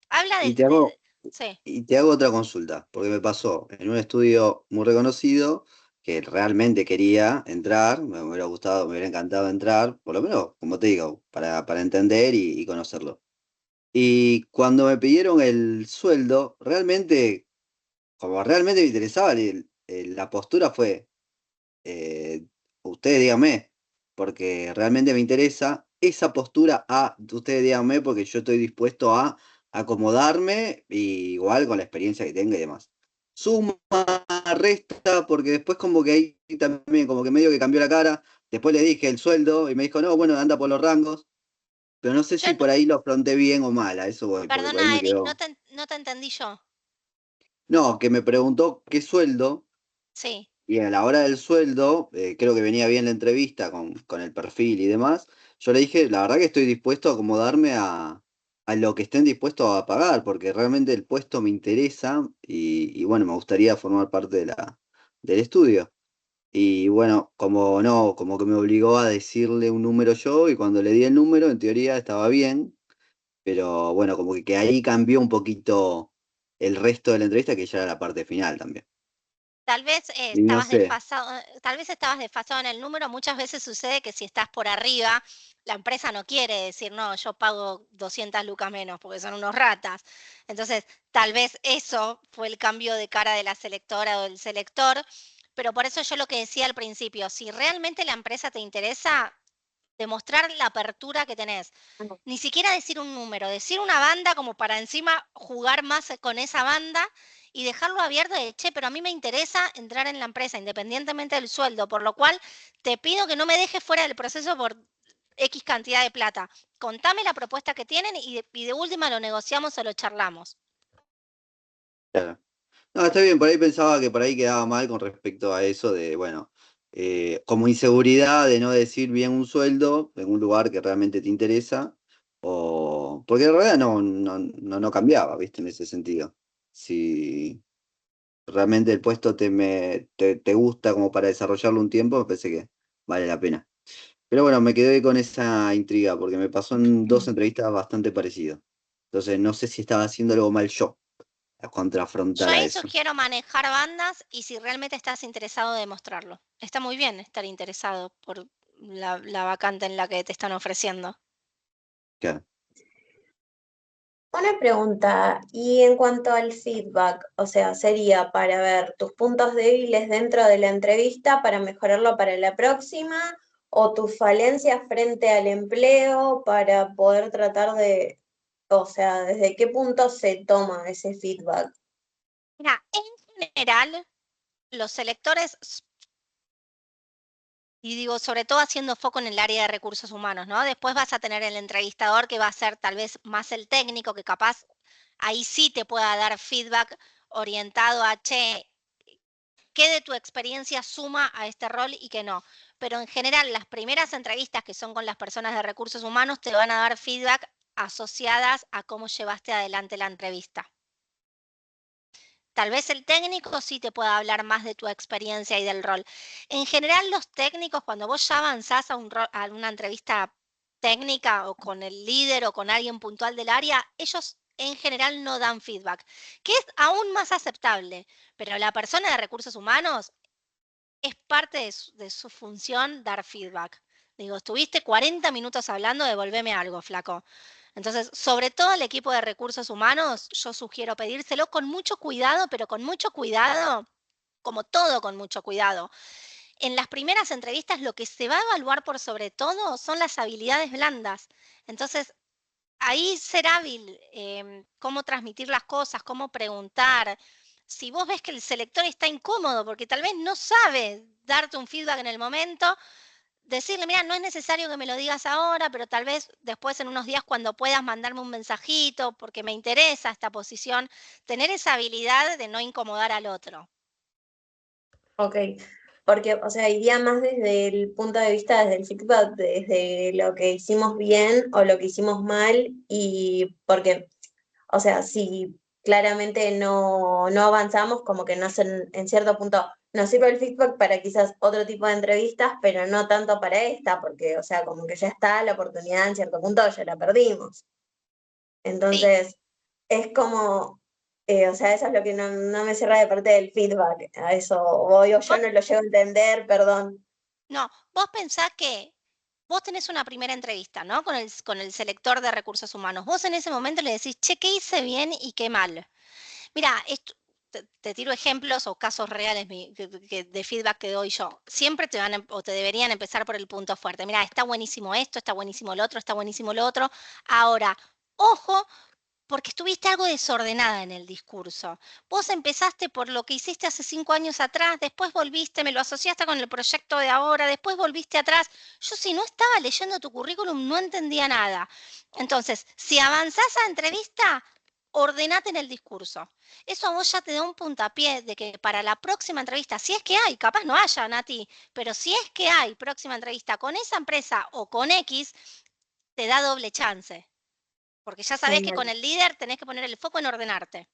Habla Y del... te hago, sí. y te hago otra consulta, porque me pasó en un estudio muy reconocido que realmente quería entrar, me hubiera gustado, me hubiera encantado entrar, por lo menos, como te digo, para entender y conocerlo. Y cuando me pidieron el sueldo, realmente, como realmente me interesaba, la postura fue, ustedes díganme, porque realmente me interesa esa postura a ustedes díganme, porque yo estoy dispuesto a acomodarme, y igual con la experiencia que tenga y demás. Suma, resta, porque después como que ahí también, como que medio que cambió la cara, después le dije el sueldo y me dijo, no, bueno, anda por los rangos, pero no sé Yo si por ahí lo afronté bien o mal, a eso voy, porque por ahí Perdona, me Eric, quedó. no te entendí yo. No, que me preguntó qué sueldo. Sí. Y a la hora del sueldo, creo que venía bien la entrevista con el perfil y demás. Yo le dije, la verdad que estoy dispuesto a acomodarme a lo que estén dispuestos a pagar, porque realmente el puesto me interesa y bueno, me gustaría formar parte del estudio. Y bueno, como no, como que me obligó a decirle un número yo y cuando le di el número, en teoría estaba bien, pero bueno, como que ahí cambió un poquito el resto de la entrevista, que ya era la parte final también. Tal vez Y no sé. tal vez estabas desfasado en el número. Muchas veces sucede que si estás por arriba, la empresa no quiere decir, no, yo pago 200 lucas menos porque son unos ratas. Entonces, tal vez eso fue el cambio de cara de la selectora o del selector. Pero por eso yo lo que decía al principio, si realmente la empresa te interesa, demostrar la apertura que tenés. Ni siquiera decir un número, decir una banda como para encima jugar más con esa banda y dejarlo abierto de, che, pero a mí me interesa entrar en la empresa independientemente del sueldo, por lo cual te pido que no me dejes fuera del proceso por X cantidad de plata. Contame la propuesta que tienen y de última lo negociamos o lo charlamos. Claro. No, está bien, por ahí pensaba que por ahí quedaba mal con respecto a eso de, bueno, como inseguridad de no decir bien un sueldo en un lugar que realmente te interesa, o porque en realidad no cambiaba, ¿viste? En ese sentido. Si realmente el puesto te gusta como para desarrollarlo un tiempo, me parece que vale la pena. Pero bueno, me quedé con esa intriga porque me pasó en dos entrevistas bastante parecido. Entonces no sé si estaba haciendo algo mal yo a Yo contrafrontar a ahí eso. sugiero manejar bandas y si realmente estás interesado, demostrarlo. Está muy bien estar interesado por la vacante en la que te están ofreciendo. Claro. Una pregunta, y en cuanto al feedback, o sea, sería para ver tus puntos débiles dentro de la entrevista para mejorarlo para la próxima, o tus falencias frente al empleo para poder tratar de, o sea, ¿desde qué punto se toma ese feedback? Mira, en general, los selectores, y digo, sobre todo haciendo foco en el área de recursos humanos, ¿no? Después vas a tener el entrevistador que va a ser tal vez más el técnico, que capaz ahí sí te pueda dar feedback orientado a, che, qué de tu experiencia suma a este rol y qué no. Pero en general, las primeras entrevistas que son con las personas de recursos humanos te van a dar feedback asociadas a cómo llevaste adelante la entrevista. Tal vez el técnico sí te pueda hablar más de tu experiencia y del rol. En general, los técnicos, cuando vos ya avanzás a una entrevista técnica o con el líder o con alguien puntual del área, ellos en general no dan feedback, que es aún más aceptable. Pero la persona de recursos humanos es parte de su función dar feedback. Digo, estuviste 40 minutos hablando, devolveme algo, flaco. Entonces, sobre todo al equipo de recursos humanos, yo sugiero pedírselo con mucho cuidado, pero con mucho cuidado, como todo con mucho cuidado. En las primeras entrevistas lo que se va a evaluar por sobre todo son las habilidades blandas. Entonces, ahí ser hábil, cómo transmitir las cosas, cómo preguntar. Si vos ves que el selector está incómodo porque tal vez no sabe darte un feedback en el momento, decirle, mira, no es necesario que me lo digas ahora, pero tal vez después en unos días cuando puedas mandarme un mensajito porque me interesa esta posición, tener esa habilidad de no incomodar al otro. Ok, porque, o sea, iría más desde el punto de vista, desde el feedback, desde lo que hicimos bien o lo que hicimos mal, y porque, o sea, si claramente no avanzamos, como que en cierto punto nos sirve el feedback para quizás otro tipo de entrevistas, pero no tanto para esta, porque, o sea, como que ya está la oportunidad en cierto punto, ya la perdimos. Sí, Entonces, es como, o sea, eso es lo que no me cierra de parte del feedback. A eso voy, o yo vos, no lo llego a entender, perdón. no, vos pensás que vos tenés una primera entrevista, ¿no? Con el selector de recursos humanos. Vos en ese momento le decís, che, ¿qué hice bien y qué mal? Mira, te tiro ejemplos o casos reales de feedback que doy yo. Siempre te van o te deberían empezar por el punto fuerte. Mira, está buenísimo esto, está buenísimo lo otro, está buenísimo lo otro. Ahora, ojo, porque estuviste algo desordenada en el discurso. Vos empezaste por lo que hiciste hace 5 años atrás, después volviste, me lo asociaste con el proyecto de ahora, después volviste atrás. Yo si no estaba leyendo tu currículum no entendía nada. Entonces, si avanzás a entrevista, ordenate en el discurso. Eso a vos ya te da un puntapié de que para la próxima entrevista, si es que hay, capaz no haya, Nati, pero si es que hay próxima entrevista con esa empresa o con X, te da doble chance. Porque ya sabés que Genial. con el líder tenés que poner el foco en ordenarte.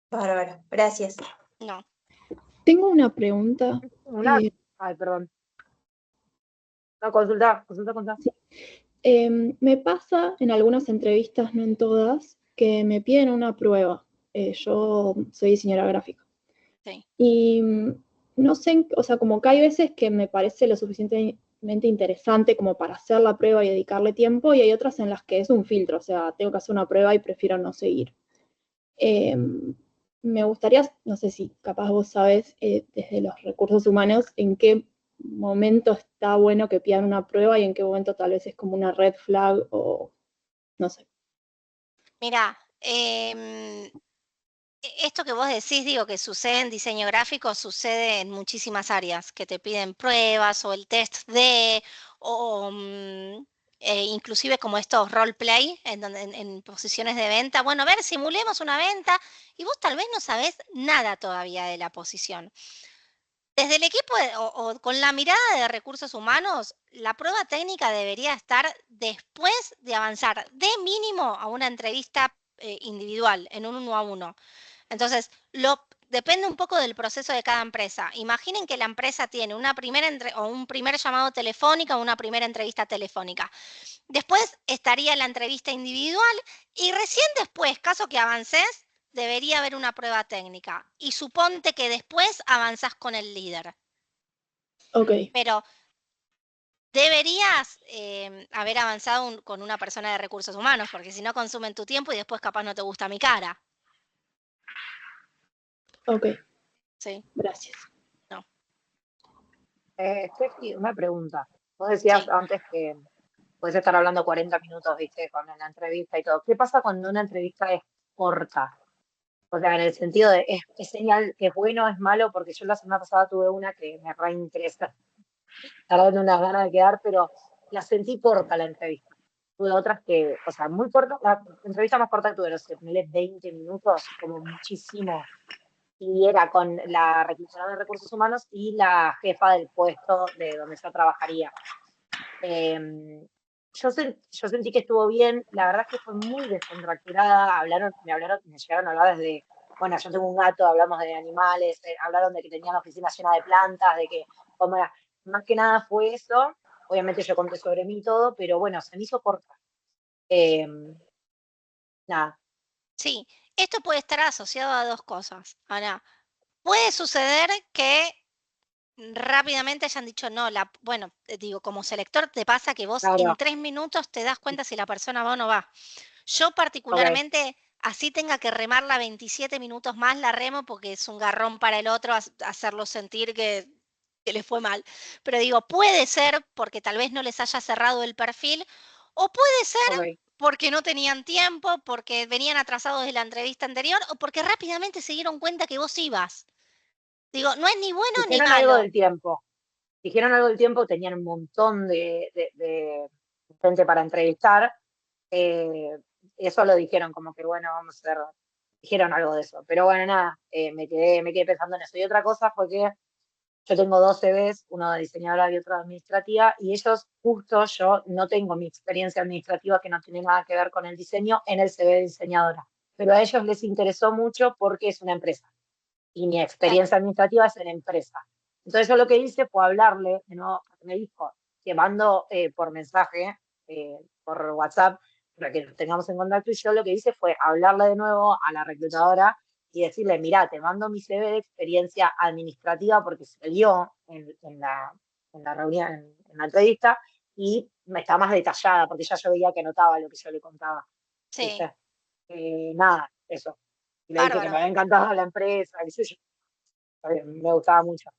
Bárbaro, gracias. No. Tengo una pregunta. Ay, perdón. No, consulta. Me pasa en algunas entrevistas, no en todas, que me piden una prueba. Yo soy diseñadora gráfica. Sí. Y no sé, o sea, como que hay veces que me parece lo suficientemente interesante como para hacer la prueba y dedicarle tiempo, y hay otras en las que es un filtro, o sea, tengo que hacer una prueba y prefiero no seguir. Me gustaría, no sé si capaz vos sabés, desde los recursos humanos, en qué momento está bueno que pidan una prueba y en qué momento tal vez es como una red flag o no sé. Mira, esto que vos decís, digo, que sucede en diseño gráfico, sucede en muchísimas áreas, que te piden pruebas o el test de, o inclusive como estos roleplay en posiciones de venta. Bueno, a ver, simulemos una venta y vos tal vez no sabés nada todavía de la posición. Desde el equipo o con la mirada de recursos humanos, la prueba técnica debería estar después de avanzar de mínimo a una entrevista individual, en un 1-a-1. Entonces, depende un poco del proceso de cada empresa. Imaginen que la empresa tiene un primer llamado telefónico o una primera entrevista telefónica. Después estaría la entrevista individual y recién después, caso que avances, debería haber una prueba técnica. Y suponte que después avanzás con el líder. Ok. Pero deberías haber avanzado con una persona de recursos humanos, porque si no consumen tu tiempo y después capaz no te gusta mi cara. Ok, Sí, gracias. no. Steffi, una pregunta. Vos decías Sí. antes que puedes estar hablando 40 minutos, viste, con la entrevista y todo. ¿Qué pasa cuando una entrevista es corta? O sea, en el sentido de, ¿es señal que es bueno o es malo? Porque yo la semana pasada tuve una que me reinteresa. Tardé unas ganas de quedar, pero la sentí corta la entrevista. Tuve otras que, o sea, muy corta, la entrevista más corta que tuve, no sé, ponele 20 minutos, como muchísimo. y era con la reclutadora de recursos humanos y la jefa del puesto de donde yo trabajaría. Yo sentí que estuvo bien, la verdad es que fue muy descontracturada, me llegaron a hablar desde, bueno, yo tengo un gato, hablamos de animales, hablaron de que tenían la oficina llena de plantas, de que, como era, más que nada fue eso, obviamente yo conté sobre mí y todo, pero bueno, se me hizo corta. Nada. Sí, esto puede estar asociado a dos cosas. Ahora, puede suceder que rápidamente hayan dicho no, bueno, digo, como selector te pasa que vos en Claro, 3 minutos te das cuenta si la persona va o no va. Yo ok, particularmente, así tenga que remarla 27 minutos más, la remo porque es un garrón para el otro hacerlo sentir que le fue mal. Pero digo, puede ser porque tal vez no les haya cerrado el perfil, o puede ser ok. porque no tenían tiempo, porque venían atrasados de la entrevista anterior, o porque rápidamente se dieron cuenta que vos ibas. Digo, no es ni bueno ni Dijeron algo malo. del tiempo. Dijeron algo del tiempo, tenían un montón de gente para entrevistar. Eso lo dijeron, como que bueno, vamos a hacer, dijeron algo de eso. Pero bueno, nada, me quedé pensando en eso. Y otra cosa fue que yo tengo 2 CVs, uno de diseñadora y otro de administrativa, y ellos, justo yo no tengo mi experiencia administrativa que no tiene nada que ver con el diseño en el CV de diseñadora. Pero a ellos les interesó mucho porque es una empresa y mi Claro. experiencia administrativa es en empresa. Entonces yo lo que hice fue hablarle, de nuevo, me dijo, te mando por mensaje, por WhatsApp, para que nos tengamos en contacto, y yo lo que hice fue hablarle de nuevo a la reclutadora y decirle, mira, te mando mi CV de experiencia administrativa porque se dio en la reunión, en la entrevista, y me está más detallada, porque ya yo veía que notaba lo que yo le contaba. Sí, ¿Viste? Nada, eso. Y le dije que me bárbaro. había encantado la empresa, qué sé yo. Me gustaba mucho.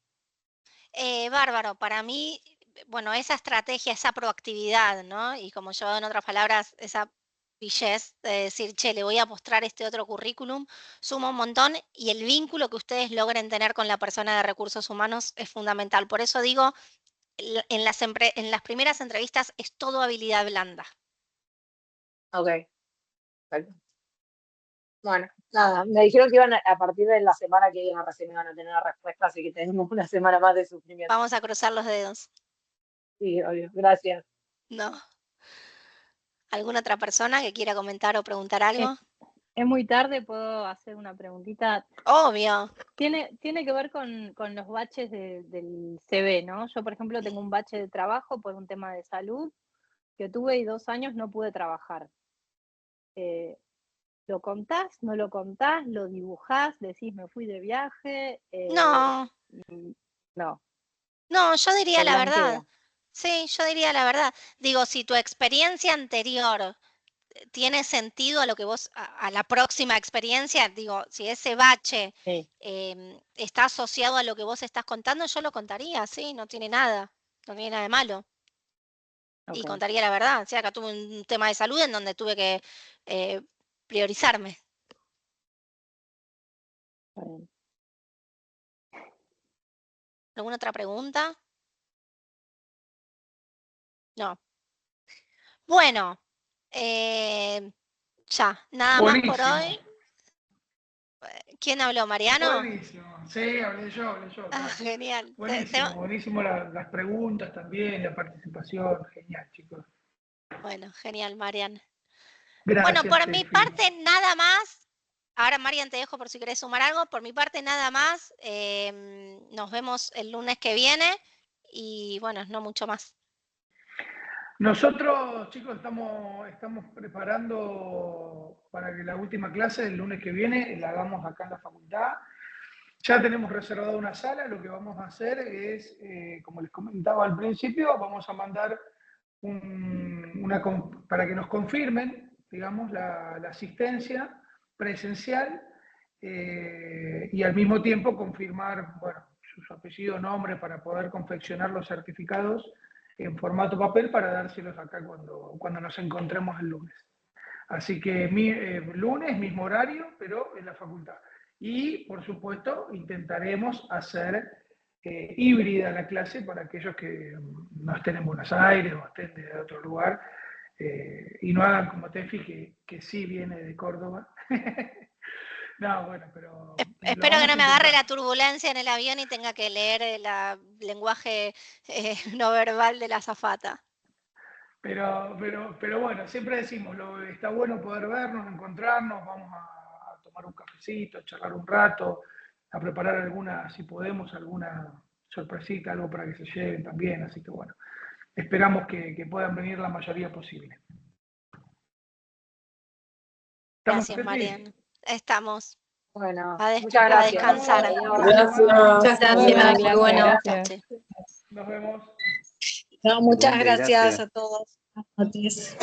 Bárbaro, para mí, bueno, esa estrategia, esa proactividad, ¿no? Y como yo en otras palabras, esa pillez de decir, che, le voy a mostrar este otro currículum, suma un montón y el vínculo que ustedes logren tener con la persona de recursos humanos es fundamental. Por eso digo, en las primeras entrevistas es todo habilidad blanda. Ok, perfecto. Bueno, nada, me dijeron que iban a partir de la semana que viene recién iban a tener una respuesta, así que tenemos una semana más de sufrimiento. Vamos a cruzar los dedos. Sí, obvio, gracias. ¿No? ¿Alguna otra persona que quiera comentar o preguntar Es, algo? es muy tarde, puedo hacer una preguntita. Obvio. Tiene que ver con los baches del CV, ¿no? Yo, por ejemplo, tengo un bache de trabajo por un tema de salud que tuve y 2 años no pude trabajar. ¿Lo contás? ¿No lo contás? ¿Lo dibujás? ¿Decís me fui de viaje? No, No, no, yo diría lo la verdad. blanqueo. Sí, yo diría la verdad. Digo, si tu experiencia anterior tiene sentido a lo que vos, a la próxima experiencia, digo, si ese bache Sí, está asociado a lo que vos estás contando, yo lo contaría, sí, no tiene nada, no tiene nada de malo. Y ok. contaría la verdad. O sea, acá tuve un tema de salud en donde tuve que eh, priorizarme. Está bien. ¿Alguna otra pregunta? No. Bueno, ya, nada más por Buenísimo, hoy. ¿Quién habló, Mariano? buenísimo. Sí, hablé yo, Ah, claro. genial. Buenísimo, buenísimo las preguntas también, la participación, genial, chicos. Bueno, genial, Marian. Bueno, Gracias, por mi Tefi. parte nada más. Ahora, Marian, te dejo por si querés sumar algo. Por mi parte nada más. Nos vemos el lunes que viene y bueno, no mucho más. Nosotros, chicos, estamos preparando para que la última clase del lunes que viene la hagamos acá en la facultad. Ya tenemos reservada una sala, lo que vamos a hacer es, como les comentaba al principio, vamos a mandar para que nos confirmen, digamos, la asistencia presencial y al mismo tiempo confirmar, bueno, sus apellidos, nombres para poder confeccionar los certificados en formato papel para dárselos acá cuando nos encontremos el lunes. Así que lunes, mismo horario, pero en la facultad. Y, por supuesto, intentaremos hacer híbrida la clase para aquellos que no estén en Buenos Aires o estén de otro lugar y no hagan como Tefi, que sí viene de Córdoba. No, bueno, pero Espero que vamos no a me agarre intentar. la turbulencia en el avión y tenga que leer el lenguaje no verbal de la azafata. Pero bueno, siempre decimos, está bueno poder vernos, encontrarnos, vamos a tomar un cafecito, a charlar un rato, a preparar alguna, si podemos, alguna sorpresita, algo para que se lleven también, así que bueno, esperamos que puedan venir la mayoría posible. ¿Estamos, Gracias, Ceci? Mariana. Estamos. Bueno, A muchas a gracias. descansar. Gracias. Muchas gracias, muy bueno. Gracias. Nos vemos. No, muchas Igualmente, gracias gracias. a todos. Buenas noches.